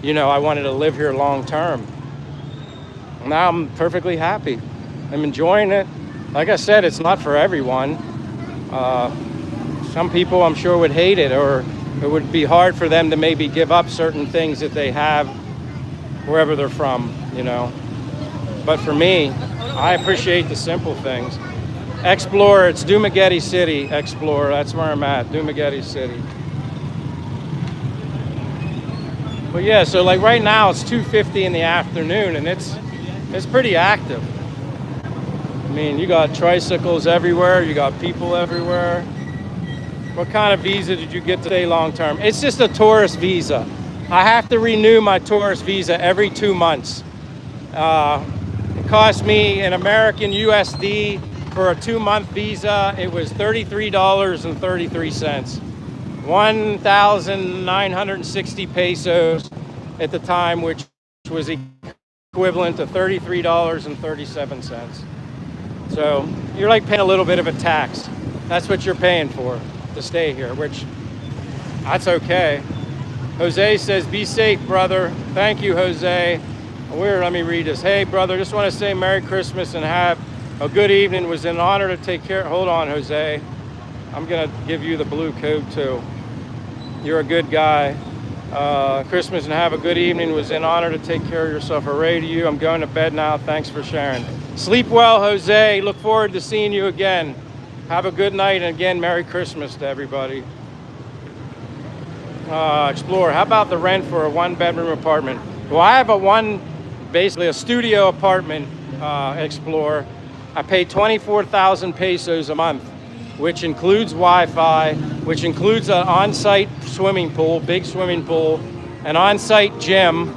A: You know, I wanted to live here long term. Now I'm perfectly happy. I'm enjoying it. Like I said, it's not for everyone. Some people I'm sure would hate it, or it would be hard for them to maybe give up certain things that they have wherever they're from, you know. But for me, I appreciate the simple things. Explore, it's Dumaguete City, Explore, that's where I'm at, Dumaguete City. But yeah, so like right now it's 2:50 in the afternoon and it's pretty active. I mean, you got tricycles everywhere, you got people everywhere. What kind of visa did you get to stay long term? It's just a tourist visa. I have to renew my tourist visa every 2 months. It cost me in American USD for a 2-month visa. It was $33.33. 1,960 pesos at the time, which was equivalent to $33.37. So you're like paying a little bit of a tax. That's what you're paying for to stay here, which that's okay. Jose says, be safe, brother. Thank you, Jose. Let me read this. Hey, brother, just want to say Merry Christmas and have a good evening. It was an honor to take care. Hold on, Jose. I'm going to give you the blue code, too. You're a good guy. Christmas and have a good evening. It was an honor to take care of yourself. Hooray to you. I'm going to bed now. Thanks for sharing. Sleep well, Jose. Look forward to seeing you again. Have a good night. And again, Merry Christmas to everybody. Explore. How about the rent for a 1-bedroom apartment? Well, I have basically a studio apartment, Explore. I pay 24,000 pesos a month, which includes Wi-Fi, which includes an on-site swimming pool, big swimming pool, an on-site gym,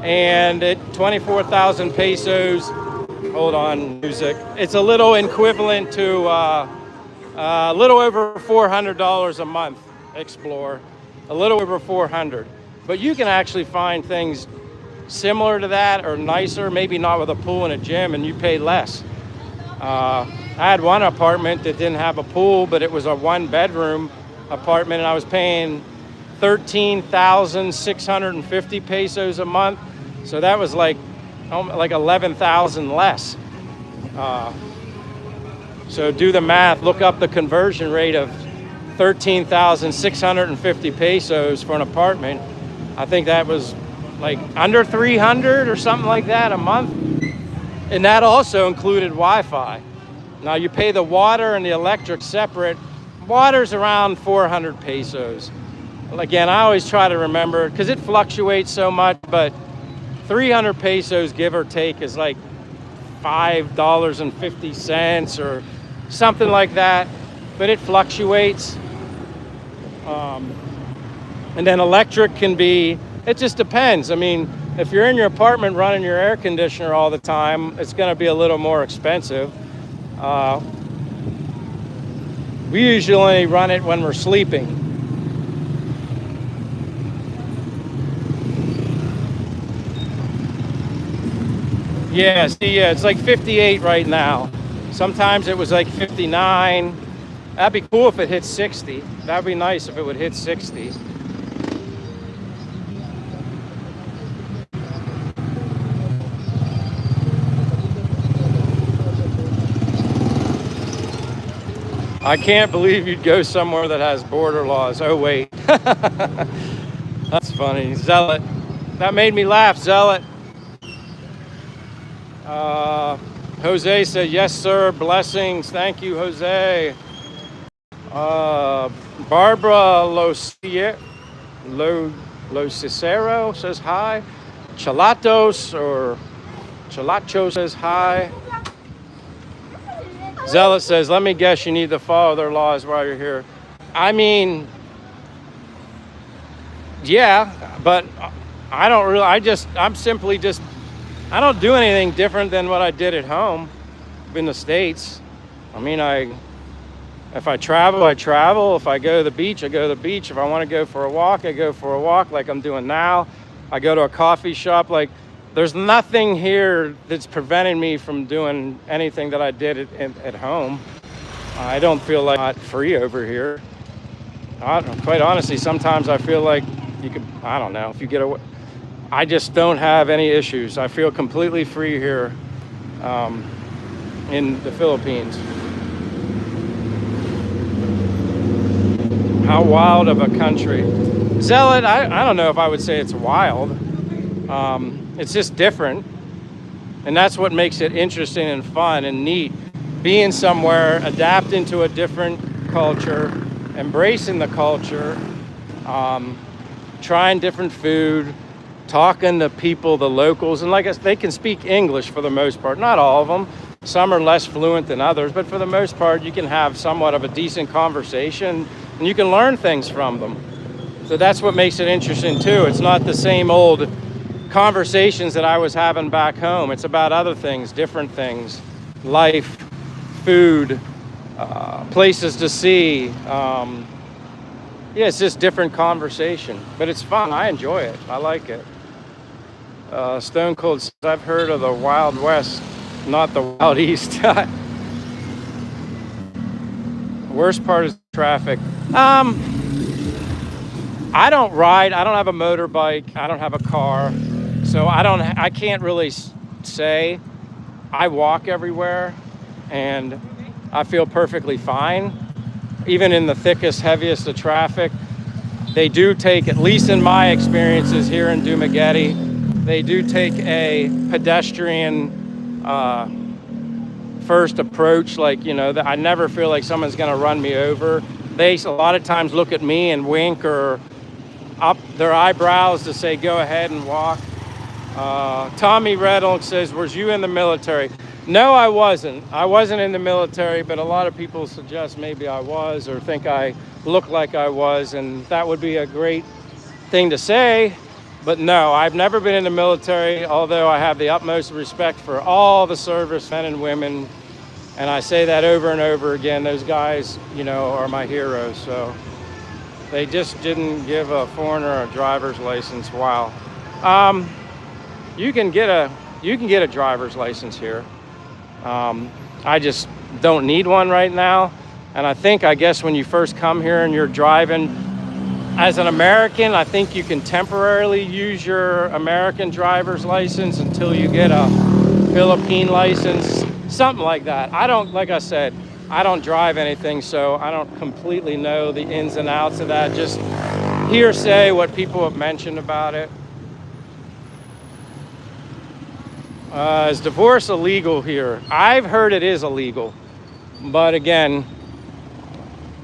A: and at 24,000 pesos, hold on, music, it's a little equivalent to a little over $400 a month, Explore, a little over 400. But you can actually find things similar to that or nicer, maybe not with a pool and a gym, and you pay less. I had one apartment that didn't have a pool, but it was a 1-bedroom apartment, and I was paying 13,650 pesos a month. So that was like 11,000 less. So do the math, look up the conversion rate of 13,650 pesos for an apartment. I think that was like under 300 or something like that a month. And that also included Wi-Fi. Now you pay the water and the electric separate. Water's around 400 pesos. Again, I always try to remember because it fluctuates so much, but 300 pesos, give or take, is like $5.50 or something like that, but it fluctuates. And then electric can be, it just depends. I mean, if you're in your apartment running your air conditioner all the time, it's going to be a little more expensive. We usually run it when we're sleeping. Yeah, see, yeah, it's like 58 right now. Sometimes it was like 59. That'd be cool if it hit 60. That'd be nice if it would hit 60. I can't believe you'd go somewhere that has border laws. Oh, wait. That's funny. Zealot. That made me laugh, Zealot. Jose said, yes, sir. Blessings. Thank you, Jose. Barbara Lo Cicero says hi. Chalatos or Chalacho says hi. Zealot says, let me guess, you need to follow their laws while you're here. I mean, yeah, but I don't really, I'm simply just, I don't do anything different than what I did at home in the States. I mean, if I travel, I travel. If I go to the beach, I go to the beach. If I want to go for a walk, I go for a walk like I'm doing now. I go to a coffee shop. Like, there's nothing here that's preventing me from doing anything that I did at home. I don't feel like I'm not free over here. Quite honestly, sometimes I feel like you could, I don't know, if you get away. I just don't have any issues. I feel completely free here in the Philippines. How wild of a country. Zealot, I don't know if I would say it's wild. It's just different. And that's what makes it interesting and fun and neat. Being somewhere, adapting to a different culture, embracing the culture, trying different food, talking to people, the locals. And like I said, they can speak English for the most part. Not all of them. Some are less fluent than others. But for the most part, you can have somewhat of a decent conversation and you can learn things from them. So that's what makes it interesting too. It's not the same old conversations that I was having back home. It's about other things, different things, life, food, places to see. Yeah, it's just different conversation, but it's fun. I enjoy it. I like it. Stone Cold says, I've heard of the Wild West, not the Wild East. Worst part is traffic. I don't ride. I don't have a motorbike. I don't have a car. So I can't really say. I walk everywhere and I feel perfectly fine. Even in the thickest, heaviest of traffic, they do take, at least in my experiences here in Dumaguete, they do take a pedestrian first approach. Like, you know, I never feel like someone's gonna run me over. They a lot of times look at me and wink or up their eyebrows to say, go ahead and walk. Tommy Reynolds says, was you in the military? No, I wasn't. I wasn't in the military, but a lot of people suggest maybe I was or think I look like I was, and that would be a great thing to say. But no, I've never been in the military, although I have the utmost respect for all the service men and women. And I say that over and over again. Those guys, you know, are my heroes. So they just didn't give a foreigner a driver's license. Wow. You can get a driver's license here. I just don't need one right now. And I guess when you first come here and you're driving as an American, I think you can temporarily use your American driver's license until you get a Philippine license, something like that. Like I said, I don't drive anything, so I don't completely know the ins and outs of that. Just hearsay, what people have mentioned about it. Is divorce illegal here? I've heard it is illegal, but again,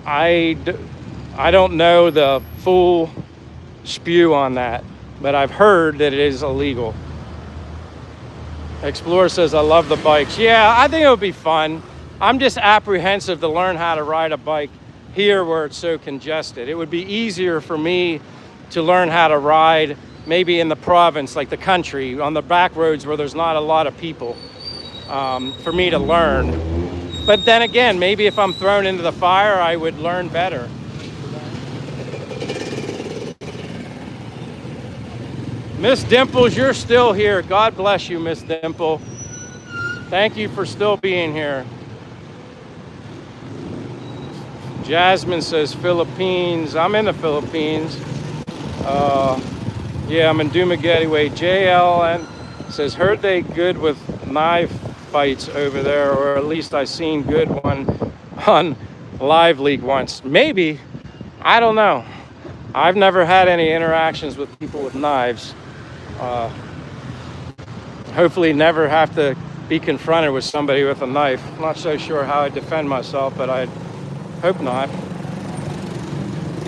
A: I don't know the full spew on that, but I've heard that it is illegal. Explorer says, I love the bikes. Yeah, I think it would be fun. I'm just apprehensive to learn how to ride a bike here where it's so congested. It would be easier for me to learn how to ride maybe in the province, like the country, on the back roads where there's not a lot of people, for me to learn. But then again, maybe if I'm thrown into the fire, I would learn better. Miss Dimples, you're still here. God bless you, Miss Dimple. Thank you for still being here. Jasmine says Philippines. I'm in the Philippines. Yeah, I'm in Dumaguete Way. JLN says, heard they good with knife fights over there, or at least I seen good one on Live League once. Maybe, I don't know. I've never had any interactions with people with knives. Hopefully never have to be confronted with somebody with a knife. I'm not so sure how I'd defend myself, but I hope not.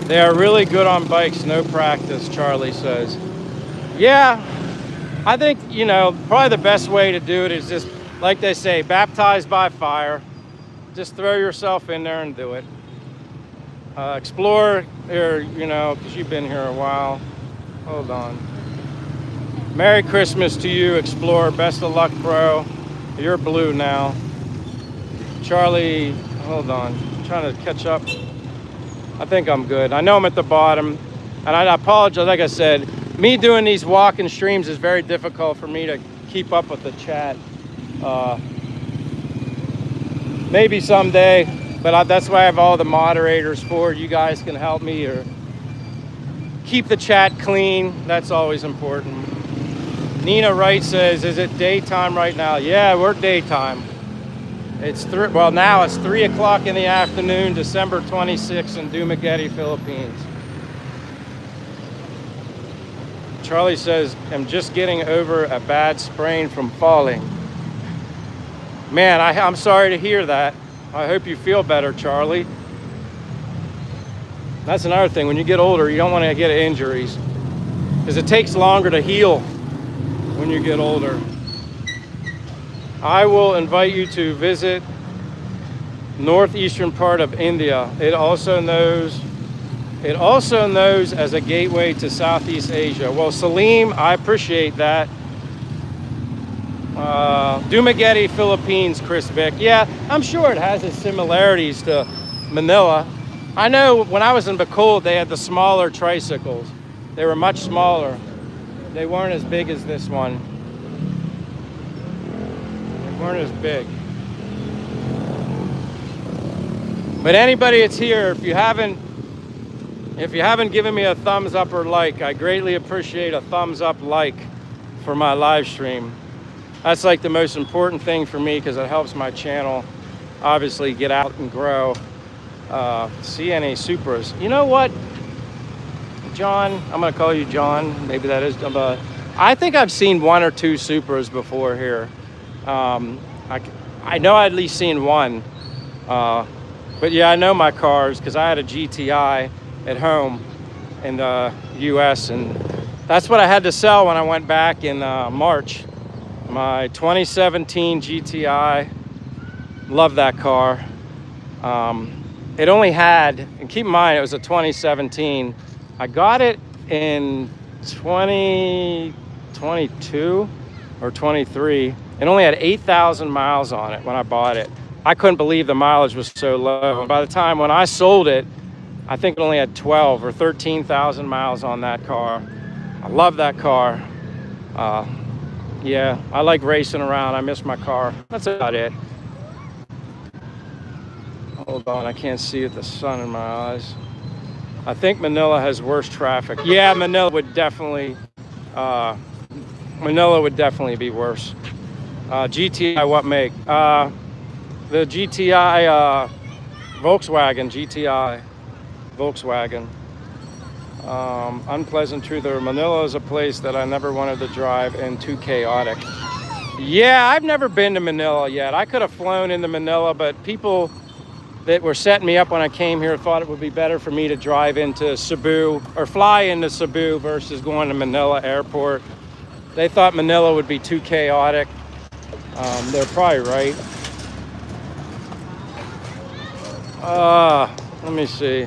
A: They are really good on bikes, no practice, Charlie says. Yeah, I think, you know, probably the best way to do it is just, like they say, baptized by fire. Just throw yourself in there and do it. Explore here, you know, because you've been here a while. Hold on. Merry Christmas to you, Explorer. Best of luck, bro. You're blue now. Charlie, hold on. I'm trying to catch up. I think I'm good. I know I'm at the bottom. And I apologize, like I said, me doing these walking streams is very difficult for me to keep up with the chat. Maybe someday, but that's why I have all the moderators for. You guys can help me or keep the chat clean. That's always important. Nina Wright says, is it daytime right now? Yeah, we're daytime. It's now it's 3 o'clock in the afternoon, December 26th in Dumaguete, Philippines. Charlie says, I'm just getting over a bad sprain from falling. Man, I'm sorry to hear that. I hope you feel better, Charlie. That's another thing. When you get older, you don't want to get injuries because it takes longer to heal when you get older. I will invite you to visit northeastern part of India. It also knows as a gateway to Southeast Asia. Well, Salim, I appreciate that. Dumaguete, Philippines, Chris Vick. Yeah, I'm sure it has its similarities to Manila. I know when I was in Bacolod, they had the smaller tricycles. They were much smaller. They weren't as big as this one. They weren't as big. But anybody that's here, if you haven't given me a thumbs up or like, I greatly appreciate a thumbs up like for my live stream. That's like the most important thing for me because it helps my channel obviously get out and grow. See any Supras. You know what, John? I'm going to call you John. Maybe that is. I think I've seen 1 or 2 Supras before here. I know I'd at least seen one. But yeah, I know my cars because I had a GTI at home in the US, and that's what I had to sell when I went back in March. My 2017 GTI, love that car. It only had, and keep in mind it was a 2017. I got it in 2022 or 23. It only had 8,000 miles on it when I bought it. I couldn't believe the mileage was so low. And by the time when I sold it, I think it only had 12 or 13,000 miles on that car. I love that car. Yeah, I like racing around. I miss my car. That's about it. Hold on, I can't see with the sun in my eyes. I think Manila has worse traffic. Yeah, Manila would definitely be worse. GTI, what make? The GTI Volkswagen GTI. Volkswagen. Unpleasant truth, Manila is a place that I never wanted to drive and too chaotic. Yeah, I've never been to Manila yet. I could have flown into Manila, but people that were setting me up when I came here thought it would be better for me to drive into Cebu or fly into Cebu versus going to Manila airport. They thought Manila would be too chaotic. They're probably right. Let me see.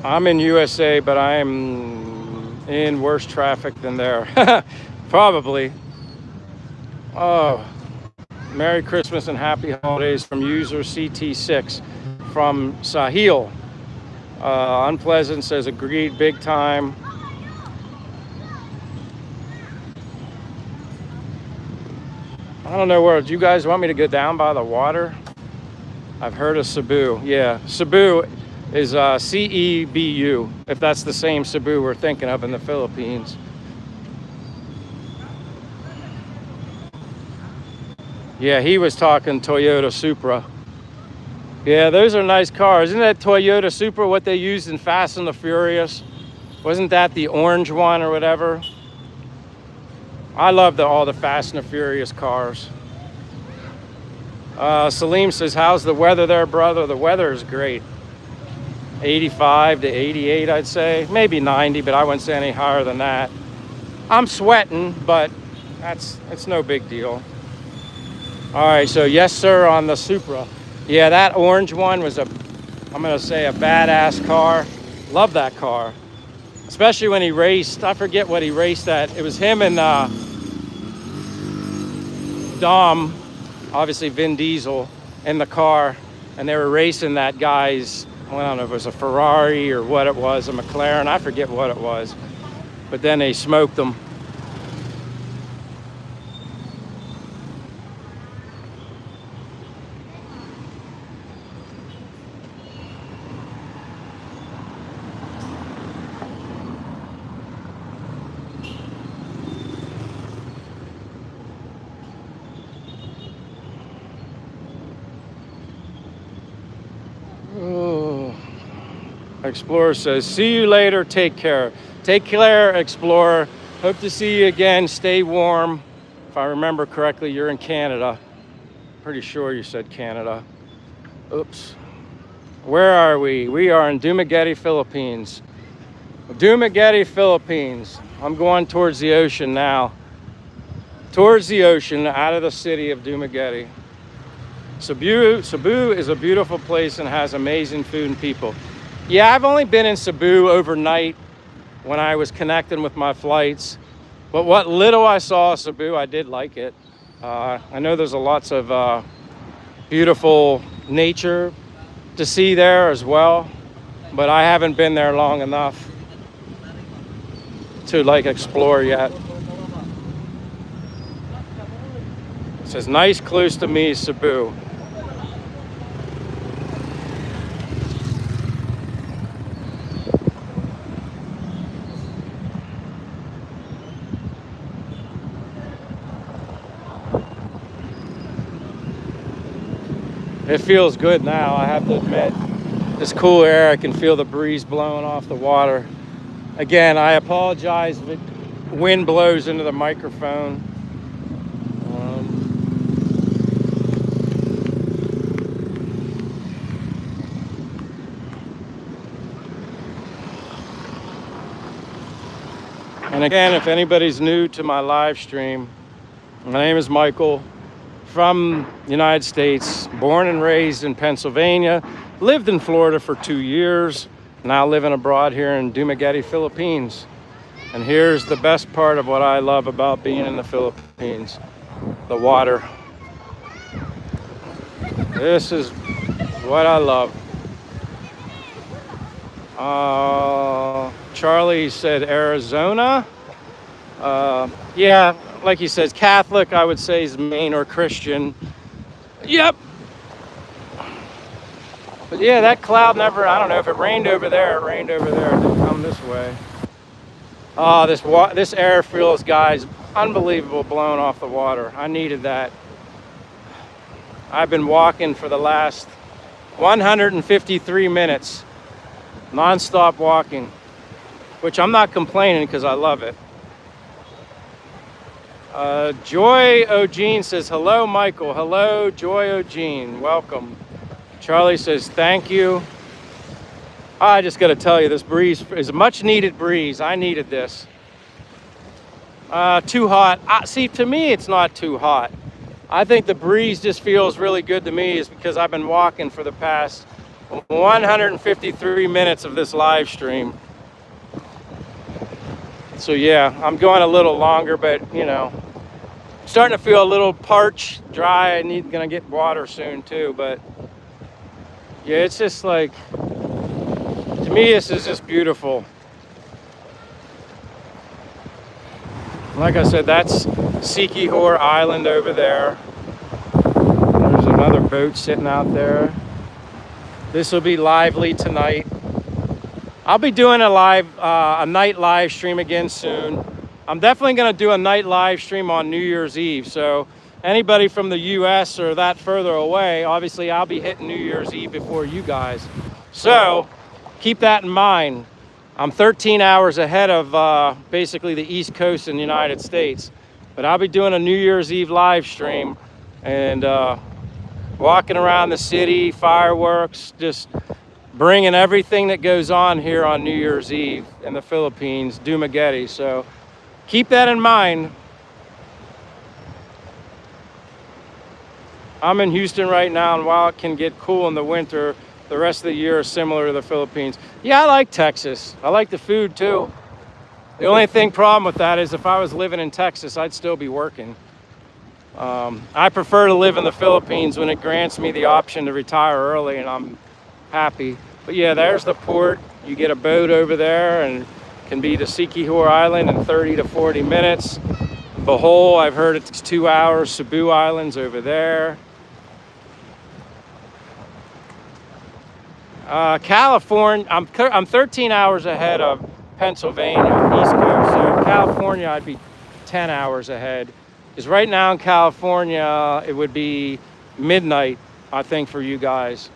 A: I'm in USA, but I'm in worse traffic than there. Probably. Oh, Merry Christmas and Happy Holidays from user CT6 from Sahil. Unpleasant says agreed big time. I don't know where. Do you guys want me to go down by the water? I've heard of Cebu. Yeah, Cebu is CEBU, if that's the same Cebu we're thinking of in the Philippines. Yeah, he was talking Toyota Supra. Yeah, those are nice cars. Isn't that Toyota Supra what they used in Fast and the Furious? Wasn't that the orange one or whatever? I love all the Fast and the Furious cars. Salim says, how's the weather there, brother? The weather is great. 85 to 88, I'd say. Maybe 90, but I wouldn't say any higher than that. I'm sweating, but it's no big deal. All right, so yes, sir, on the Supra. Yeah, that orange one was I'm gonna say a badass car. Love that car. Especially when he raced, I forget what he raced at. It was him and Dom, obviously Vin Diesel, in the car, and they were racing that guy's, well, I don't know if it was a Ferrari or what it was, a McLaren, I forget what it was. But then they smoked them. Explorer says, see you later, take care. Take care, Explorer. Hope to see you again. Stay warm. If I remember correctly, you're in Canada. Pretty sure you said Canada. Oops. Where are we? We are in Dumaguete, Philippines. Dumaguete, Philippines. I'm going towards the ocean now. Towards the ocean, out of the city of Dumaguete. Cebu is a beautiful place and has amazing food and people. Yeah, I've only been in Cebu overnight when I was connecting with my flights. But what little I saw of Cebu, I did like it. I know there's lots of beautiful nature to see there as well. But I haven't been there long enough to explore yet. It says, nice close to me, Cebu. It feels good now, I have to admit. This cool air, I can feel the breeze blowing off the water. Again, I apologize if wind blows into the microphone. And again, if anybody's new to my live stream, my name is Michael. From the United States, born and raised in Pennsylvania, lived in Florida for 2 years, now living abroad here in Dumaguete, Philippines. And here's the best part of what I love about being in the Philippines, the water. This is what I love. Charlie said Arizona. Yeah. Like he says, Catholic, I would say is Maine, or Christian. Yep. But yeah, that cloud never, I don't know if it rained over there, it rained over there, it didn't come this way. Oh, this air feels, guys, unbelievable, blowing off the water. I needed that. I've been walking for the last 153 minutes, non-stop walking, which I'm not complaining because I love it. Joy O'Jean says, hello, Michael. Hello, Joy O'Jean. Welcome. Charlie says, thank you. I just got to tell you, this breeze is a much needed breeze. I needed this. Too hot. See, to me, it's not too hot. I think the breeze just feels really good to me is because I've been walking for the past 153 minutes of this live stream. So yeah, I'm going a little longer, but you know, starting to feel a little parched, dry. Gonna get water soon too, but yeah, it's just like, to me, this is just beautiful. Like I said, that's Sikihor Island over there. There's another boat sitting out there. This will be lively tonight. I'll be doing a night live stream again soon. I'm definitely going to do a night live stream on New Year's Eve. So anybody from the US or that further away, obviously I'll be hitting New Year's Eve before you guys. So keep that in mind. I'm 13 hours ahead of basically the East Coast in the United States. But I'll be doing a New Year's Eve live stream and walking around the city, fireworks, just bringing everything that goes on here on New Year's Eve in the Philippines, Dumaguete. So keep that in mind. I'm in Houston right now, and while it can get cool in the winter, the rest of the year is similar to the Philippines. Yeah, I like Texas. I like the food too. The only problem with that is if I was living in Texas, I'd still be working. I prefer to live in the Philippines when it grants me the option to retire early, and I'm happy. But yeah, there's the port. You get a boat over there and can be to Siquijor Island in 30 to 40 minutes. Bohol, I've heard it's 2 hours. Cebu Island's over there. California, I'm 13 hours ahead of Pennsylvania, East Coast. So California, I'd be 10 hours ahead. Because right now in California, it would be midnight, I think, for you guys.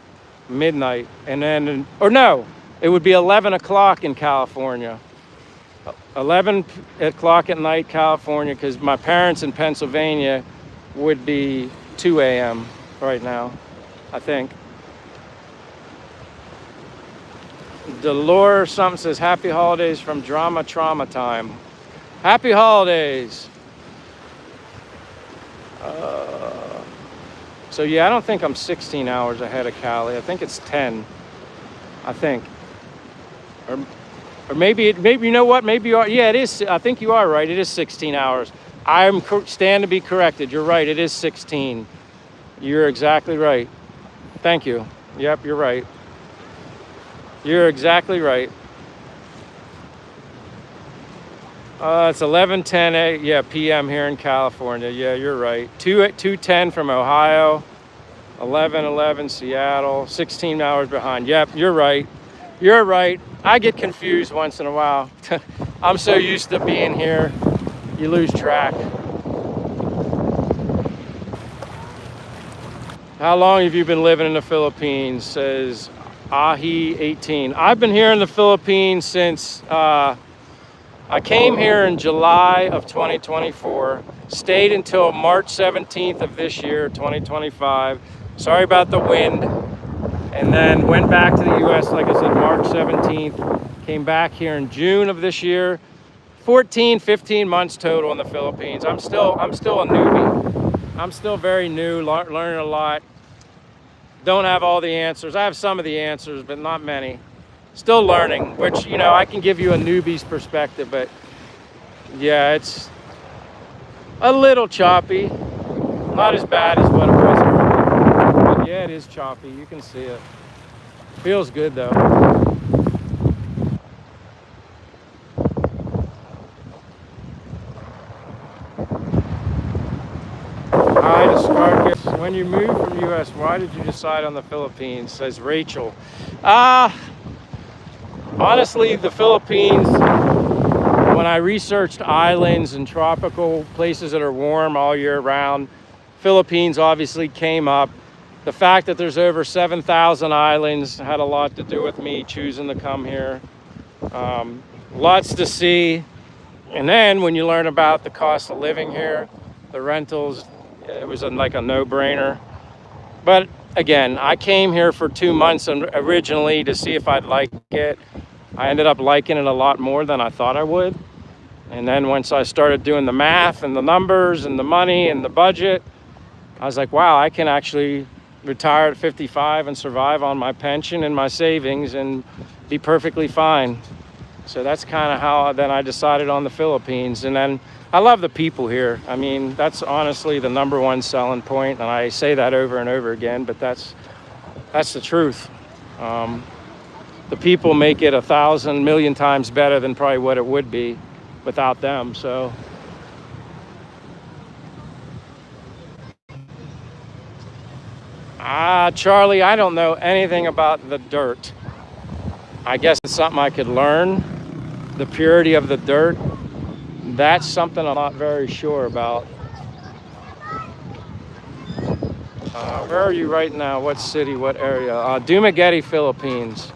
A: Midnight. And then, or no, it would be 11 o'clock in California. 11 o'clock at night, California, because my parents in Pennsylvania would be 2 a.m. right now, I think. Delore something says, happy holidays from Drama Trauma Time. Happy holidays. So yeah, I don't think I'm 16 hours ahead of Cali. I think it's 10. I think. Or maybe, you know what? Maybe you are. Yeah, it is. I think you are right. It is 16 hours. Stand to be corrected. You're right. It is 16. You're exactly right. Thank you. Yep, you're right. You're exactly right. It's 11:10 p.m. here in California. Yeah, you're right. 2:10 from Ohio. 11:11 Seattle. 16 hours behind. Yep, you're right. You're right. I get confused once in a while. I'm so used to being here, you lose track. How long have you been living in the Philippines? Says Ahi 18. I've been here in the Philippines since I came here in July of 2024, stayed until March 17th of this year, 2025. Sorry about the wind. And then went back to the US, like I said, March 17th. Came back here in June of this year. 15 months total in the Philippines. I'm still a newbie. I'm still very new, learning a lot. Don't have all the answers. I have some of the answers, but not many. Still learning, which, you know, I can give you a newbie's perspective, but yeah, it's a little choppy. Not as bad as what it was earlier. But yeah, it is choppy. You can see it. Feels good though. Hi to Scargus. When you moved from US, why did you decide on the Philippines? Says Rachel. Honestly, the Philippines, when I researched islands and tropical places that are warm all year round, Philippines obviously came up. The fact that there's over 7,000 islands had a lot to do with me choosing to come here. Lots to see. And then when you learn about the cost of living here, the rentals, it was like a no-brainer. But again, I came here for 2 months originally to see if I'd like it. I ended up liking it a lot more than I thought I would. And then once I started doing the math and the numbers and the money and the budget, I was like, wow, I can actually retire at 55 and survive on my pension and my savings and be perfectly fine. So that's kind of how then I decided on the Philippines. And then I love the people here. I mean, that's honestly the #1 selling point, and I say that over and over again, but that's the truth. The people make it 1,000 million times better than probably what it would be without them. So Charlie, I don't know anything about the dirt. I guess it's something I could learn. The purity of the dirt, that's something I'm not very sure about. Where are you right now? What city, what area? Dumaguete, Philippines.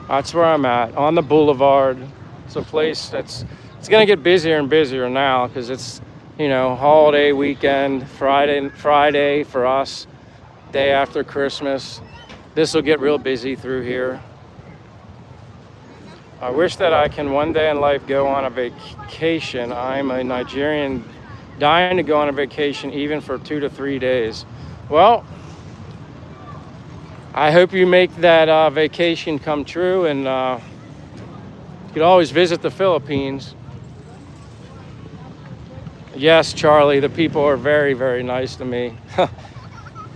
A: That's where I'm at, on the Boulevard. It's a place it's gonna get busier and busier now because it's you know, holiday weekend, Friday for us, day after Christmas. This will get real busy through here. I wish that I can one day in life go on a vacation. I'm a Nigerian dying to go on a vacation even for 2 to 3 days. Well, I hope you make that vacation come true, and you could always visit the Philippines. Yes, Charlie, the people are very, very nice to me.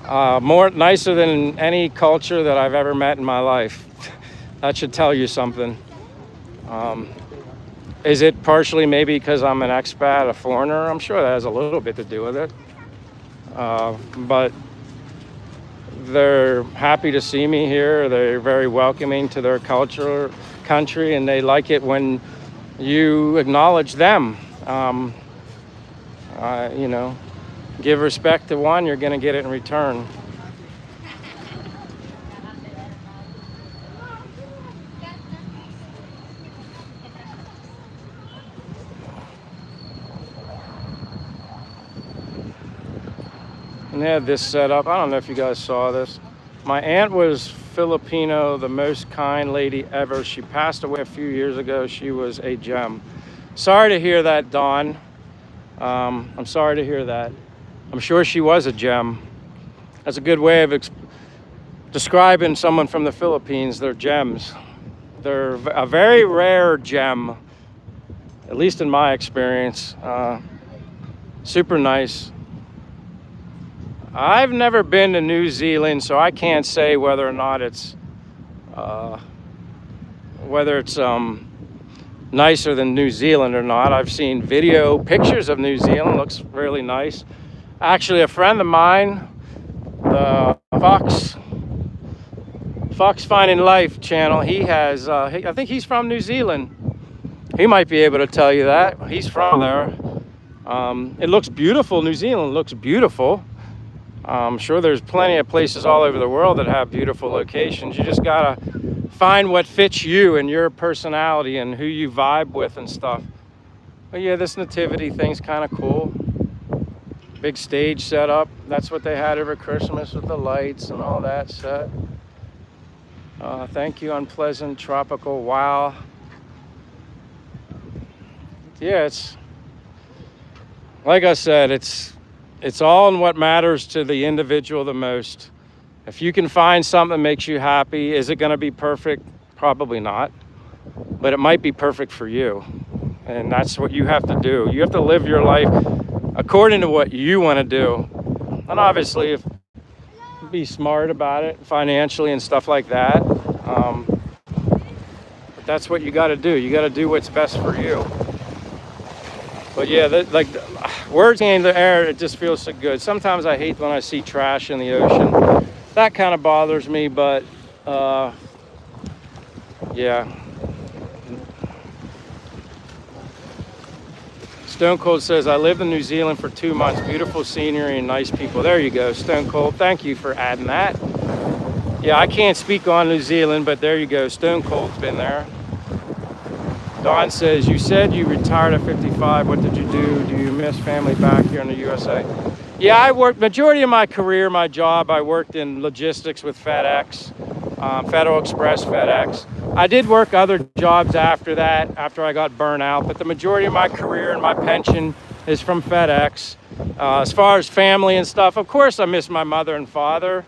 A: More nicer than any culture that I've ever met in my life. That should tell you something. Is it partially maybe because I'm an expat, a foreigner? I'm sure that has a little bit to do with it. But they're happy to see me here. They're very welcoming to their country, and they like it when you acknowledge them. You know, give respect to one, you're going to get it in return. And they had this set up. I don't know if you guys saw this. My aunt was Filipino, the most kind lady ever. She passed away a few years ago. She was a gem. Sorry to hear that, Dawn. I'm sorry to hear that. I'm sure she was a gem. That's a good way of describing someone from the Philippines. They're gems. They're a very rare gem, at least in my experience. Super nice. I've never been to New Zealand, so I can't say whether or not it's nicer than New Zealand or not. I've seen pictures of New Zealand. Looks really nice. Actually, a friend of mine, the Fox Finding Life channel, he has, I think he's from New Zealand. He might be able to tell you that. He's from there. It looks beautiful. New Zealand looks beautiful. I'm sure there's plenty of places all over the world that have beautiful locations. You just gotta find what fits you and your personality and who you vibe with and stuff. But yeah, this nativity thing's kind of cool. Big stage set up. That's what they had over Christmas with the lights and all that set. Thank you, Unpleasant Tropical Wow. Yeah, it's like I said, it's all in what matters to the individual the most. If you can find something that makes you happy, is it going to be perfect? Probably not. But it might be perfect for you. And that's what you have to do. You have to live your life according to what you want to do. And obviously, be smart about it financially and stuff like that. But that's what you got to do. You got to do what's best for you. But yeah, words in the air, it just feels so good. Sometimes I hate when I see trash in the ocean. That kind of bothers me, but yeah. Stone Cold says, I lived in New Zealand for 2 months. Beautiful scenery and nice people. There you go, Stone Cold. Thank you for adding that. Yeah, I can't speak on New Zealand, but there you go. Stone Cold's been there. Don says, you said you retired at 55. What did you do? Do you miss family back here in the USA? Yeah, I worked, majority of my career, my job, I worked in logistics with FedEx, Federal Express, FedEx. I did work other jobs after that, after I got burnt out, but the majority of my career and my pension is from FedEx. As far as family and stuff, of course I miss my mother and father.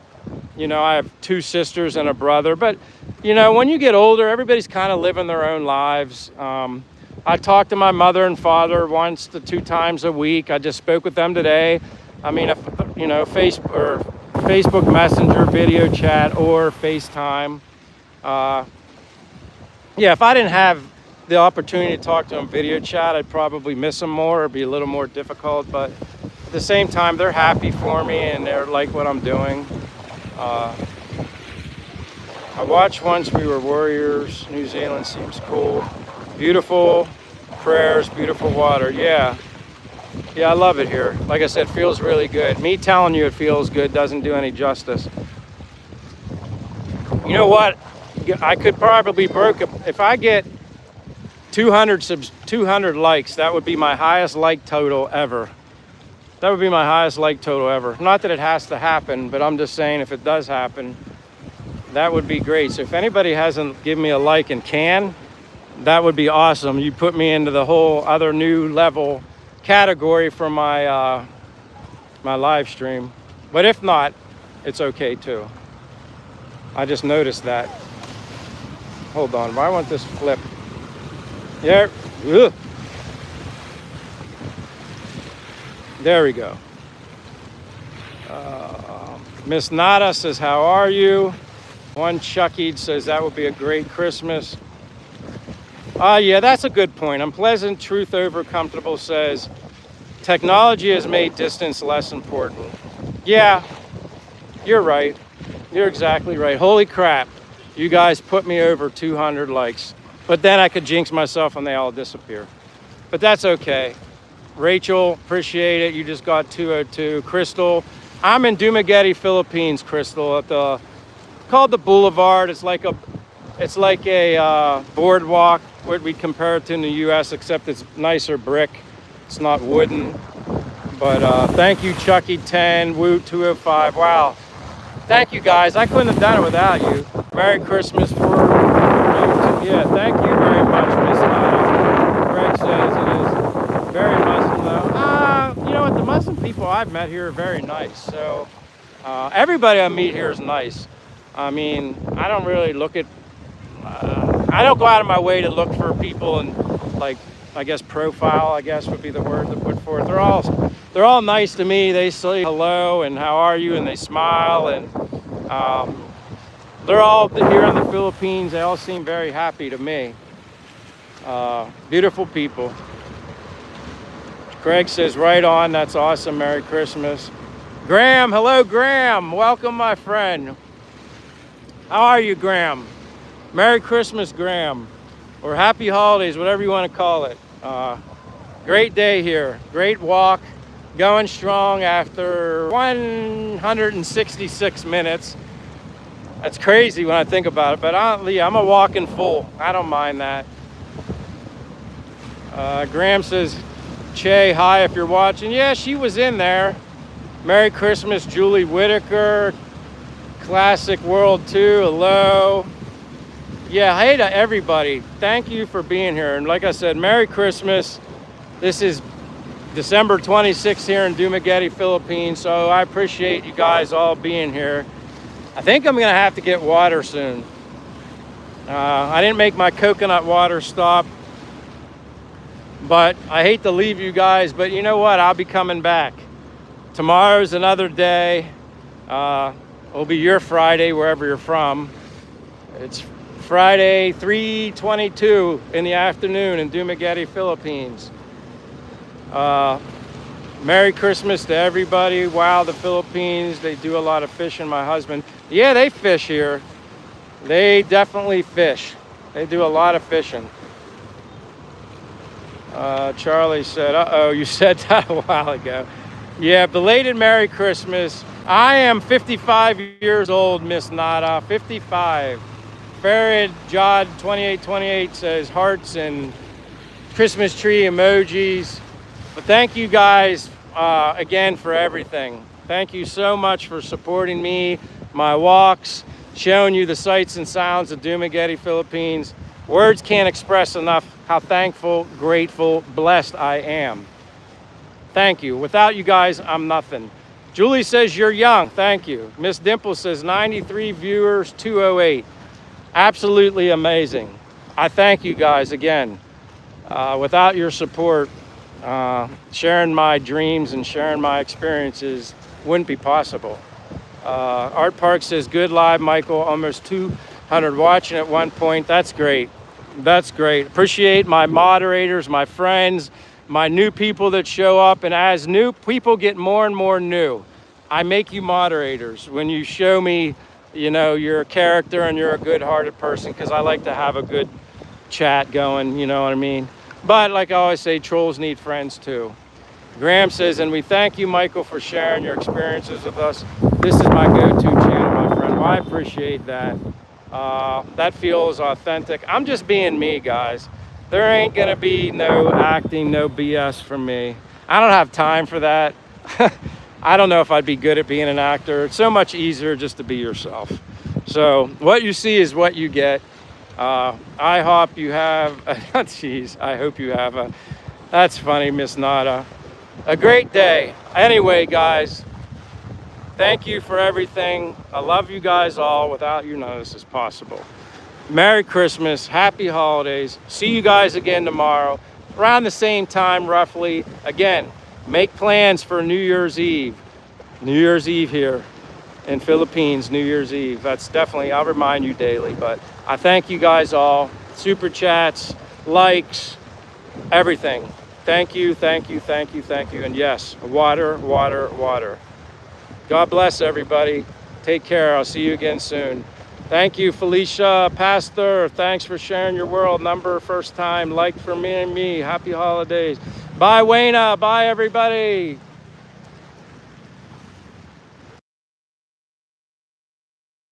A: You know, I have 2 sisters and a brother, but you know, when you get older, everybody's kind of living their own lives. I talk to my mother and father once to 2 times a week. I just spoke with them today. I mean, you know, Facebook Messenger, video chat, or FaceTime. Yeah, if I didn't have the opportunity to talk to them video chat, I'd probably miss them more. It'd be a little more difficult, but at the same time, they're happy for me and they're like what I'm doing. I watched once We Were Warriors. New Zealand seems cool. Beautiful prayers, beautiful water. Yeah, I love it here. Like I said, it feels really good. Me telling you it feels good doesn't do any justice. You know what? I could probably if I get 200 likes, that would be my highest like total ever That would be my highest like total ever. Not that it has to happen, but I'm just saying if it does happen, that would be great. So if anybody hasn't given me a like and can, that would be awesome. You put me into the whole other new level category for my my live stream. But if not, it's okay too. I just noticed that. Hold on, why won't this flip? There. Ugh. There we go. Miss Nada says, how are you? One Chucky says that would be a great Christmas. Yeah, that's a good point. Unpleasant Truth Over Comfortable says, technology has made distance less important. Yeah, you're right. You're exactly right. Holy crap. You guys put me over 200 likes. But then I could jinx myself and they all disappear. But that's okay. Rachel, appreciate it. You just got 202. Crystal, I'm in Dumaguete, Philippines, Crystal, at the called the Boulevard. It's like a boardwalk, what we compare it to in the US, except it's nicer brick. It's not wooden. But thank you, Chucky 10, Woo 205. Wow. Thank you guys. I couldn't have done it without you. Merry Christmas for you. Yeah, thank you very much, Miss Nada. Greg says it is very Muslim though. You know what? The Muslim people I've met here are very nice. So everybody I meet here is nice. I mean, I don't really look at. I don't go out of my way to look for people and like, I guess profile, I guess would be the word to put forth. They're all nice to me. They say hello and how are you, and they smile, and they're all here in the Philippines. They all seem very happy to me. Beautiful people. Craig says, right on. That's awesome. Merry Christmas. Graham, hello, Graham. Welcome, my friend. How are you, Graham? Merry Christmas, Graham. Or happy holidays, whatever you want to call it. Great day here. Great walk. Going strong after 166 minutes. That's crazy when I think about it, but I'm a walking fool. I don't mind that. Graham says, Che, hi if you're watching. Yeah, she was in there. Merry Christmas, Julie Whitaker. Classic World 2, hello. Yeah, hey to everybody. Thank you for being here. And like I said, Merry Christmas. This is December 26th here in Dumaguete, Philippines. So I appreciate you guys all being here. I think I'm gonna have to get water soon. I didn't make my coconut water stop, but I hate to leave you guys, but you know what? I'll be coming back. Tomorrow's another day. It'll be your Friday, wherever you're from. It's Friday, 3:22 in the afternoon in Dumaguete, Philippines. Merry Christmas to everybody. Wow, the Philippines, they do a lot of fishing. My husband, yeah, they fish here. They definitely fish. They do a lot of fishing. Charlie said, uh-oh, you said that a while ago. Yeah, belated Merry Christmas. I am 55 years old, Miss Nada, 55. Farid Jod 2828 says hearts and Christmas tree emojis. But thank you guys again for everything. Thank you so much for supporting me, my walks, showing you the sights and sounds of Dumaguete, Philippines. Words can't express enough how thankful, grateful, blessed I am. Thank you. Without you guys, I'm nothing. Julie says you're young. Thank you. Miss Dimple says 93 viewers, 208. Absolutely amazing. I thank you guys again. Without your support, sharing my dreams and sharing my experiences wouldn't be possible. Art Park says, good live, Michael. Almost 200 watching at one point. That's great. That's great. Appreciate my moderators, my friends, my new people that show up. And as new people get more and more new, I make you moderators. When you show me, you know, you're a character and you're a good-hearted person, because I like to have a good chat going, you know what I mean? But like I always say, trolls need friends too. Graham says, and we thank you, Michael, for sharing your experiences with us. This is my go-to channel, my friend. Well, I appreciate that. That feels authentic. I'm just being me, guys. There ain't gonna be no acting, no BS from me. I don't have time for that. I don't know if I'd be good at being an actor. It's so much easier just to be yourself. So what you see is what you get. I hope you have, geez, I hope you have a, that's funny, Miss Nada. A great day. Anyway, guys, thank you for everything. I love you guys all. Without you, none of this is possible. Merry Christmas, happy holidays. See you guys again tomorrow, around the same time, roughly. Again, make plans for New Year's Eve. New Year's Eve here in Philippines, New Year's Eve. That's definitely, I'll remind you daily, but I thank you guys all. Super chats, likes, everything. Thank you, thank you, thank you, thank you. And yes, water, water, water. God bless everybody. Take care. I'll see you again soon. Thank you, Felicia, Pastor. Thanks for sharing your world. Number first time, like for me and me. Happy holidays. Bye, Wayna. Bye, everybody.